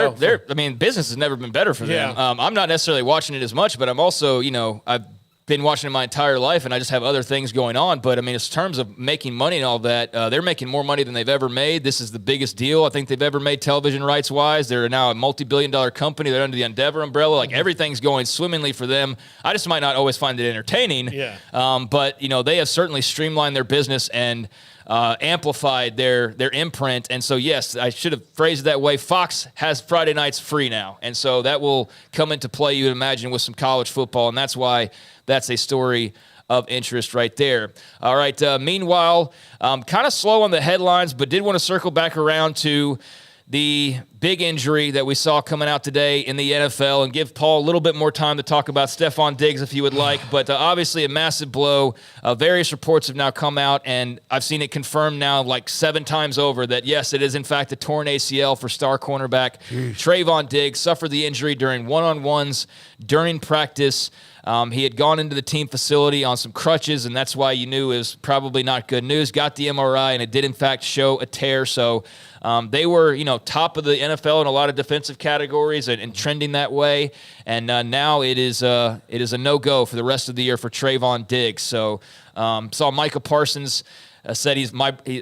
business has never been better for them. Yeah. I'm not necessarily watching it as much, but I'm also, I've been watching it my entire life, and I just have other things going on. But, I mean, in terms of making money and all that, they're making more money than they've ever made. This is the biggest deal I think they've ever made television rights-wise. They're now a multi-billion-dollar company. They're under the Endeavor umbrella. Everything's going swimmingly for them. I just might not always find it entertaining. Yeah. But, they have certainly streamlined their business and amplified their imprint. And so, yes, I should have phrased it that way. Fox has Friday nights free now. And so that will come into play, you would imagine, with some college football. And that's why that's a story of interest right there. All right. Meanwhile, kind of slow on the headlines, but did want to circle back around to the big injury that we saw coming out today in the NFL and give Paul a little bit more time to talk about Stephon Diggs if you would like. But obviously a massive blow. Various reports have now come out, and I've seen it confirmed now 7 times over that, yes, it is in fact a torn ACL for star cornerback Trayvon Diggs. Suffered the injury during one-on-ones during practice. He had gone into the team facility on some crutches, and that's why you knew it was probably not good news. Got the MRI, and it did, in fact, show a tear. So they were, top of the NFL in a lot of defensive categories and trending that way. And now it is a no-go for the rest of the year for Trayvon Diggs. So saw Micah Parsons said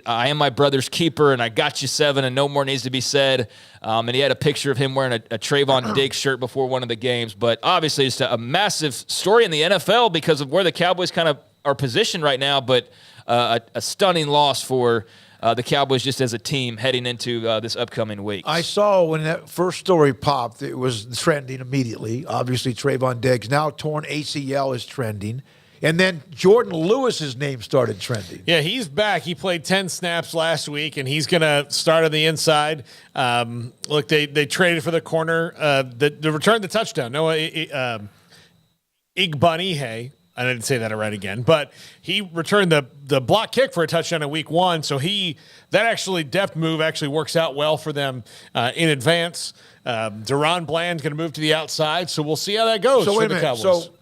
I am my brother's keeper, and I got you 7, and no more needs to be said. And he had a picture of him wearing a Trayvon Diggs shirt before one of the games. But obviously, it's a massive story in the NFL because of where the Cowboys kind of are positioned right now. But a stunning loss for the Cowboys just as a team heading into this upcoming week. I saw when that first story popped, it was trending immediately. Obviously, Trayvon Diggs. Now torn ACL is trending. And then Jordan Lewis's name started trending. Yeah, he's back. He played 10 snaps last week, and he's going to start on the inside. Look, they traded for the corner that returned the touchdown. Noah Igbanihe. I didn't say that right again, but he returned the block kick for a touchdown in week 1. So that depth move actually works out well for them in advance. Deron Bland's going to move to the outside, so we'll see how that goes for the Cowboys. So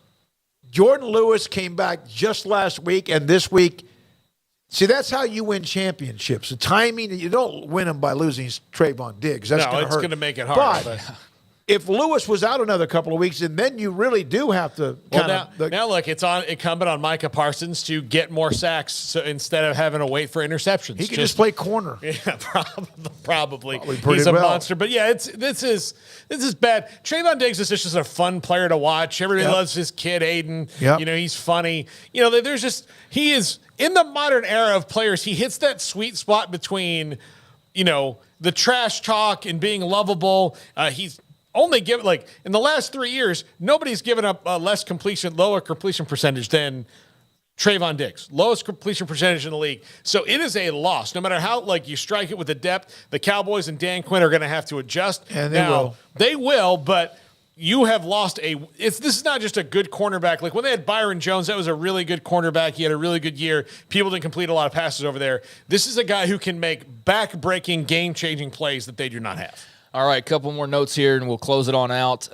Jordan Lewis came back just last week, and this week, see, that's how you win championships. The timing, you don't win them by losing Trayvon Diggs. That's it's going to make it hard. But if Lewis was out another couple of weeks, and then you really do have to now look, it's incumbent on Micah Parsons to get more sacks so instead of having to wait for interceptions. He can just play corner. Yeah, probably. He's a monster. But yeah, this is bad. Trayvon Diggs is just a fun player to watch. Everybody loves his kid Aiden. Yep. He's funny. He is in the modern era of players. He hits that sweet spot between, the trash talk and being lovable. He's only given, in the last 3 years, nobody's given up lower completion percentage than Trayvon Diggs. Lowest completion percentage in the league. So it is a loss. No matter how, you strike it with the depth, the Cowboys and Dan Quinn are going to have to adjust. And they will, but you have lost this is not just a good cornerback. Like when they had Byron Jones, that was a really good cornerback. He had a really good year. People didn't complete a lot of passes over there. This is a guy who can make back-breaking, game-changing plays that they do not have. All right, a couple more notes here, and we'll close it on out.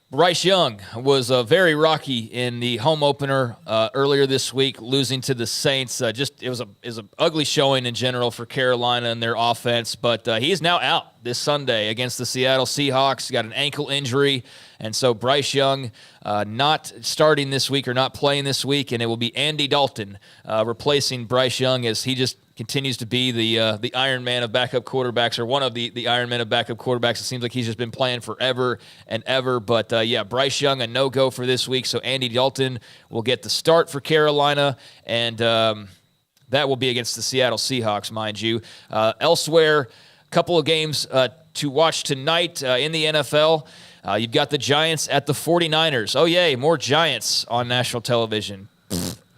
Bryce Young was very rocky in the home opener earlier this week, losing to the Saints. It was an ugly showing in general for Carolina and their offense, but he is now out this Sunday against the Seattle Seahawks. He got an ankle injury, and so Bryce Young not starting this week or not playing this week, and it will be Andy Dalton replacing Bryce Young as he just continues to be the Iron Man of backup quarterbacks, or one of the Iron Men of backup quarterbacks. It seems like he's just been playing forever and ever. But, Bryce Young, a no-go for this week. So Andy Dalton will get the start for Carolina, and that will be against the Seattle Seahawks, mind you. Elsewhere, a couple of games to watch tonight in the NFL. You've got the Giants at the 49ers. Oh, yay, more Giants on national television.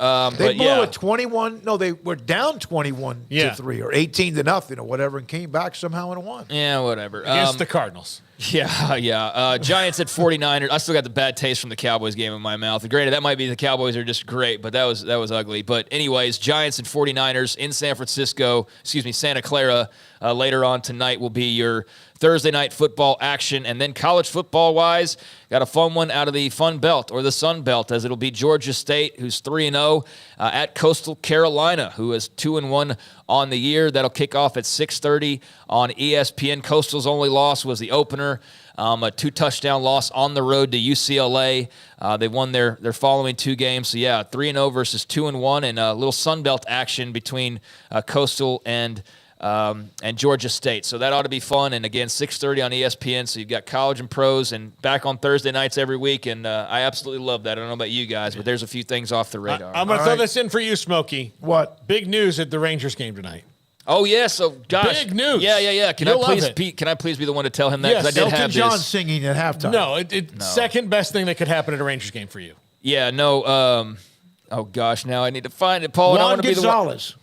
They blew it 21. No, they were down 21 to 3 or 18 to nothing or whatever, and came back somehow and won. Yeah, whatever. Against the Cardinals. Yeah. Giants at 49ers. I still got the bad taste from the Cowboys game in my mouth. Granted, that might be the Cowboys are just great, but that was ugly. But anyways, Giants and 49ers in Santa Clara later on tonight will be your Thursday night football action. And then college football-wise, got a fun one out of the Fun Belt, or the Sun Belt, as it'll be Georgia State, who's 3-0, at Coastal Carolina, who is 2-1 on the year. That'll kick off at 6:30 on ESPN. Coastal's only loss was the opener, a 2-touchdown loss on the road to UCLA. They won their following 2 games. So, 3-0 versus 2-1, and a little Sun Belt action between Coastal and Georgia State. So that ought to be fun. And again, 6:30 on ESPN. So you've got college and pros and back on Thursday nights every week. And I absolutely love that. I don't know about you guys, but there's a few things off the radar. I'm going to throw this in for you, Smokey. What? Big news at the Rangers game tonight. Oh, yeah. So, gosh. Big news. Yeah. Can I please be the one to tell him that? Yes, I did Elton have John this. singing at halftime. No, second best thing that could happen at a Rangers game for you. Yeah, no. Oh, gosh. Now I need to find it, Paul. Juan Gonzalez.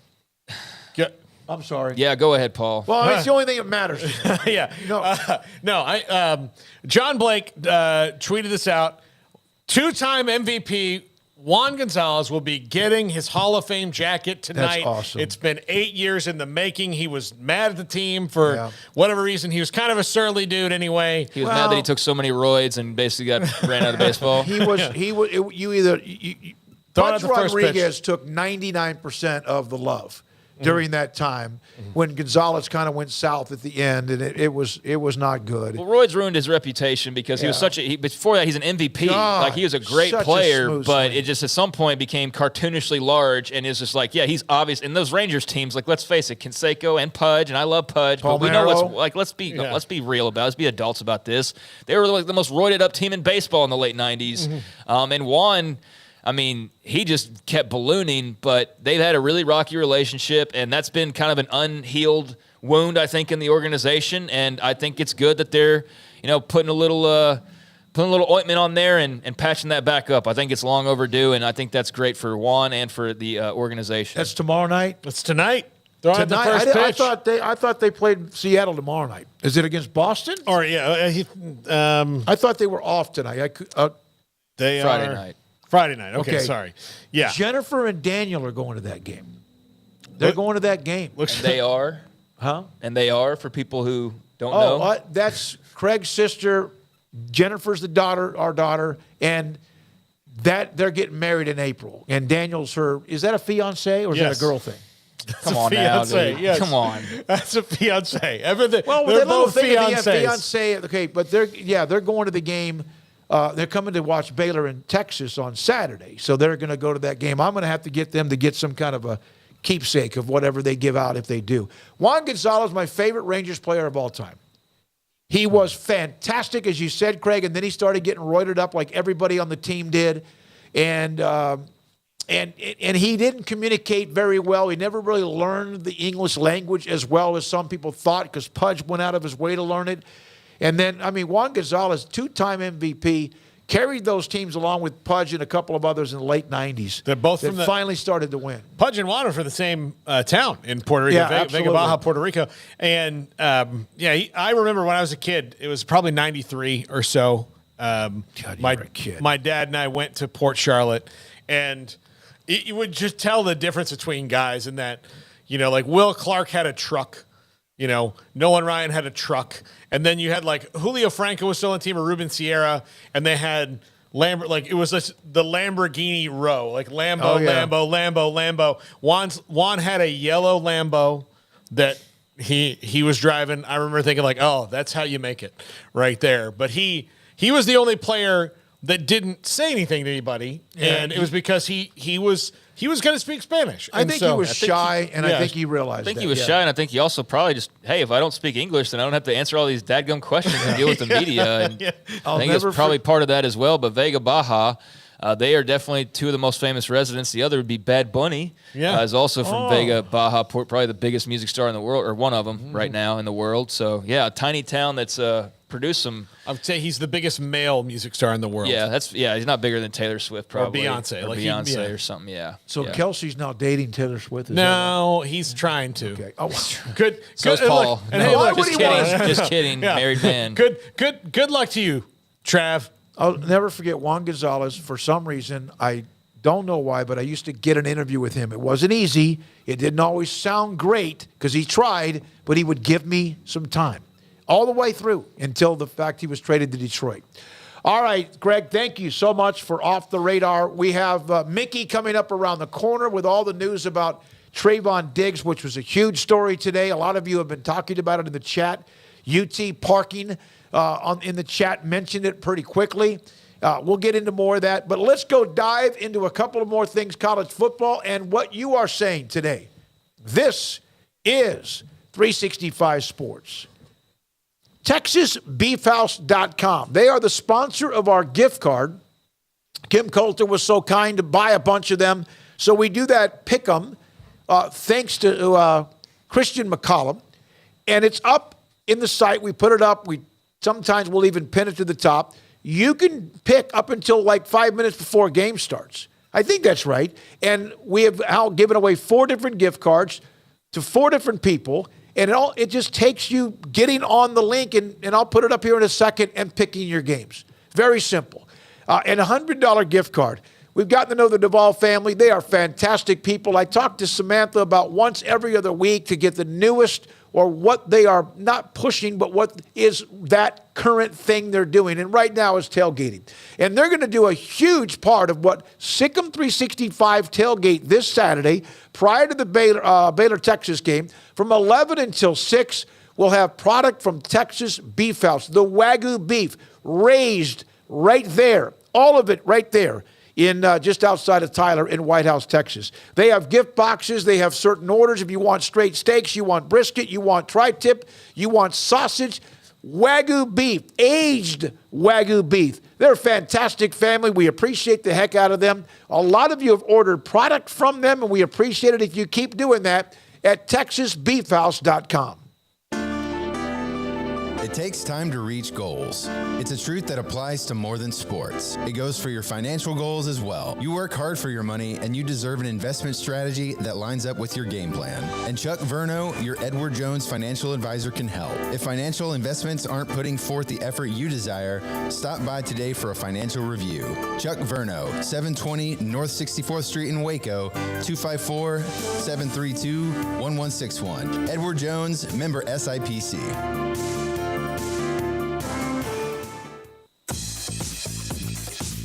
I'm sorry. Yeah, go ahead, Paul. Well, it's the only thing that matters. Yeah. John Blake tweeted this out. 2-time MVP Juan Gonzalez will be getting his Hall of Fame jacket tonight. That's awesome. It's been 8 years in the making. He was mad at the team for whatever reason. He was kind of a surly dude anyway. He was mad that he took so many roids and basically ran out of baseball. Pudge Rodriguez took 99% of the love during that time when Gonzalez kind of went south at the end, and it was not good. Well, Royd's ruined his reputation because he was before that he's an MVP. Like he was a great player, but it just at some point became cartoonishly large, and it's just like, he's obvious. And those Rangers teams, like let's face it, Canseco and Pudge, and I love Pudge, but we know let's be real about it. Let's be adults about this. They were like the most roided up team in baseball in the late 90s. And Juan, I mean, he just kept ballooning, but they've had a really rocky relationship, and that's been kind of an unhealed wound, I think, in the organization. And I think it's good that they're, putting a little ointment on there and patching that back up. I think it's long overdue, and I think that's great for Juan and for the organization. That's tomorrow night? That's tonight. They're on the first pitch. I thought they played Seattle tomorrow night. Is it against Boston? Or I thought they were off tonight. They Friday night. Friday night. Okay, sorry. Yeah. Jennifer and Daniel are going to that game. They're going to that game. And they are? Huh? And they are, for people who don't know? That's Craig's sister. Jennifer's our daughter. And that they're getting married in April. And Daniel's is that a fiance or is that a girl thing? Come on now, dude. Yes. Come on. That's a fiance. Everything. Well, they're both fiancés. Fiance. Okay, but they're going to the game. They're coming to watch Baylor in Texas on Saturday, so they're going to go to that game. I'm going to have to get them to get some kind of a keepsake of whatever they give out if they do. Juan Gonzalez, my favorite Rangers player of all time. He was fantastic, as you said, Craig, and then he started getting roided up like everybody on the team did, and he didn't communicate very well. He never really learned the English language as well as some people thought because Pudge went out of his way to learn it. And then, Juan Gonzalez, 2-time MVP, carried those teams along with Pudge and a couple of others in the late 90s. They're both finally started to win. Pudge and Juan are from the same town in Puerto Rico, Vega Baja, Puerto Rico. And, I remember when I was a kid, it was probably 93 or so. My dad and I went to Port Charlotte, and you would just tell the difference between guys in that, like Will Clark had a truck. Nolan Ryan had a truck. And then you had Julio Franco was still on the team, or Ruben Sierra, and they had it was the Lamborghini row, Lambo. Juan had a yellow Lambo that he was driving. I remember thinking that's how you make it right there. But he was the only player that didn't say anything to anybody, and it was because he was going to speak Spanish. I think he was shy, and I think he realized that. I think he was shy, and I think he also probably just, hey, if I don't speak English, then I don't have to answer all these dadgum questions and deal with the media. And I think it's probably part of that as well. But Vega Baja, They are definitely two of the most famous residents. The other would be Bad Bunny. Yeah. Is also from Vega, Baja, probably the biggest music star in the world, or one of them right now in the world. So, yeah, a tiny town that's produced some. I would say he's the biggest male music star in the world. Yeah, he's not bigger than Taylor Swift, probably. Or Beyonce. Or Beyonce or something, yeah. So yeah. Kelsey's now dating Taylor Swift? No, he's trying to. Okay. Oh, good. So is Paul. And hey, look, just kidding. Yeah. Married man. Good luck to you, Trav. I'll never forget Juan Gonzalez. For some reason, I don't know why, but I used to get an interview with him. It wasn't easy. It didn't always sound great because he tried, but he would give me some time all the way through until the fact he was traded to Detroit. All right, Greg, thank you so much for Off the Radar. We have Mickey coming up around the corner with all the news about Trayvon Diggs, which was a huge story today. A lot of you have been talking about it in the chat. UT parking in the chat mentioned it pretty quickly. We'll get into more of that. But let's go dive into a couple of more things, college football, and what you are saying today. This is 365 Sports. TexasBeefHouse.com. They are the sponsor of our gift card. Kim Coulter was so kind to buy a bunch of them. So we do that pick 'em thanks to Christian McCollum. And it's up in the site. We put it up. Sometimes we'll even pin it to the top. You can pick up until like 5 minutes before a game starts. I think that's right. And we have now given away 4 different gift cards to 4 different people. And it just takes you getting on the link, and I'll put it up here in a second, and picking your games. Very simple. And a $100 gift card. We've gotten to know the Duvall family. They are fantastic people. I talk to Samantha about once every other week to get the newest or what they are not pushing, but what is that current thing they're doing. And right now is tailgating. And they're going to do a huge part of what Sikkim 365 tailgate this Saturday prior to the Baylor-Texas game. From 11 until 6, we'll have product from Texas Beef House, the Wagyu beef, raised right there, all of it right there. In just outside of Tyler in White House, Texas. They have gift boxes. They have certain orders. If you want straight steaks, you want brisket, you want tri-tip, you want sausage, Wagyu beef, aged Wagyu beef. They're a fantastic family. We appreciate the heck out of them. A lot of you have ordered product from them, and we appreciate it if you keep doing that at TexasBeefHouse.com. It takes time to reach goals. It's a truth that applies to more than sports. It goes for your financial goals as well. You work hard for your money, and you deserve an investment strategy that lines up with your game plan. And Chuck Verno, your Edward Jones financial advisor, can help. If financial investments aren't putting forth the effort you desire, stop by today for a financial review. Chuck Verno, 720 North 64th Street in Waco, 254-732-1161. Edward Jones, member SIPC.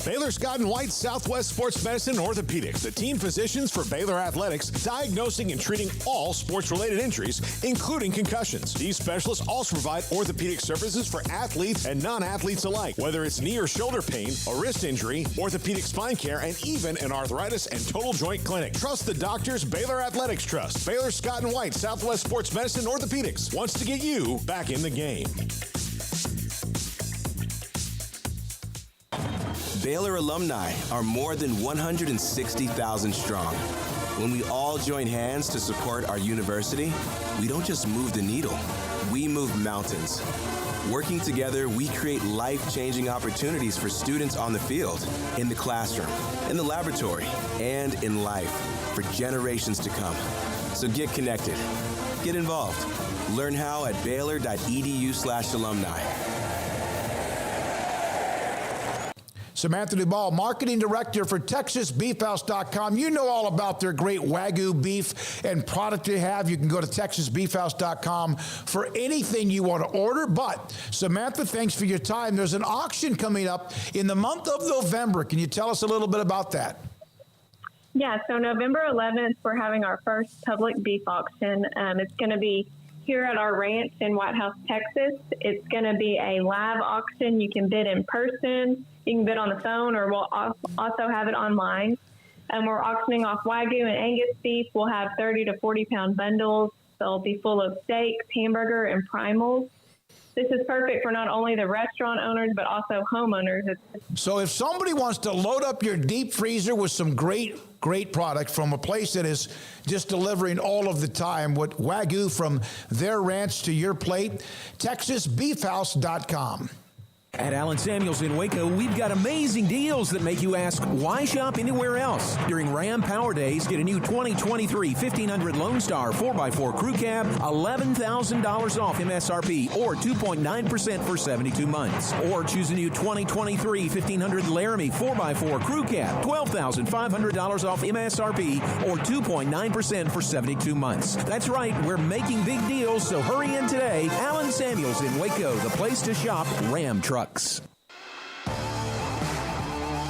Baylor Scott & White Southwest Sports Medicine and Orthopedics, the team physicians for Baylor Athletics, diagnosing and treating all sports-related injuries, including concussions. These specialists also provide orthopedic services for athletes and non-athletes alike, whether it's knee or shoulder pain, a wrist injury, orthopedic spine care, and even an arthritis and total joint clinic. Trust the doctors Baylor Athletics trust. Baylor Scott & White Southwest Sports Medicine and Orthopedics wants to get you back in the game. Baylor alumni are more than 160,000 strong. When we all join hands to support our university, we don't just move the needle, we move mountains. Working together, we create life-changing opportunities for students on the field, in the classroom, in the laboratory, and in life for generations to come. So get connected, get involved. Learn how at baylor.edu/alumni. Samantha Duvall, Marketing Director for TexasBeefHouse.com. You know all about their great Wagyu beef and product they have. You can go to TexasBeefHouse.com for anything you want to order. But, Samantha, thanks for your time. There's an auction coming up in the month of November. Can you tell us a little bit about that? Yeah, so November 11th, we're having our first public beef auction. It's going to be here at our ranch in White House, Texas. It's going to be a live auction. You can bid in person. You can bid on the phone, or we'll also have it online. And we're auctioning off Wagyu and Angus beef. We'll have 30 to 40 pound bundles. They'll be full of steaks, hamburger, and primals. this is perfect for not only the restaurant owners, but also homeowners. So if somebody wants to load up your deep freezer with some great product from a place that is just delivering all of the time, with Wagyu from their ranch to your plate, TexasBeefHouse.com. At Allen Samuels in Waco, we've got amazing deals that make you ask, why shop anywhere else? During Ram Power Days, get a new 2023 1500 Lone Star 4x4 Crew Cab, $11,000 off MSRP, or 2.9% for 72 months. Or choose a new 2023 1500 Laramie 4x4 Crew Cab, $12,500 off MSRP, or 2.9% for 72 months. That's right, we're making big deals, so hurry in today. Allen Samuels in Waco, the place to shop Ram trucks.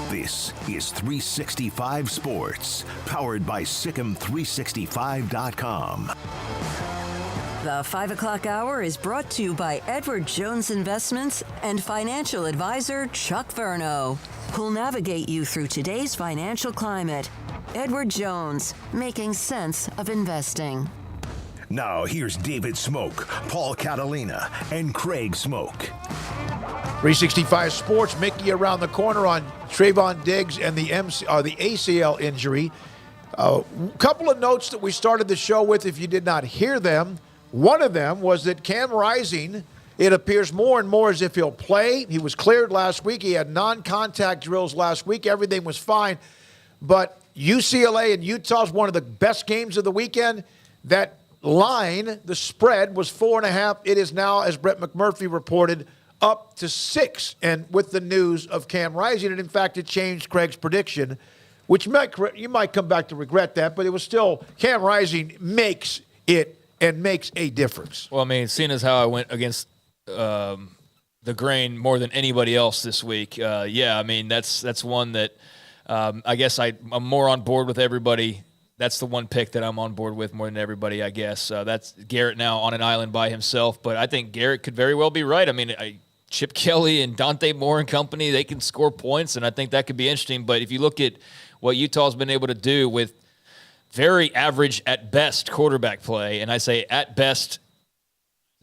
This is 365 Sports, powered by Sikkim365.com. The 5 o'clock hour is brought to you by Edward Jones Investments and financial advisor Chuck Verno, who'll navigate you through today's financial climate. Edward Jones, making sense of investing. Now here's David Smoak, Paul Catalina, and Craig Smoak. 365 Sports, Mickey around the corner on Trayvon Diggs and the ACL injury. A couple of notes that we started the show with, if you did not hear them. One of them was that Cam Rising, it appears more and more as if he'll play. He was cleared last week. He had non-contact drills last week. Everything was fine. But UCLA and Utah's one of the best games of the weekend. That line, the spread, was 4.5. It is now, as Brett McMurphy reported, up to 6, and with the news of Cam Rising, and in fact, it changed Craig's prediction, which you might come back to regret that, but it was still, Cam Rising makes it and makes a difference. Well, I mean, seeing as how I went against the grain more than anybody else this week, yeah, I mean, that's one that I guess I'm more on board with everybody. That's the one pick that I'm on board with more than everybody, I guess. That's Garrett now on an island by himself, but I think Garrett could very well be right. I mean, Chip Kelly and Dante Moore and company, they can score points, and I think that could be interesting. But if you look at what Utah's been able to do with very average at best quarterback play, and I say at best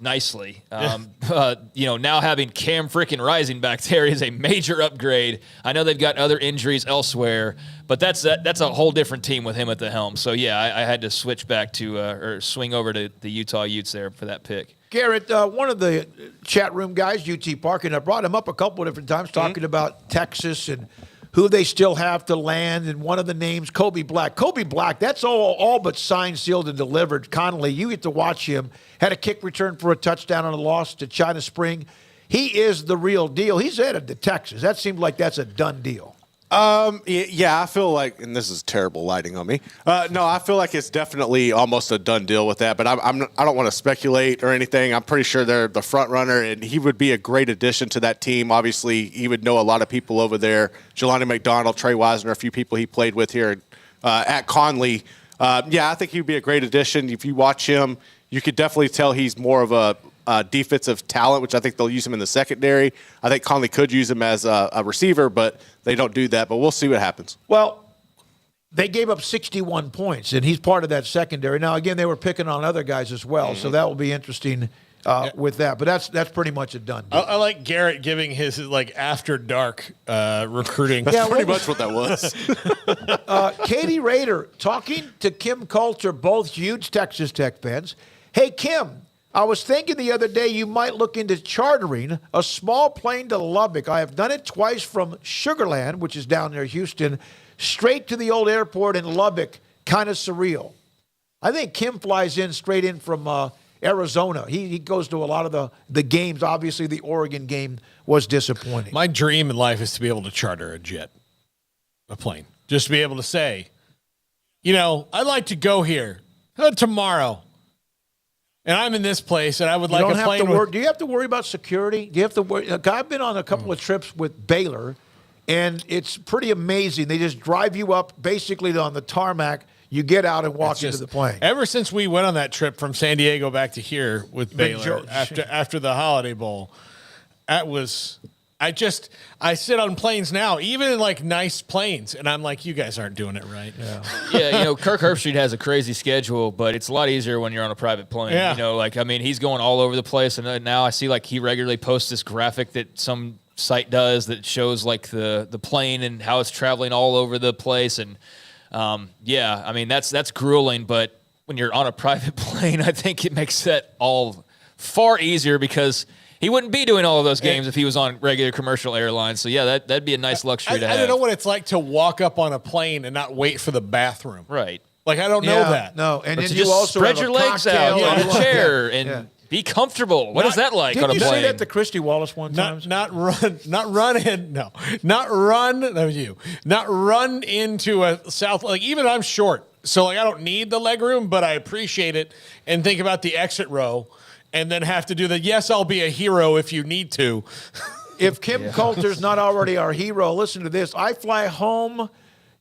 nicely, now having Cam freaking Rising back there is a major upgrade. I know they've got other injuries elsewhere, but that's a whole different team with him at the helm. So, yeah, I had to switch back to or swing over to the Utah Utes there for that pick. Garrett, one of the chat room guys, UT Park, and I brought him up a couple of different times talking about Texas and who they still have to land, and one of the names, Kobe Black. Kobe Black, that's all but signed, sealed, and delivered. Connolly, you get to watch him. Had a kick return for a touchdown on a loss to China Spring. He is the real deal. He's headed to Texas. That seems like that's a done deal. Yeah, I feel like, and this is terrible lighting on me. No, I feel like it's definitely almost a done deal with that. But I don't want to speculate or anything. I'm pretty sure they're the front runner, and he would be a great addition to that team. Obviously, he would know a lot of people over there. Jelani McDonald, Trey Wisner, a few people he played with here at Conley. Yeah, I think he'd be a great addition. If you watch him, you could definitely tell he's more of a defensive talent, which I think they'll use him in the secondary. I think Conley could use him as a receiver, but they don't do that. But we'll see what happens. Well, they gave up 61 points, and he's part of that secondary. Now, again, they were picking on other guys as well, so that will be interesting with that. But that's pretty much a done deal. I like Garrett giving his after dark recruiting. That's pretty much what that was. Katie Rader talking to Kim Coulter, both huge Texas Tech fans. Hey, Kim, I was thinking the other day you might look into chartering a small plane to Lubbock. I have done it twice from Sugar Land, which is down near Houston, straight to the old airport in Lubbock. Kind of surreal. I think Kim flies in straight in from Arizona. He goes to a lot of the games. Obviously, the Oregon game was disappointing. My dream in life is to be able to charter a plane. Just to be able to say, I'd like to go here tomorrow. And I'm in this place, and I would like a plane. Do you have to worry about security? Do you have to worry? I've been on a couple of trips with Baylor, and it's pretty amazing. They just drive you up basically on the tarmac. You get out and walk into the plane. Ever since we went on that trip from San Diego back to here with Baylor after the Holiday Bowl, that was I sit on planes now, even in like nice planes, and I'm like, you guys aren't doing it right. Yeah, Kirk Herbstreit has a crazy schedule, but it's a lot easier when you're on a private plane. Yeah. He's going all over the place, and now I see like he regularly posts this graphic that some site does that shows like the plane and how it's traveling all over the place, and that's grueling. But when you're on a private plane, I think it makes that all far easier because he wouldn't be doing all of those games if he was on regular commercial airlines. So, yeah, that'd be a nice luxury to have. I don't know what it's like to walk up on a plane and not wait for the bathroom. Right. Like, I don't know that. No, and but then to you just also spread have your a legs cocktail out in a chair and Yeah. be comfortable. What is that like on a plane? Didn't you say that to Christy Wallace one time? Not run into a south. Like, even I'm short, so like I don't need the leg room, but I appreciate it and think about the exit row. And then have to do the, yes, I'll be a hero if you need to. If Kim Coulter's not already our hero, listen to this. I fly home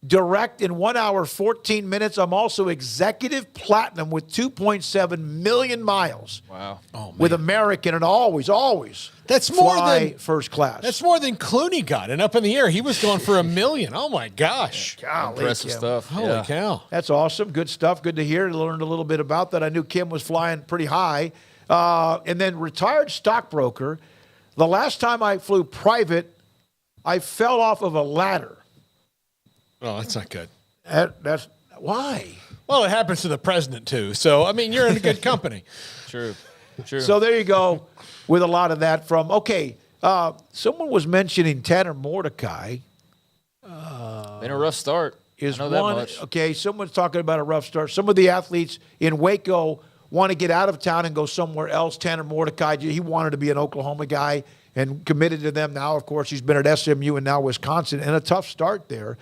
direct in 1 hour, 14 minutes. I'm also executive platinum with 2.7 million miles. Wow. With American and always that's more fly than first class. That's more than Clooney got. And up in the air, he was going for $1 million. Oh, my gosh. Golly, impressive Kim. stuff. Holy cow. That's awesome. Good stuff. Good to hear. Learned a little bit about that. I knew Kim was flying pretty high. And then retired stockbroker. The last time I flew private, I fell off of a ladder. Oh, that's not good. That's why? Well, it happens to the president, too. So, I mean, you're in a good company. True. So there you go with a lot of that from, someone was mentioning Tanner Mordecai. Been a rough start. Is I know that one, much. okay, someone's talking about a rough start. Some of the athletes in Waco want to get out of town and go somewhere else. Tanner Mordecai, he wanted to be an Oklahoma guy and committed to them. Now, of course, he's been at SMU and now Wisconsin, and a tough start there.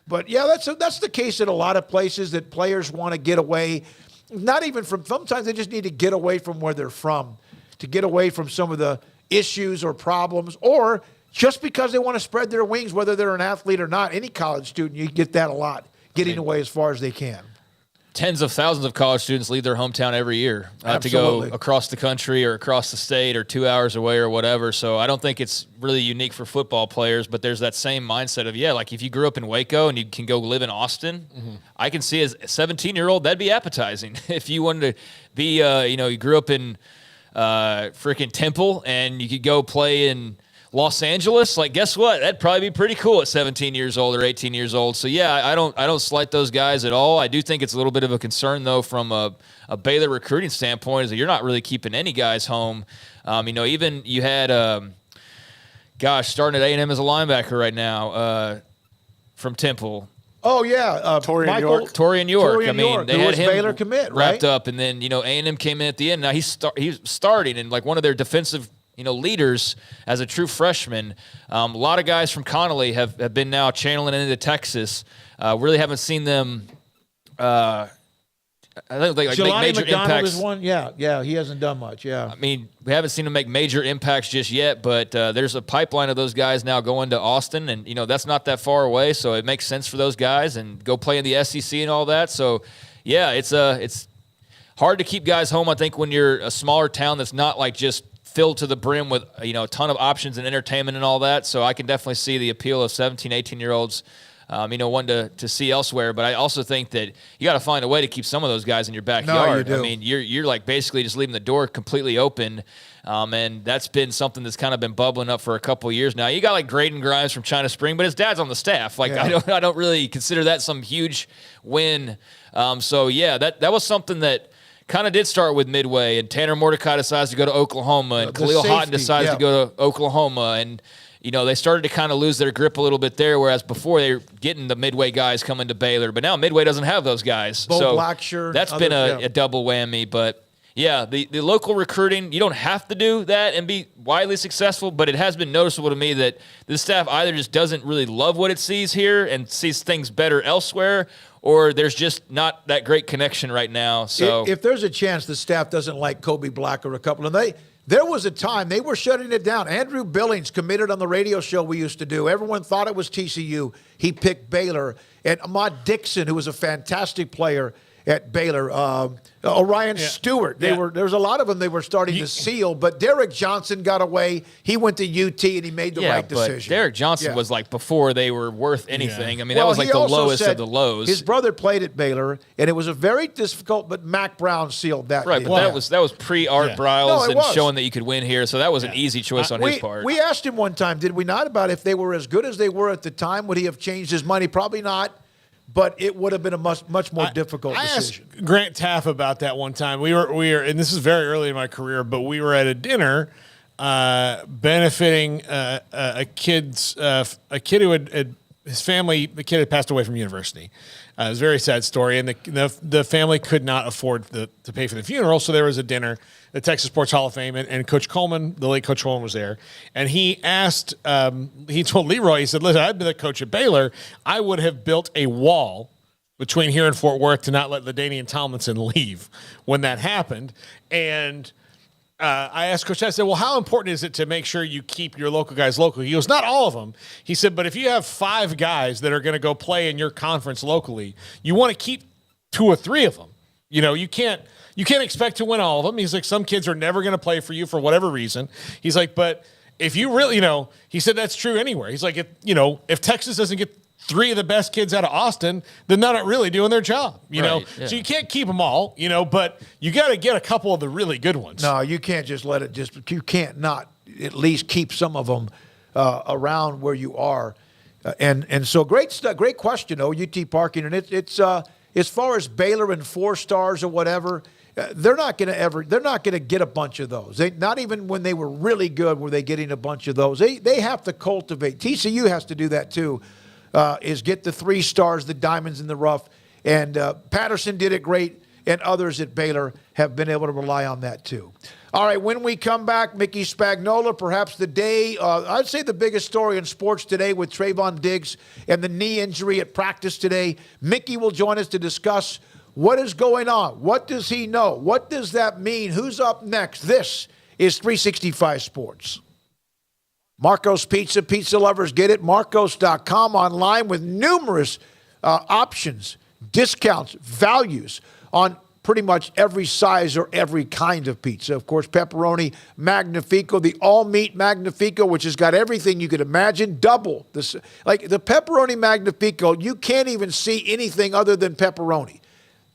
But, yeah, that's the case in a lot of places that players want to get away, not even from – sometimes they just need to get away from where they're from, to get away from some of the issues or problems, or just because they want to spread their wings, whether they're an athlete or not. Any college student, you get that a lot, getting away as far as they can. Tens of thousands of college students leave their hometown every year to go across the country or across the state or 2 hours away or whatever. So I don't think it's really unique for football players, but there's that same mindset of, like if you grew up in Waco and you can go live in Austin, I can see as a 17-year-old, that'd be appetizing. If you wanted to be, you grew up in freaking Temple and you could go play in Los Angeles, like guess what? That'd probably be pretty cool at 17 years old or 18 years old. So yeah, I don't slight those guys at all. I do think it's a little bit of a concern though from a Baylor recruiting standpoint is that you're not really keeping any guys home. Even you had starting at A&M as a linebacker right now from Temple. Oh yeah, Torian York. They had him Baylor commit wrapped up, and then A&M came in at the end. Now he's starting and like one of their defensive leaders as a true freshman. A lot of guys from Connolly have been now channeling into Texas. Really haven't seen them. I think like make major impacts. Is one. Yeah, he hasn't done much. Yeah, I mean, we haven't seen him make major impacts just yet, but there's a pipeline of those guys now going to Austin, and that's not that far away, so it makes sense for those guys and go play in the SEC and all that. So, yeah, it's hard to keep guys home. I think when you're a smaller town that's not like just filled to the brim with a ton of options and entertainment and all that. So I can definitely see the appeal of 17, 18-year-olds, one to see elsewhere. But I also think that you got to find a way to keep some of those guys in your backyard. No, you do. I mean, you're like basically just leaving the door completely open. And that's been something that's kind of been bubbling up for a couple of years now. You got like Graydon Grimes from China Spring, but his dad's on the staff. Like I don't really consider that some huge win. That was something that kind of did start with Midway, and Tanner Mordecai decides to go to Oklahoma, and Khalil Houghton decides to go to Oklahoma, and they started to kind of lose their grip a little bit there, whereas before they were getting the Midway guys coming to Baylor, but now Midway doesn't have those guys. Bo Blackshirt, that's been a double whammy, but yeah, the local recruiting, you don't have to do that and be widely successful, but it has been noticeable to me that the staff either just doesn't really love what it sees here and sees things better elsewhere, or there's just not that great connection right now. So if there's a chance the staff doesn't like Kobe Black or a couple, and there was a time they were shutting it down. Andrew Billings committed on the radio show we used to do. Everyone thought it was TCU. He picked Baylor. And Ahmad Dixon, who was a fantastic player at Baylor. Orion Stewart. There was a lot of them they were starting to seal, but Derek Johnson got away. He went to UT and he made the right decision. But Derek Johnson was like before they were worth anything. I mean, that was like the lowest of the lows. His brother played at Baylor, and it was a very difficult, but Mac Brown sealed that. Right, deal. but that was pre-Art Briles and showing that you could win here, so that was an easy choice on his part. We asked him one time, did we not, about if they were as good as they were at the time, would he have changed his mind? Probably not. But it would have been a much more difficult decision. I asked Grant Taff about that one time. We were, and this is very early in my career, but we were at a dinner benefiting a kid who had his family. The kid had passed away from university. It was a very sad story, and the family could not afford to pay for the funeral, so there was a dinner. The Texas Sports Hall of Fame, and Coach Coleman, the late Coach Coleman, was there. And he asked, he told Leroy, he said, listen, I'd been the coach at Baylor. I would have built a wall between here and Fort Worth to not let LaDainian Tomlinson leave when that happened. And I asked Coach, I said, well, how important is it to make sure you keep your local guys local? He goes, not all of them. He said, but if you have 5 guys that are going to go play in your conference locally, you want to keep 2 or 3 of them. You know, you can't expect to win all of them. He's like, some kids are never going to play for you for whatever reason. He's like, but if you really, he said that's true anywhere. He's like, if Texas doesn't get 3 of the best kids out of Austin, then they're not really doing their job, you know? Yeah. So you can't keep them all, but you got to get a couple of the really good ones. No, you can't just let it you can't not at least keep some of them around where you are. And so great question, UT Parking. And it's as far as Baylor and 4 stars or whatever, they're not going to get a bunch of those. Not even when they were really good were they getting a bunch of those. They have to cultivate. TCU has to do that too, is get the 3 stars, the diamonds in the rough. And Patterson did it great, and others at Baylor have been able to rely on that too. All right, when we come back, Mickey Spagnola, perhaps the day, I'd say the biggest story in sports today with Trayvon Diggs and the knee injury at practice today. Mickey will join us to discuss what is going on. What does he know? What does that mean? Who's up next? This is 365 Sports. Marco's Pizza. Pizza lovers get it. Marcos.com, online with numerous options, discounts, values on pretty much every size or every kind of pizza. Of course, pepperoni magnifico, the all-meat magnifico, which has got everything you could imagine, double this. Like the pepperoni magnifico, you can't even see anything other than pepperoni.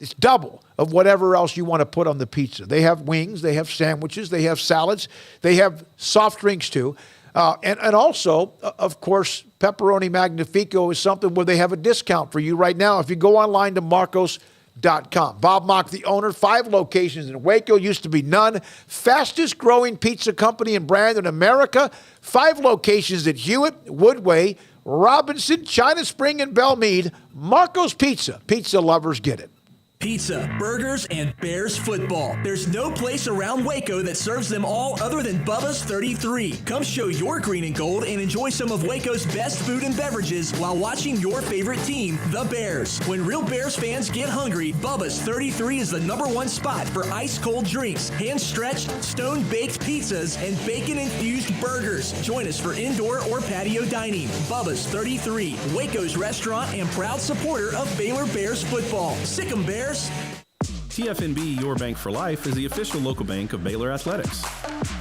It's double of whatever else you want to put on the pizza. They have wings, they have sandwiches, they have salads, they have soft drinks too. And also, of course, pepperoni magnifico is something where they have a discount for you right now. If you go online to Marcos.com. Bob Mock, the owner, 5 locations in Waco, used to be none. Fastest growing pizza company and brand in America. 5 locations at Hewitt, Woodway, Robinson, China Spring, and Belmead. Marco's Pizza. Pizza lovers get it. Pizza, burgers, and Bears football. There's no place around Waco that serves them all other than Bubba's 33. Come show your green and gold and enjoy some of Waco's best food and beverages while watching your favorite team, the Bears. When real Bears fans get hungry, Bubba's 33 is the #1 spot for ice-cold drinks, hand-stretched, stone-baked pizzas, and bacon-infused burgers. Join us for indoor or patio dining. Bubba's 33, Waco's restaurant and proud supporter of Baylor Bears football. Sick 'em, Bears. TFNB Your Bank for Life is the official local bank of Baylor Athletics.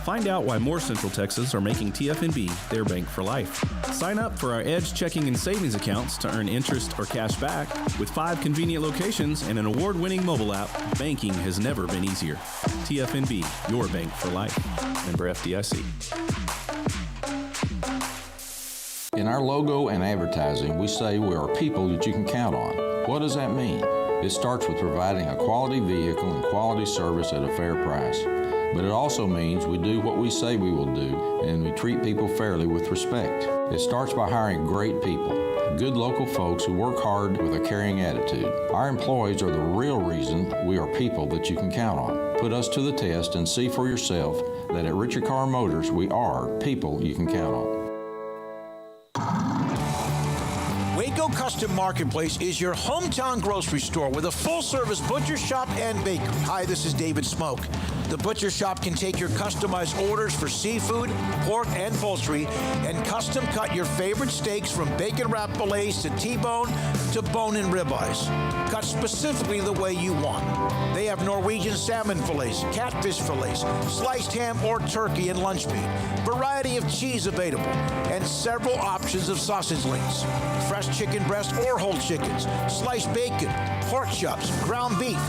Find out why more Central Texas are making TFNB their bank for life. Sign up for our Edge checking and savings accounts to earn interest or cash back. With 5 convenient locations and an award-winning mobile app, banking has never been easier. TFNB Your Bank for Life. Member FDIC. In our logo and advertising, we say we are people that you can count on. What does that mean? It starts with providing a quality vehicle and quality service at a fair price. But it also means we do what we say we will do, and we treat people fairly with respect. It starts by hiring great people, good local folks who work hard with a caring attitude. Our employees are the real reason we are people that you can count on. Put us to the test and see for yourself that at Richard Carr Motors, we are people you can count on. Waco Custom Marketplace is your hometown grocery store with a full-service butcher shop and bakery. Hi, this is David Smoak. The Butcher Shop can take your customized orders for seafood, pork, and poultry and custom cut your favorite steaks from bacon wrap fillets to T-bone to bone-in ribeyes. Cut specifically the way you want. They have Norwegian salmon fillets, catfish fillets, sliced ham or turkey and lunch meat, variety of cheese available, and several options of sausage links. Fresh chicken breast or whole chickens, sliced bacon, pork chops, ground beef,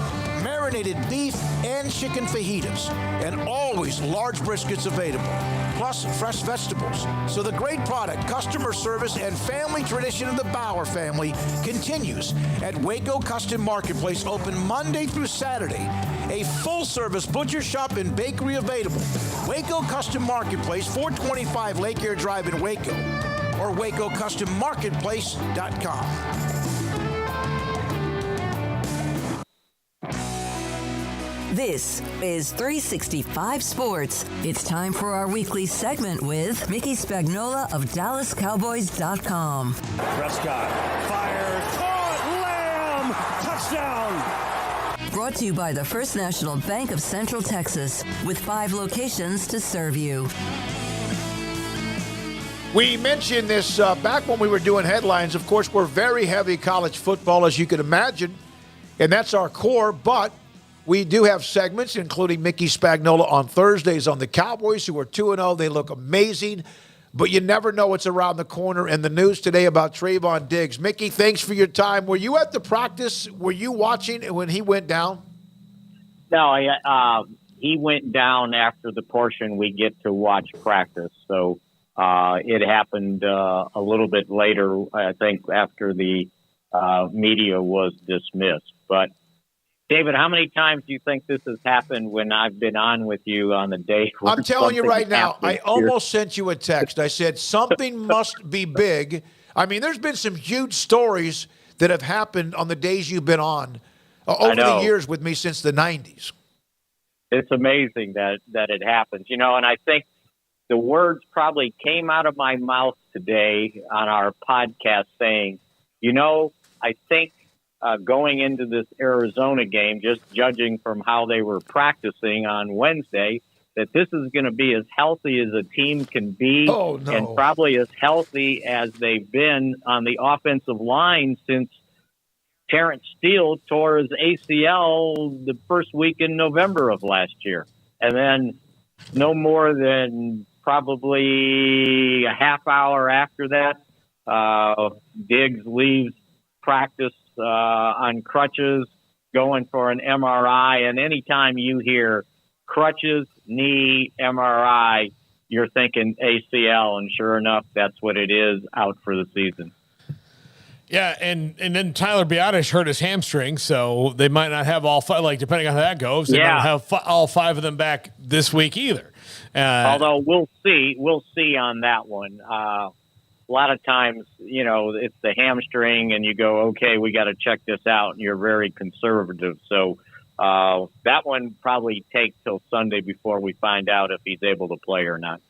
marinated beef, and chicken fajitas, and always large briskets available, plus fresh vegetables. So the great product, customer service, and family tradition of the Bauer family continues at Waco Custom Marketplace, open Monday through Saturday. A full-service butcher shop and bakery available. Waco Custom Marketplace, 425 Lake Air Drive in Waco, or WacoCustomMarketplace.com. This is 365 Sports. It's time for our weekly segment with Mickey Spagnola of DallasCowboys.com. Prescott fires, caught, Lamb, touchdown. Brought to you by the First National Bank of Central Texas, with 5 locations to serve you. We mentioned this back when we were doing headlines. Of course, we're very heavy college football, as you can imagine, and that's our core, but we do have segments, including Mickey Spagnola on Thursdays on the Cowboys, who are 2-0. They look amazing, but you never know what's around the corner. And the news today about Trayvon Diggs. Mickey, thanks for your time. Were you at the practice? Were you watching when he went down? No, he went down after the portion we get to watch practice. So it happened a little bit later, I think, after the media was dismissed. But David, how many times do you think this has happened when I've been on with you on the day? I'm telling you right now, I almost sent you a text. I said, something must be big. I mean, there's been some huge stories that have happened on the days you've been on over the years with me since the 90s. It's amazing that it happens, and I think the words probably came out of my mouth today on our podcast saying, I think going into this Arizona game, just judging from how they were practicing on Wednesday, that this is going to be as healthy as a team can be, and probably as healthy as they've been on the offensive line since Terrence Steele tore his ACL the first week in November of last year. And then no more than probably a half hour after that, Diggs leaves practice on crutches, going for an MRI. And anytime you hear crutches, knee, MRI, you're thinking ACL. And sure enough, that's what it is, out for the season. Yeah, and then Tyler Biotish hurt his hamstring, so they might not have all 5, depending on how that goes, they might not have all 5 of them back this week either. Although we'll see on that one. A lot of times, it's the hamstring, and you go, okay, we got to check this out, and you're very conservative. So that one probably takes till Sunday before we find out if he's able to play or not.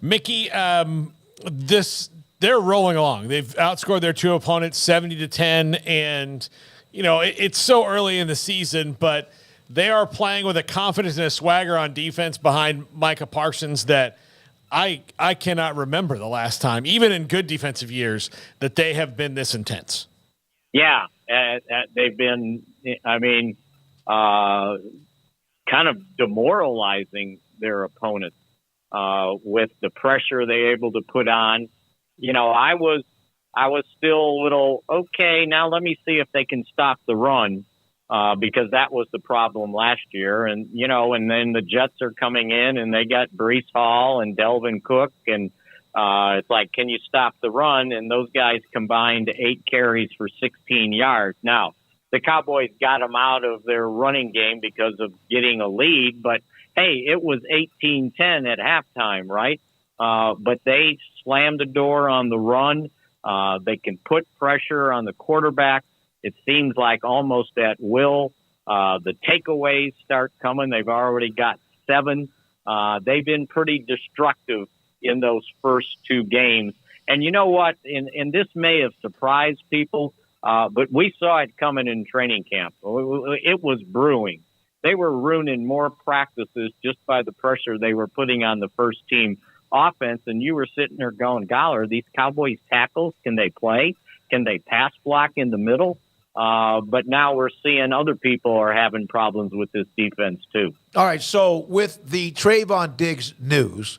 Mickey, they're rolling along. They've outscored their 2 opponents 70-10, and it's so early in the season, but they are playing with a confidence and a swagger on defense behind Micah Parsons that I cannot remember the last time, even in good defensive years, that they have been this intense. Yeah, they've been, kind of demoralizing their opponents with the pressure they're able to put on. I was still a little, okay, now let me see if they can stop the run, because that was the problem last year. And, and then the Jets are coming in and they got Breece Hall and Delvin Cook. And it's like, can you stop the run? And those guys combined 8 carries for 16 yards. Now, the Cowboys got them out of their running game because of getting a lead. But, hey, it was 18-10 at halftime, right? But they slammed the door on the run. They can put pressure on the quarterback. It seems like almost at will. The takeaways start coming. They've already got 7. They've been pretty destructive in those first 2 games. And you know what? And this may have surprised people, but we saw it coming in training camp. It was brewing. they were ruining more practices just by the pressure they were putting on the first team offense. And you were sitting there going, "Golly, these Cowboys tackles, can they play? Can they pass block in the middle?" But now we're seeing other people are having problems with this defense too. All right, so with the Trayvon Diggs news,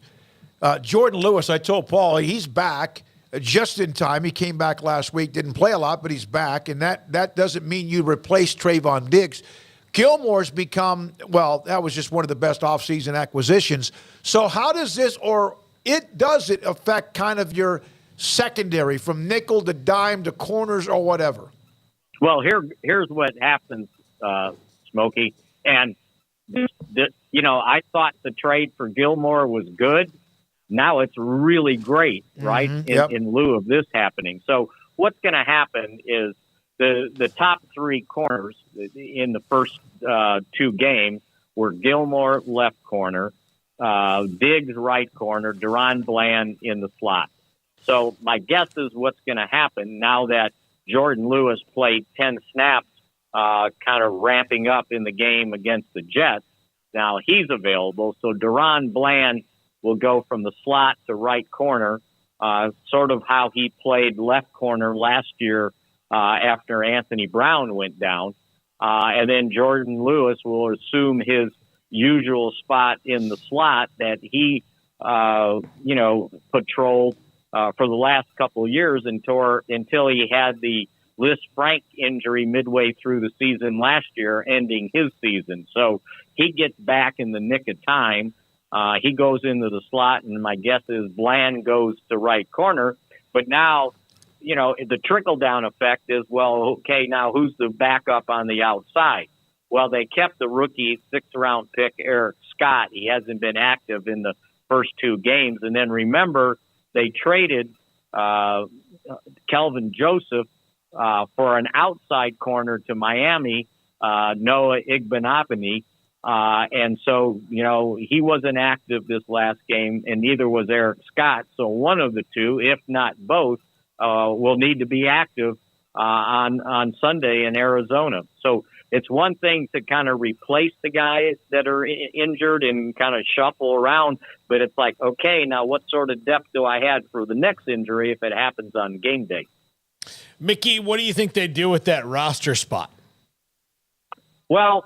Jordan Lewis, I told Paul, he's back just in time. He came back last week, didn't play a lot, but he's back, and that doesn't mean you replace Trayvon Diggs. Gilmore's become, well, that was just one of the best offseason acquisitions. So how does this, does it affect kind of your secondary from nickel to dime to corners or whatever? Well, here's what happens, Smokey. And, I thought the trade for Gilmore was good. Now it's really great, right, in lieu of this happening. So what's going to happen is the top three corners in the first two games were Gilmore left corner, Diggs right corner, Deron Bland in the slot. So my guess is what's going to happen now that Jordan Lewis played 10 snaps, kind of ramping up in the game against the Jets. Now he's available. So Deron Bland will go from the slot to right corner, sort of how he played left corner last year after Anthony Brown went down. And then Jordan Lewis will assume his usual spot in the slot that he, patrolled for the last couple of years until he had the Liz Frank injury midway through the season last year, ending his season. So he gets back in the nick of time. He goes into the slot, and my guess is Bland goes to right corner. But now, the trickle-down effect is, well, okay, now who's the backup on the outside? Well, they kept the rookie sixth-round pick, Eric Scott. He hasn't been active in the first two games. And then remember, they traded Kelvin Joseph for an outside corner to Miami, Noah Igbenogany. And so, he wasn't active this last game, and neither was Eric Scott. So one of the two, if not both, will need to be active on Sunday in Arizona. So it's one thing to kind of replace the guys that are injured and kind of shuffle around, but it's like, okay, now what sort of depth do I have for the next injury if it happens on game day? Mickey, what do you think they do with that roster spot? Well,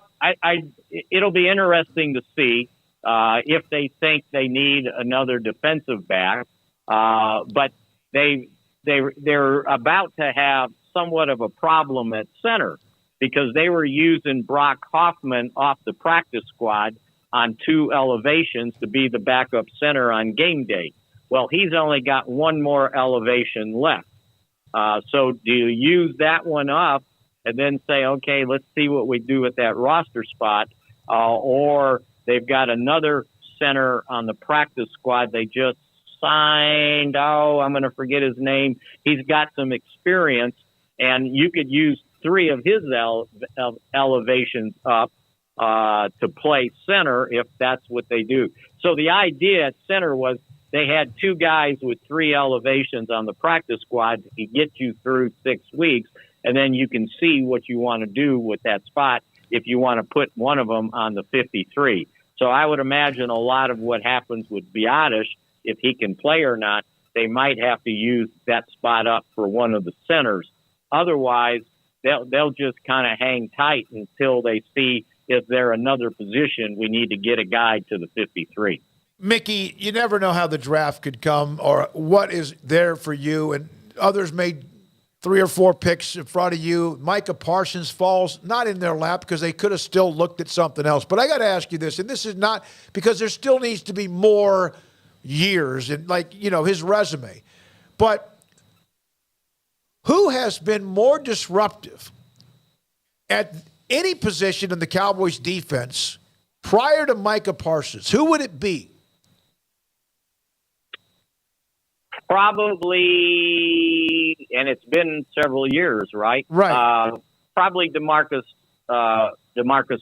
it'll be interesting to see if they think they need another defensive back, but they're about to have somewhat of a problem at center because they were using Brock Hoffman off the practice squad on two elevations to be the backup center on game day. Well, he's only got one more elevation left. So do you use that one up and then say, okay, let's see what we do with that roster spot? Or they've got another center on the practice squad they just signed. I'm going to forget his name. He's got some experience, and you could use three of his elevations up to play center if that's what they do. So the idea at center was they had two guys with three elevations on the practice squad to get you through 6 weeks, and then you can see what you want to do with that spot if you want to put one of them on the 53. So I would imagine a lot of what happens with Biotish, if he can play or not, they might have to use that spot up for one of the centers. Otherwise, they'll just kind of hang tight until they see if they're another position we need to get a guy to the 53. Mickey, you never know how the draft could come or what is there for you, and others made 3 or 4 picks in front of you. Micah Parsons falls not in their lap because they could have still looked at something else. But I got to ask you this, and this is not because there still needs to be more years and his resume. But who has been more disruptive at any position in the Cowboys defense prior to Micah Parsons? Who would it be? Probably, and it's been several years, right? Right. Probably DeMarcus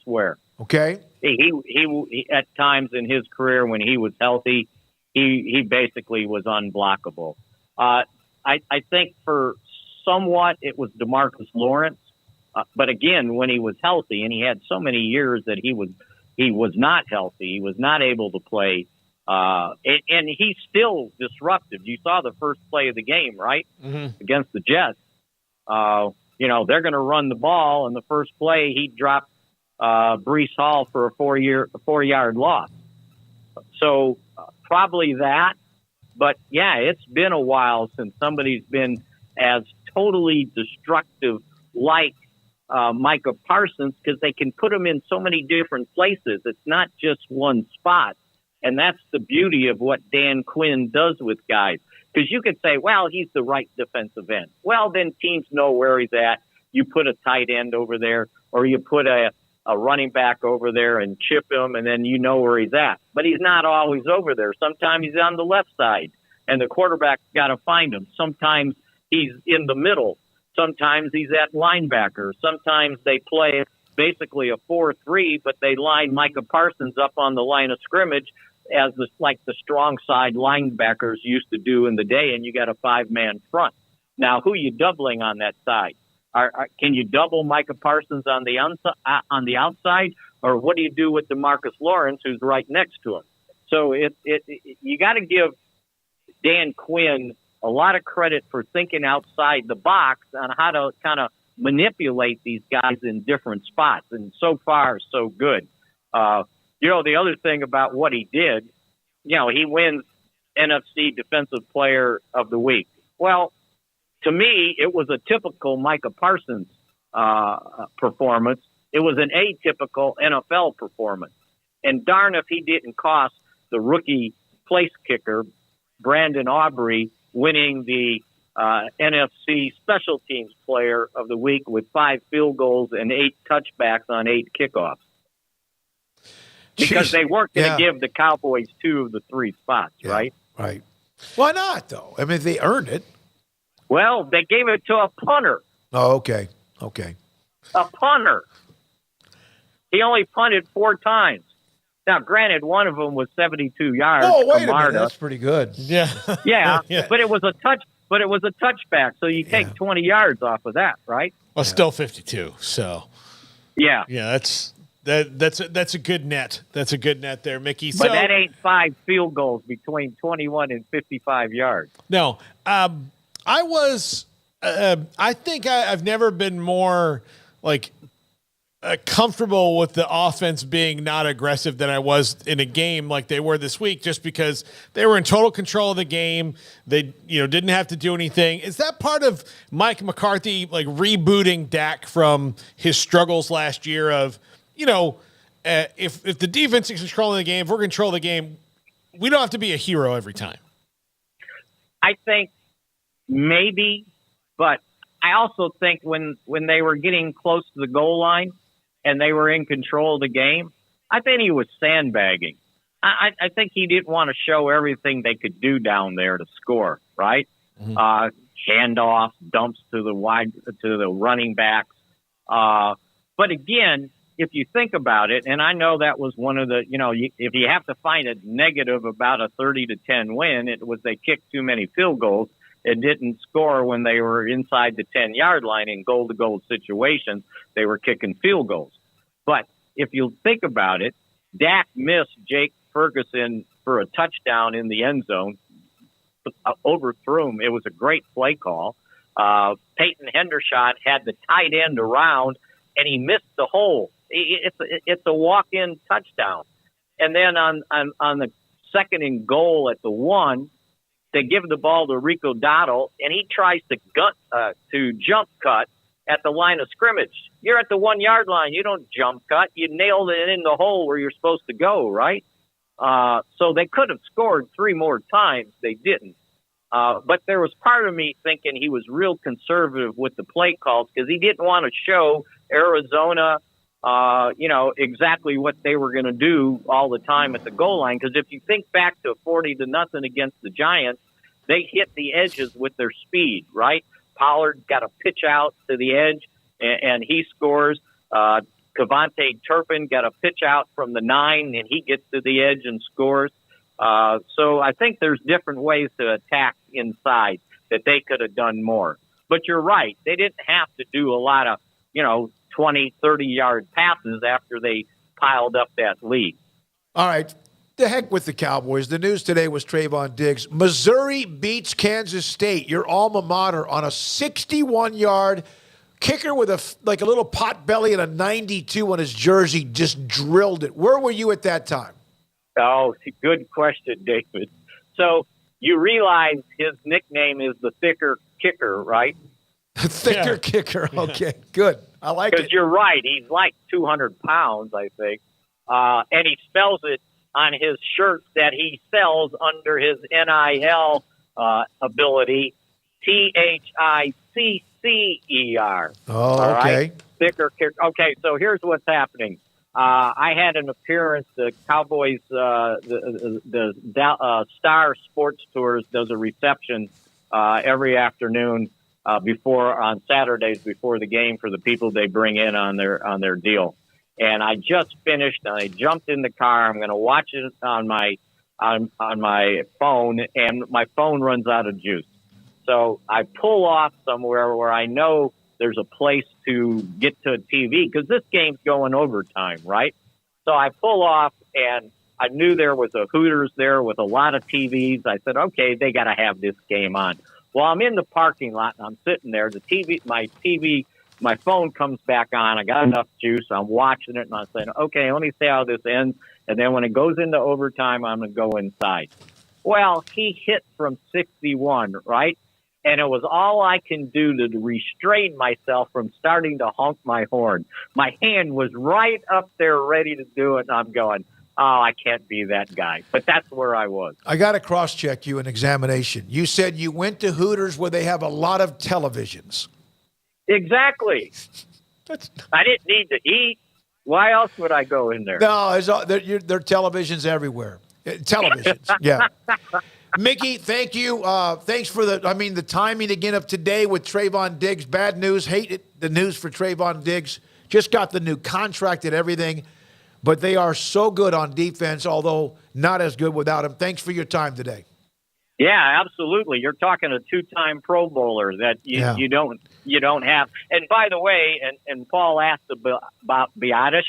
Ware. Okay. He at times in his career when he was healthy, he basically was unblockable. I think for somewhat it was DeMarcus Lawrence But again, when he was healthy, and he had so many years that he was not healthy, he was not able to play, and he's still disruptive. You saw the first play of the game, right? Mm-hmm. Against the Jets. They're going to run the ball, and the first play he dropped Breece Hall for a 4-yard loss. So probably that. But yeah, it's been a while since somebody's been as totally destructive like Micah Parsons, because they can put him in so many different places. It's not just one spot. And that's the beauty of what Dan Quinn does with guys. Because you could say, well, he's the right defensive end. Well, then teams know where he's at. You put a tight end over there, or you put a running back over there and chip him, and then you know where he's at. But he's not always over there. Sometimes he's on the left side, and the quarterback's got to find him. Sometimes he's in the middle. Sometimes he's at linebacker. Sometimes they play basically a 4-3, but they line Micah Parsons up on the line of scrimmage as like the strong side linebackers used to do in the day, and you got a 5-man front. Now, who are you doubling on that side? Can you double Micah Parsons on the outside, or what do you do with DeMarcus Lawrence, who's right next to him? So you got to give Dan Quinn a lot of credit for thinking outside the box on how to kind of manipulate these guys in different spots, and so far so good. The other thing about what he did, he wins NFC Defensive Player of the Week. Well, to me, it was a typical Micah Parsons performance. It was an atypical NFL performance. And darn if he didn't cost the rookie place kicker, Brandon Aubrey, winning the NFC Special Teams Player of the Week with 5 field goals and 8 touchbacks on 8 kickoffs. Because they weren't going to give the Cowboys 2 of the 3 spots, right? Right. Why not, though? I mean, they earned it. Well, they gave it to a punter. Oh, okay. A punter. He only punted 4 times. Now, granted, one of them was 72 yards. Oh, wait a minute. That's pretty good. Yeah. Yeah, but it was a touchback, so you take 20 yards off of that, right? Well, still 52, so. Yeah. Yeah, that's a good net. That's a good net there, Mickey. But that ain't 5 field goals between 21 and 55 yards. No. I think I've never been more comfortable with the offense being not aggressive than I was in a game like they were this week, just because they were in total control of the game. They, didn't have to do anything. Is that part of Mike McCarthy, rebooting Dak from his struggles last year of, if the defense is controlling the game, if we're controlling the game, we don't have to be a hero every time? I think maybe, but I also think when they were getting close to the goal line and they were in control of the game, I think he was sandbagging. I think he didn't want to show everything they could do down there to score, right? Mm-hmm. Handoffs, dumps to the running backs. But again, if you think about it, and I know that was one of the, if you have to find a negative about a 30-10 win, it was they kicked too many field goals. It didn't score when they were inside the 10-yard line in goal-to-goal situations. They were kicking field goals. But if you think about it, Dak missed Jake Ferguson for a touchdown in the end zone, overthrew him. It was a great play call. Peyton Hendershot had the tight end around, and he missed the hole. It's a walk-in touchdown. And then on the 2nd and goal at the 1, they give the ball to Rico Dowdle, and he tries to jump cut at the line of scrimmage. You're at the 1-yard line. You don't jump cut. You nailed it in the hole where you're supposed to go, right? So they could have scored 3 more times. They didn't. But there was part of me thinking he was real conservative with the play calls because he didn't want to show Arizona, exactly what they were going to do all the time at the goal line. Because if you think back to 40-0 against the Giants, they hit the edges with their speed, right? Pollard got a pitch out to the edge, and he scores. Kevontae Turpin got a pitch out from the 9, and he gets to the edge and scores. So I think there's different ways to attack inside that they could have done more. But you're right. They didn't have to do a lot of, 20, 30-yard passes after they piled up that lead. All right. The heck with the Cowboys. The news today was Trayvon Diggs. Missouri beats Kansas State, your alma mater, on a 61-yard kicker with a little pot belly and a 92 on his jersey, just drilled it. Where were you at that time? Oh, good question, David. So you realize his nickname is the thicker kicker, right? Thicker kicker. Okay, good. I like it. Because you're right. He's like 200 pounds, I think. And he spells it on his shirt that he sells under his NIL ability, THICCER. Oh, okay. Right? Thicker kicker. Okay, so here's what's happening. I had an appearance. The Cowboys, the Star Sports Tours does a reception every afternoon on Saturdays before the game for the people they bring in on their deal. And I just finished, and I jumped in the car. I'm going to watch it on my phone, and my phone runs out of juice. So I pull off somewhere where I know there's a place to get to a TV, because this game's going overtime, right? So I pull off, and I knew there was a Hooters there with a lot of TVs. I said, okay, they got to have this game on. Well, I'm in the parking lot, and I'm sitting there. My phone comes back on. I got enough juice. I'm watching it, and I'm saying, okay, let me see how this ends. And then when it goes into overtime, I'm going to go inside. Well, he hit from 61, right? And it was all I can do to restrain myself from starting to honk my horn. My hand was right up there ready to do it, and I'm going, oh, I can't be that guy. But that's where I was. I got to cross-check you in examination. You said you went to Hooters where they have a lot of televisions. Exactly. I didn't need to eat. Why else would I go in there? No, there are televisions everywhere. Televisions, yeah. Mickey, thank you. Thanks for the timing again of today with Trayvon Diggs. Bad news. Hate the news for Trayvon Diggs. Just got the new contract and everything. But they are so good on defense, although not as good without him. Thanks for your time today. Yeah, absolutely. You're talking a two-time Pro Bowler that you don't have. And by the way, and Paul asked about Biadasz.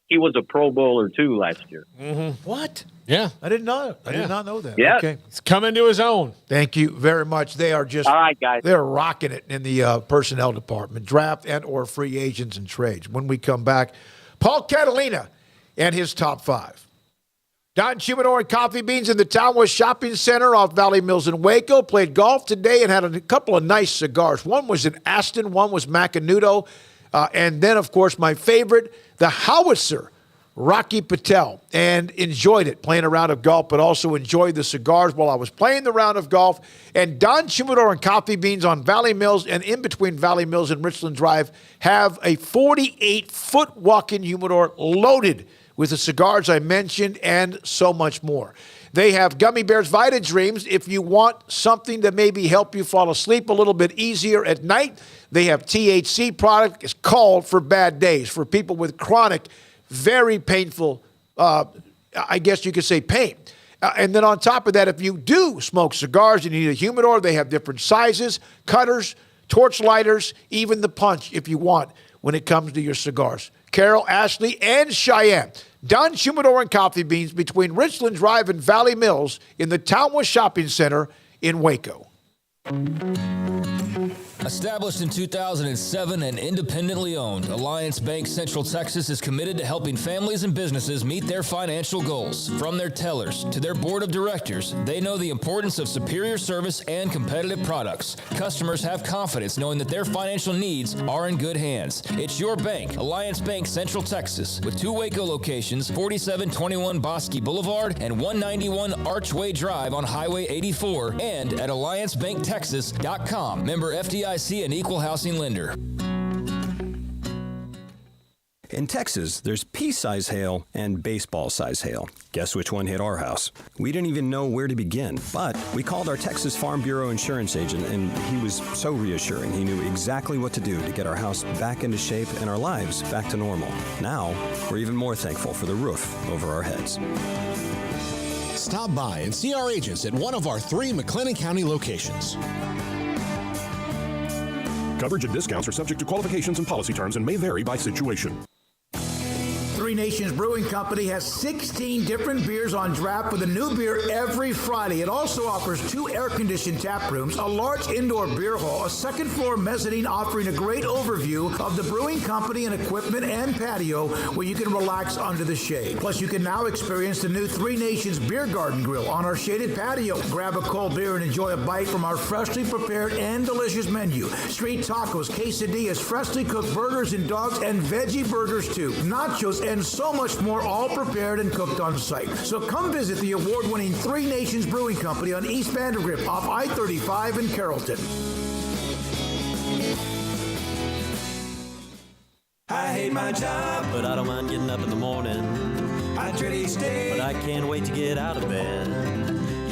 He was a Pro Bowler too last year. Mm-hmm. What? Yeah, I didn't know. I did not know that. Yeah, okay. It's coming to his own. Thank you very much. They are just all right, guys. They're rocking it in the personnel department, draft and or free agents and trades. When we come back, Paul Catalina and his top five. Don Humidor and Coffee Beans in the Townwest Shopping Center off Valley Mills in Waco. Played golf today and had a couple of nice cigars. One was an Aston, one was Macanudo. And then, of course, my favorite, the Howitzer, Rocky Patel. And enjoyed it, playing a round of golf, but also enjoyed the cigars while I was playing the round of golf. And Don Humidor and Coffee Beans on Valley Mills and in between Valley Mills and Richland Drive have a 48-foot walk-in humidor loaded with the cigars I mentioned and so much more. They have Gummy Bears Vita Dreams. If you want something to maybe help you fall asleep a little bit easier at night, they have THC product. It's called for bad days, for people with chronic, very painful, I guess you could say pain. And then on top of that, if you do smoke cigars and you need a humidor, they have different sizes, cutters, torch lighters, even the punch if you want when it comes to your cigars. Carol, Ashley, and Cheyenne. Don Humidor and Coffee Beans between Richland Drive and Valley Mills in the Townwest Shopping Center in Waco. Established in 2007 and independently owned, Alliance Bank Central Texas is committed to helping families and businesses meet their financial goals. From their tellers to their board of directors, they know the importance of superior service and competitive products. Customers have confidence knowing that their financial needs are in good hands. It's your bank, Alliance Bank Central Texas, with 2 Waco locations, 4721 Bosque Boulevard and 191 Archway Drive on Highway 84, and at AllianceBankTexas.com. Member FDIC an equal housing lender. In Texas, there's pea-size hail and baseball-size hail. Guess which one hit our house? We didn't even know where to begin, but we called our Texas Farm Bureau insurance agent, and he was so reassuring. He knew exactly what to do to get our house back into shape and our lives back to normal. Now, we're even more thankful for the roof over our heads. Stop by and see our agents at one of our 3 McLennan County locations. Coverage and discounts are subject to qualifications and policy terms and may vary by situation. Three Nations Brewing Company has 16 different beers on draft with a new beer every Friday. It also offers 2 air-conditioned tap rooms, a large indoor beer hall, a second-floor mezzanine offering a great overview of the brewing company and equipment and patio where you can relax under the shade. Plus, you can now experience the new Three Nations Beer Garden Grill on our shaded patio. Grab a cold beer and enjoy a bite from our freshly prepared and delicious menu. Street tacos, quesadillas, freshly cooked burgers and dogs, and veggie burgers too. Nachos and so much more, all prepared and cooked on site. So come visit the award-winning Three Nations Brewing Company on East Vandergrift off I-35 in Carrollton. I hate my job, but I don't mind getting up in the morning. I dread each day, but I can't wait to get out of bed.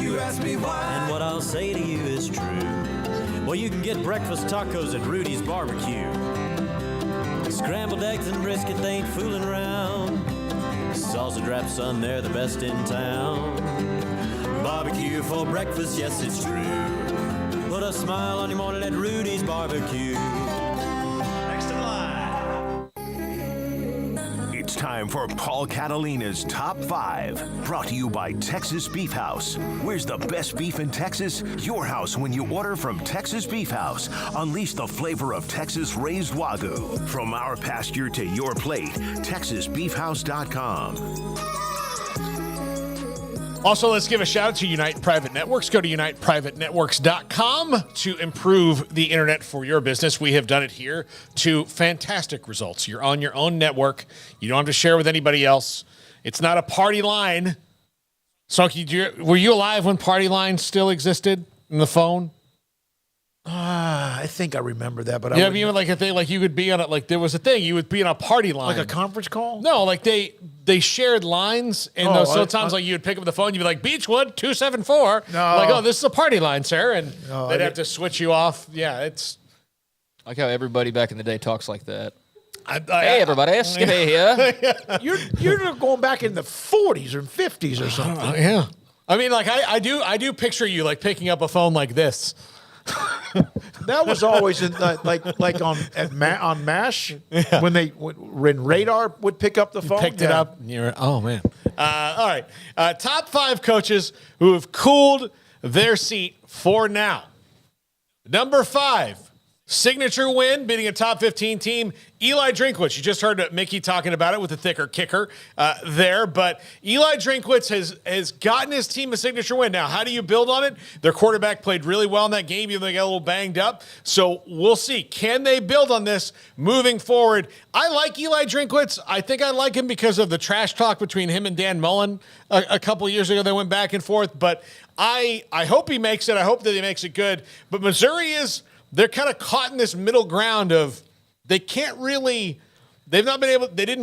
You ask me why, and what I'll say to you is true. Well, you can get breakfast tacos at Rudy's Barbecue. Scrambled eggs and brisket, they ain't fooling around. Salsa drap, son, they're the best in town. Barbecue for breakfast, yes, it's true. Put a smile on your morning at Rudy's Barbecue. Next in line. It's time for Paul Catalina's Top 5, brought to you by Texas Beef House. Where's the best beef in Texas? Your house when you order from Texas Beef House. Unleash the flavor of Texas-raised Wagyu. From our pasture to your plate, TexasBeefHouse.com. Also, let's give a shout out to Unite Private Networks. Go to UnitePrivateNetworks.com to improve the internet for your business. We have done it here to fantastic results. You're on your own network. You don't have to share with anybody else. It's not a party line. Smoak, were you alive when party line still existed in the phone? I think I remember that, but I mean, like a thing, like you would be on it. Like there was a thing you would be on a party line, like a conference call. No, like they shared lines, and sometimes like you would pick up the phone, you'd be like Beechwood 274. No, like this is a party line, sir, and they'd have to switch you off. Yeah, it's like how everybody back in the day talks like that. Hey, everybody, Skippy here. You're going back in the 40s or 50s or something. Yeah, I mean, like I do picture you like picking up a phone like this. That was always in on MASH when Radar would pick up the phone. Picked it up. Oh man! All right, top 5 coaches who have cooled their seat for now. Number 5, signature win, beating a top 15 team. Eli Drinkwitz. You just heard Mickey talking about it with the thicker kicker there, but Eli Drinkwitz has gotten his team a signature win. Now, how do you build on it? Their quarterback played really well in that game, even though they got a little banged up. So we'll see. Can they build on this moving forward? I like Eli Drinkwitz. I think I like him because of the trash talk between him and Dan Mullen a couple of years ago. They went back and forth, but I hope he makes it. I hope that he makes it good. But Missouri they're kind of caught in this middle ground of they didn't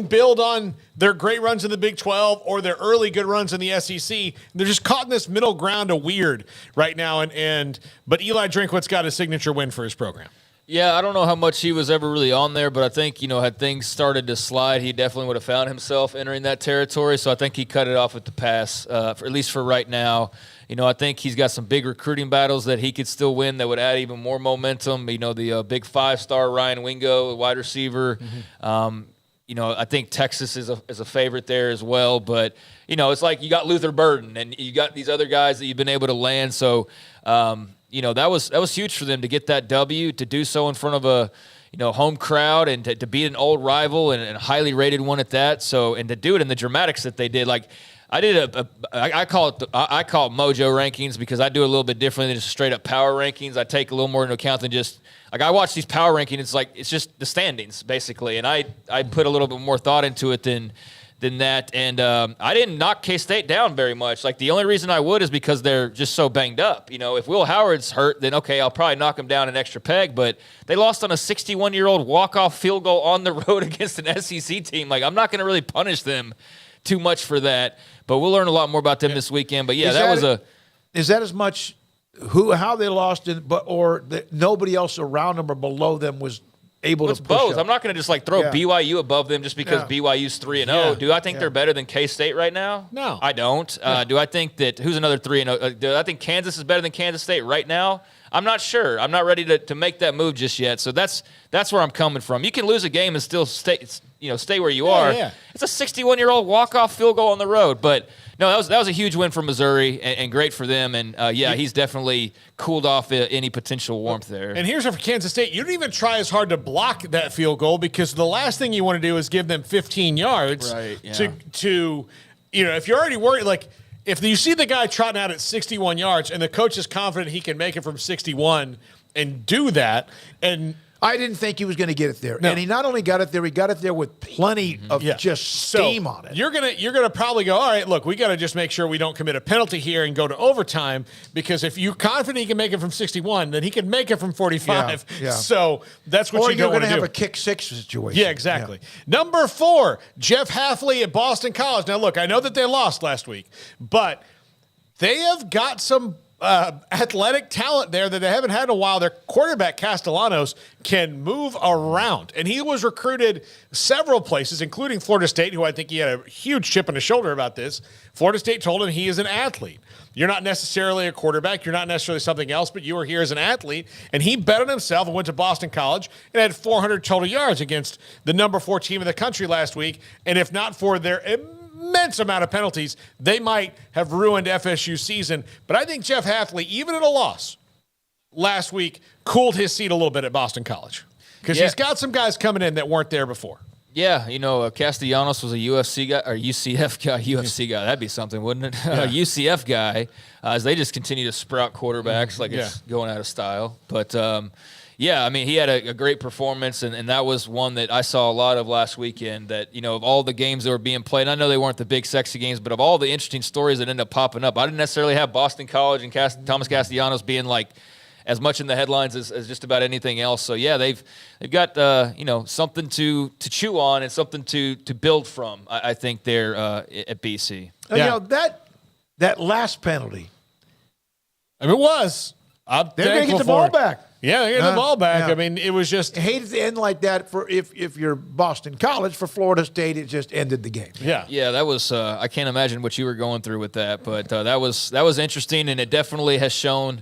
build on their great runs in the Big 12 or their early good runs in the SEC. They're just caught in this middle ground of weird right now. But Eli Drinkwitz got a signature win for his program. Yeah, I don't know how much he was ever really on there, but I think, had things started to slide, he definitely would have found himself entering that territory. So I think he cut it off at the pass, at least for right now. I think he's got some big recruiting battles that he could still win that would add even more momentum. The big 5-star Ryan Wingo, wide receiver. Mm-hmm. I think Texas is a favorite there as well. But, it's like you got Luther Burden and you got these other guys that you've been able to land. So, that was huge for them to get that W, to do so in front of a home crowd and to beat an old rival and a highly rated one at that. So, and to do it in the dramatics that they did, like I did I call it Mojo rankings because I do a little bit differently than just straight up power rankings. I take a little more into account than just like I watch these power rankings. It's just the standings basically, and I put a little bit more thought into it than that. And I didn't knock K-State down very much. Like the only reason I would is because they're just so banged up. If Will Howard's hurt, then okay, I'll probably knock him down an extra peg. But they lost on a 61-year-old walk-off field goal on the road against an SEC team. Like I'm not going to really punish them too much for that. But we'll learn a lot more about them this weekend. But yeah, is that as much how they lost it, nobody else around them or below them was able It's to push both. up. I'm not going to just throw BYU above them just because BYU's 3-0. Do I think they're better than K-State right now? No, I don't. Do I think that who's another 3-0? Do I think Kansas is better than Kansas State right now? I'm not sure. I'm not ready to make that move just yet. So that's where I'm coming from. You can lose a game and still stay where you are. Yeah. It's a 61-year-old walk-off field goal on the road, but no, that was a huge win for Missouri and great for them. And he's definitely cooled off any potential warmth there. And here's for Kansas State. You don't even try as hard to block that field goal because the last thing you want to do is give them 15 yards to if you're already worried, like if you see the guy trotting out at 61 yards and the coach is confident he can make it from 61 and do that, and I didn't think he was going to get it there. No. And he not only got it there, he got it there with plenty of just steam on it. You're gonna probably go, all right, look, we got to just make sure we don't commit a penalty here and go to overtime, because if you're confident he can make it from 61, then he can make it from 45. Yeah. So that's what or you you're don't want going to to do. have a kick six situation. Yeah, exactly. Number 4, Jeff Hafley at Boston College. Now, look, I know that they lost last week, but they have got some athletic talent there that they haven't had in a while. Their quarterback, Castellanos, can move around. And he was recruited several places, including Florida State, who I think he had a huge chip on his shoulder about this. Florida State told him he is an athlete. You're not necessarily a quarterback. You're not necessarily something else, but you are here as an athlete. And he bet on himself and went to Boston College and had 400 total yards against the number 4 team in the country last week. And if not for their immense amount of penalties, they might have ruined FSU's season. But I think Jeff Hafley, even at a loss last week, cooled his seat a little bit at Boston College because he's got some guys coming in that weren't there before. Yeah, Castellanos was a UFC guy or UCF guy. UFC guy, that'd be something, wouldn't it? Yeah. A UCF guy, as they just continue to sprout quarterbacks like it's going out of style. But he had a great performance, and that was one that I saw a lot of last weekend. That of all the games that were being played, I know they weren't the big sexy games, but of all the interesting stories that ended up popping up, I didn't necessarily have Boston College and Thomas Castellanos being like as much in the headlines as just about anything else. So they've got something to chew on and something to build from. I think there at BC. That last penalty. I mean, it was. They're going to get the ball back. Yeah, they're getting the ball back. Yeah. I mean, it was just. I hated to end like that for if you're Boston College. For Florida State, it just ended the game. Yeah, that was. I can't imagine what you were going through with that, but that was interesting, and it definitely has shown.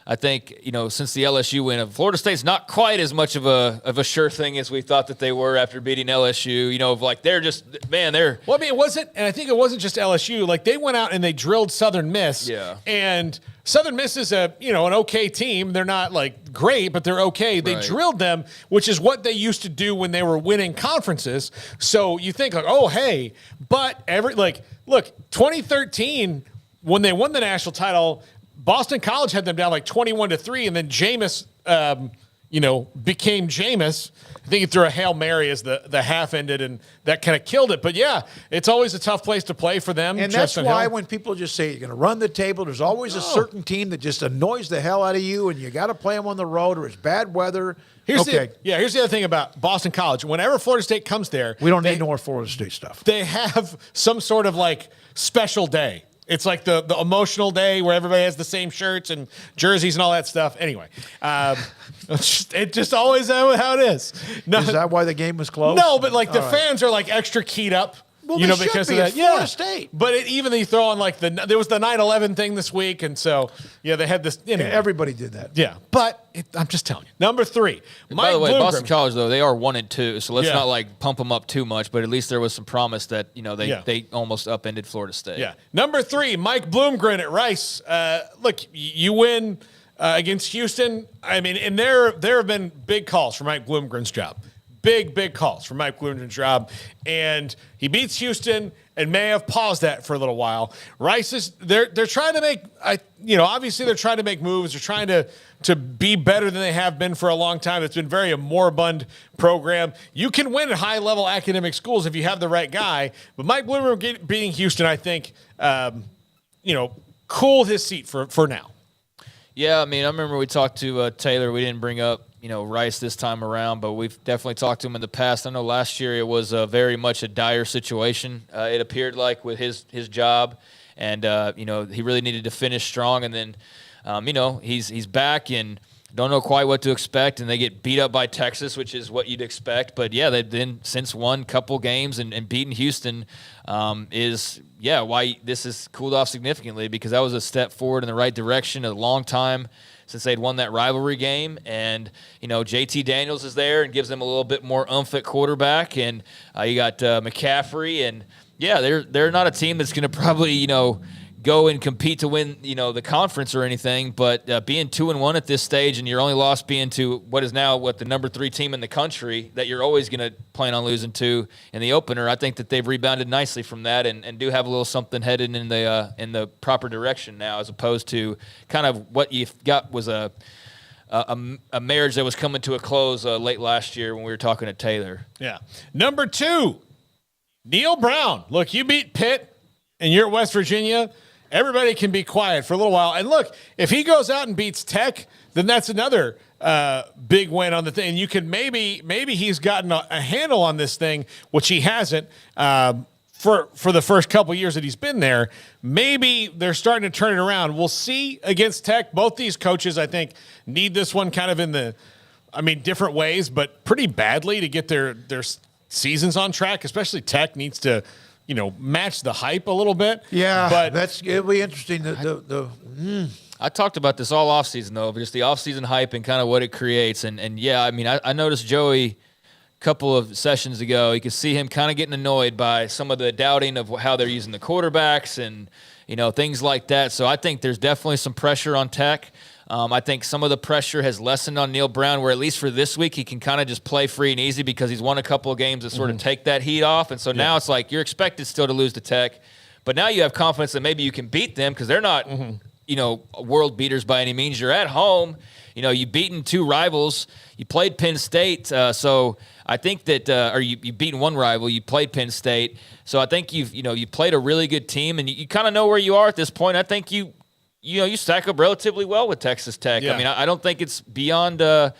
I think since the LSU win, Florida State's not quite as much of a sure thing as we thought that they were after beating LSU. They're just they're. Well, I mean, it wasn't, and I think it wasn't just LSU. Like they went out and they drilled Southern Miss. Yeah. And Southern Miss is an okay team. They're not like great, but they're okay. They drilled them, which is what they used to do when they were winning conferences. So you think like, oh hey, but look, 2013 when they won the national title. Boston College had them down like 21-3, and then Jameis, became Jameis. I think he threw a Hail Mary as the half ended, and that kind of killed it. But, it's always a tough place to play for them. And that's why when people just say you're going to run the table, there's always a certain team that just annoys the hell out of you, and you got to play them on the road or it's bad weather. Here's the other thing about Boston College. Whenever Florida State comes there. We don't need no more Florida State stuff. They have some sort of like special day. It's like the emotional day where everybody has the same shirts and jerseys and all that stuff. Anyway, it just always how it is. No, is that why the game was close? No, but like the fans are like extra keyed up. Well, because of that. Florida State. But even they throw on like there was the 9/11 thing this week, and so they had this. Everybody did that. Yeah, but I'm just telling you. Number 3. By the way, Boston College though they are 1-2, so let's not like pump them up too much. But at least there was some promise that they almost upended Florida State. Yeah. Number 3, Mike Bloomgren at Rice. Look, you win against Houston. I mean, and there have been big calls for Mike Bloomgren's job. Big calls for Mike Bloomgren's job. And he beats Houston and may have paused that for a little while. Rice is they're trying to make obviously they're trying to make moves. They're trying to be better than they have been for a long time. It's been a moribund program. You can win at high-level academic schools if you have the right guy. But Mike Bloomgren beating Houston, I think, cooled his seat for now. Yeah, I mean, I remember we talked to Taylor. We didn't bring up Rice this time around, but we've definitely talked to him in the past. I know last year it was very much a dire situation. It appeared like with his job, and he really needed to finish strong. And then he's back, and don't know quite what to expect, and they get beat up by Texas, which is what you'd expect. But, yeah, they've been since won a couple games and beaten Houston why this has cooled off significantly, because that was a step forward in the right direction, a long time since they'd won that rivalry game. And, JT Daniels is there and gives them a little bit more oomph at quarterback. And you got McCaffrey. And, yeah, they're not a team that's going to probably, go and compete to win, the conference or anything. But being 2-1 at this stage, and your only loss being to what is now the number 3 team in the country that you're always going to plan on losing to in the opener, I think that they've rebounded nicely from that and do have a little something headed in the proper direction now, as opposed to kind of what you got was a marriage that was coming to a close late last year when we were talking to Taylor. Yeah. Number 2, Neil Brown. Look, you beat Pitt, and you're at West Virginia. Everybody can be quiet for a little while. And look, if he goes out and beats Tech, then that's another big win on the thing. And you can maybe he's gotten a handle on this thing, which he hasn't for the first couple years that he's been there. Maybe they're starting to turn it around. We'll see against Tech. Both these coaches, I think, need this one kind of different ways, but pretty badly to get their seasons on track. Especially Tech needs to match the hype a little bit. Yeah, but it'll be interesting. I talked about this all offseason, though, just the offseason hype and kind of what it creates. And yeah, I noticed Joey a couple of sessions ago. You could see him kind of getting annoyed by some of the doubting of how they're using the quarterbacks and, things like that. So I think there's definitely some pressure on Tech. I think some of the pressure has lessened on Neil Brown, where at least for this week he can kind of just play free and easy because he's won a couple of games to sort of take that heat off. And so now it's like you're expected still to lose to Tech, but now you have confidence that maybe you can beat them because they're not, world beaters by any means. You're at home. You've beaten 2 rivals. You played Penn State. So I think that you've beaten 1 rival. You played Penn State. So I think you played a really good team, and you kind of know where you are at this point. I think you stack up relatively well with Texas Tech. Yeah. I mean, I don't think it's beyond, I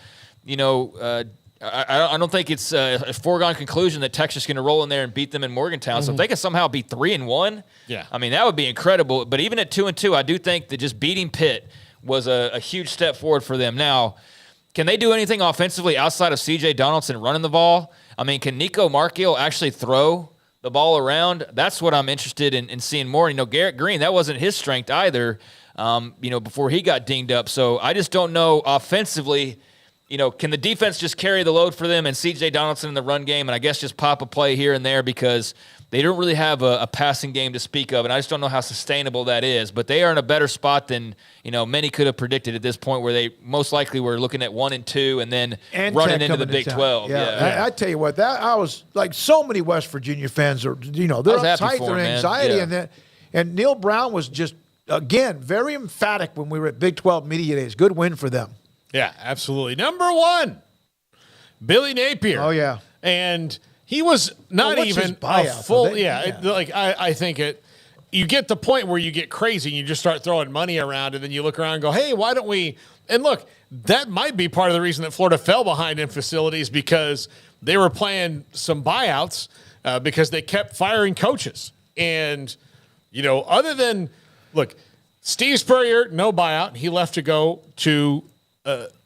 don't think it's a foregone conclusion that Texas is going to roll in there and beat them in Morgantown. So if they can somehow be 3-1, I mean, that would be incredible. But even at 2-2, I do think that just beating Pitt was a huge step forward for them. Now, can they do anything offensively outside of C.J. Donaldson running the ball? I mean, can Nico Marchiol actually throw the ball around? That's what I'm interested in seeing more. Garrett Green, that wasn't his strength either. Before he got dinged up. So I just don't know offensively, can the defense just carry the load for them and C.J. Donaldson in the run game and I guess just pop a play here and there because they don't really have a passing game to speak of, and I just don't know how sustainable that is. But they are in a better spot than, many could have predicted at this point, where they most likely were looking at 1-2 and then running into the Big 12. I tell you what, I was like, so many West Virginia fans are, they're uptight, they're anxiety, and Neil Brown was just, again, very emphatic when we were at Big 12 Media Days. Good win for them. Yeah, absolutely. Number 1, Billy Napier. Oh, yeah. And he was not even a full. I think you get the point where you get crazy and you just start throwing money around, and then you look around and go, hey, why don't we? And look, that might be part of the reason that Florida fell behind in facilities, because they were playing some buyouts because they kept firing coaches. And, other than, look, Steve Spurrier, no buyout. He left to go to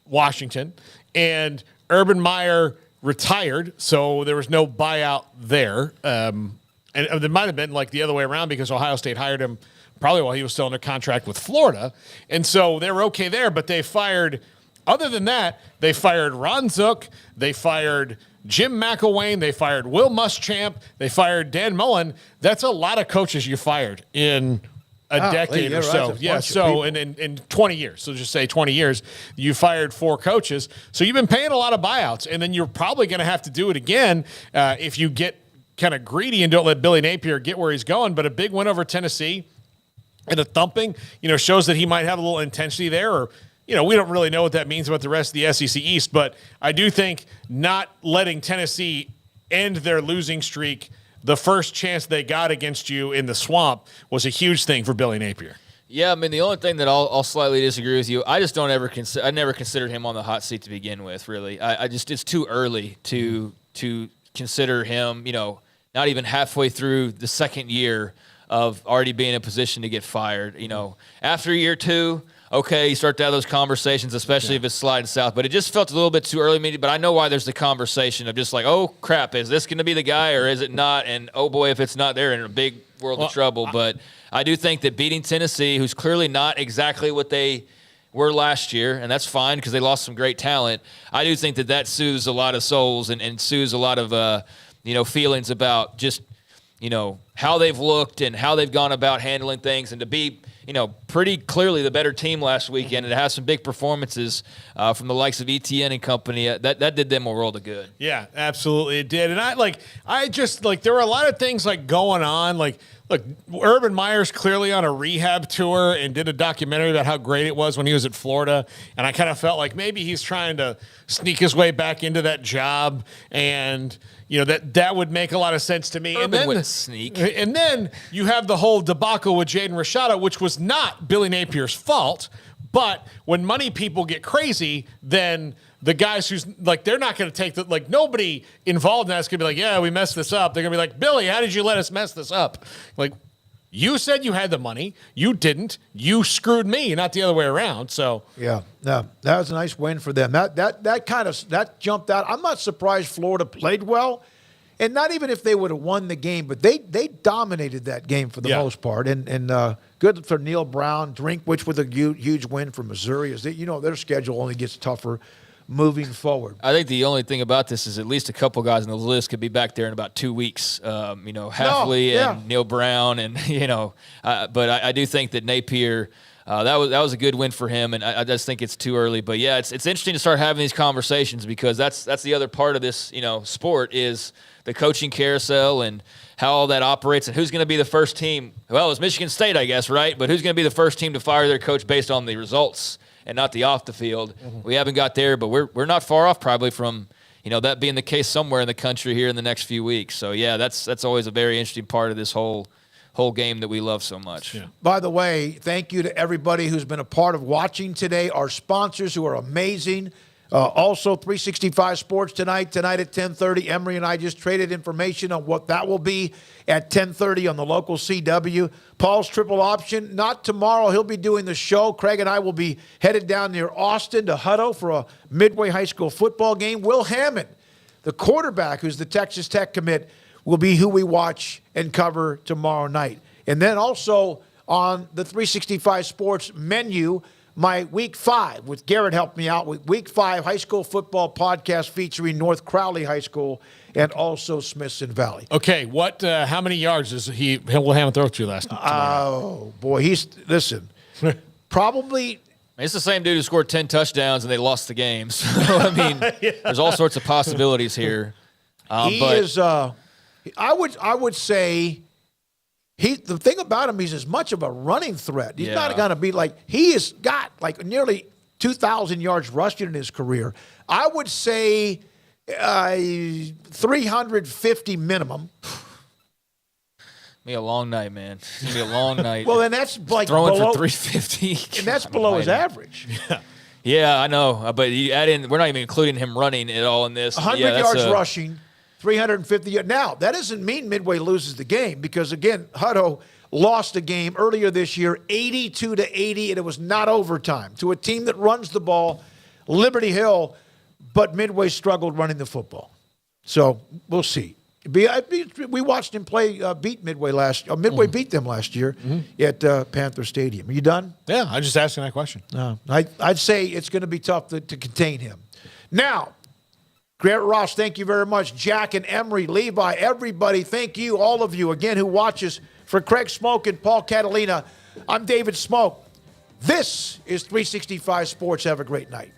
Washington. And Urban Meyer retired, so there was no buyout there. And there might have been like the other way around, because Ohio State hired him probably while he was still under contract with Florida. And so they were okay there, but they fired, other than that, they fired Ron Zook, they fired Jim McElwain, they fired Will Muschamp, they fired Dan Mullen. That's a lot of coaches you fired in a decade or so. Yeah, so in 20 years, so just say 20 years, you fired 4 coaches. So you've been paying a lot of buyouts, and then you're probably going to have to do it again if you get kind of greedy and don't let Billy Napier get where he's going. But a big win over Tennessee and a thumping, shows that he might have a little intensity there, or, we don't really know what that means about the rest of the SEC East. But I do think not letting Tennessee end their losing streak the first chance they got against you in the Swamp was a huge thing for Billy Napier. Yeah, I mean, the only thing that I'll slightly disagree with you, I just don't ever I never considered him on the hot seat to begin with, really. I just, it's too early to consider him, not even halfway through the second year of already being in a position to get fired. After year 2, okay, you start to have those conversations, especially if it's sliding south. But it just felt a little bit too early. But I know why there's the conversation of just like, oh, crap, is this going to be the guy or is it not? And, oh, boy, if it's not, they're in a big world of trouble. But I do think that beating Tennessee, who's clearly not exactly what they were last year, and that's fine because they lost some great talent, I do think that soothes a lot of souls and soothes a lot of, feelings about just, how they've looked and how they've gone about handling things, and to be – pretty clearly the better team last weekend, and to have some big performances from the likes of ETN and company. That did them a world of good. Yeah, absolutely it did. And I just there were a lot of things going on. Look, Urban Meyer's clearly on a rehab tour and did a documentary about how great it was when he was at Florida. And I kind of felt like maybe he's trying to sneak his way back into that job, and that would make a lot of sense to me. Urban wouldn't sneak. And then you have the whole debacle with Jaden Rashada, which was not Billy Napier's fault. But when money people get crazy, then the guys who's they're not going to take nobody involved in that's going to be like, yeah, we messed this up. They're going to be like, Billy, how did you let us mess this up? You said you had the money. You didn't. You screwed me, not the other way around. So yeah, no, that was a nice win for them. That jumped out. I'm not surprised Florida played well, and not even if they would have won the game, but they dominated that game for the most part. And good for Neil Brown, Drinkwitz with a huge win for Missouri. Their schedule only gets tougher moving forward. I think the only thing about this is at least a couple guys on the list could be back there in about 2 weeks. Hafley and Neil Brown, and but I do think that Napier. That was a good win for him, and I just think it's too early. But yeah, it's interesting to start having these conversations, because that's the other part of this sport is the coaching carousel and how all that operates, and who's going to be the first team. Well, it's Michigan State, I guess, right? But who's going to be the first team to fire their coach based on the results and not the off the field? Mm-hmm. We haven't got there, but we're not far off probably from that being the case somewhere in the country here in the next few weeks. So yeah, that's always a very interesting part of this whole game that we love so much. Yeah. By the way, thank you to everybody who's been a part of watching today. Our sponsors who are amazing. Also, 365 Sports tonight at 10:30. Emery and I just traded information on what that will be at 10:30 on the local CW. Paul's triple option, not tomorrow. He'll be doing the show. Craig and I will be headed down near Austin to Hutto for a Midway High School football game. Will Hammond, the quarterback who's the Texas Tech commit, will be who we watch and cover tomorrow night. And then also on the 365 Sports menu, my Week 5 with Garrett helped me out with Week 5 high school football podcast featuring North Crowley High School and also Smithson Valley. Okay, how many yards does Will Hammond throw to you last night? Oh, boy, probably. It's the same dude who scored 10 touchdowns and they lost the game. So, there's all sorts of possibilities here. I would say the thing about him, he's as much of a running threat. He's not going to be he has got nearly 2,000 yards rushing in his career. I would say 350 minimum. Be a long night, man. It's going to be a long night. Well, then that's throwing below, for 350. And that's below his average. Yeah, I know. But you add in, we're not even including him running at all in this. 100 yards rushing. 350 yards. Now, that doesn't mean Midway loses the game because, again, Hutto lost a game earlier this year, 82-80, and it was not overtime to a team that runs the ball, Liberty Hill, but Midway struggled running the football. So we'll see. We watched him beat Midway last year. Midway beat them last year at Panther Stadium. Are you done? Yeah, I'm just asking that question. I'd say it's going to be tough to contain him. Now, Grant Ross, thank you very much. Jack and Emery, Levi, everybody, thank you, all of you, again, who watches. For Craig Smoak and Paul Catalina, I'm David Smoak. This is 365 Sports. Have a great night.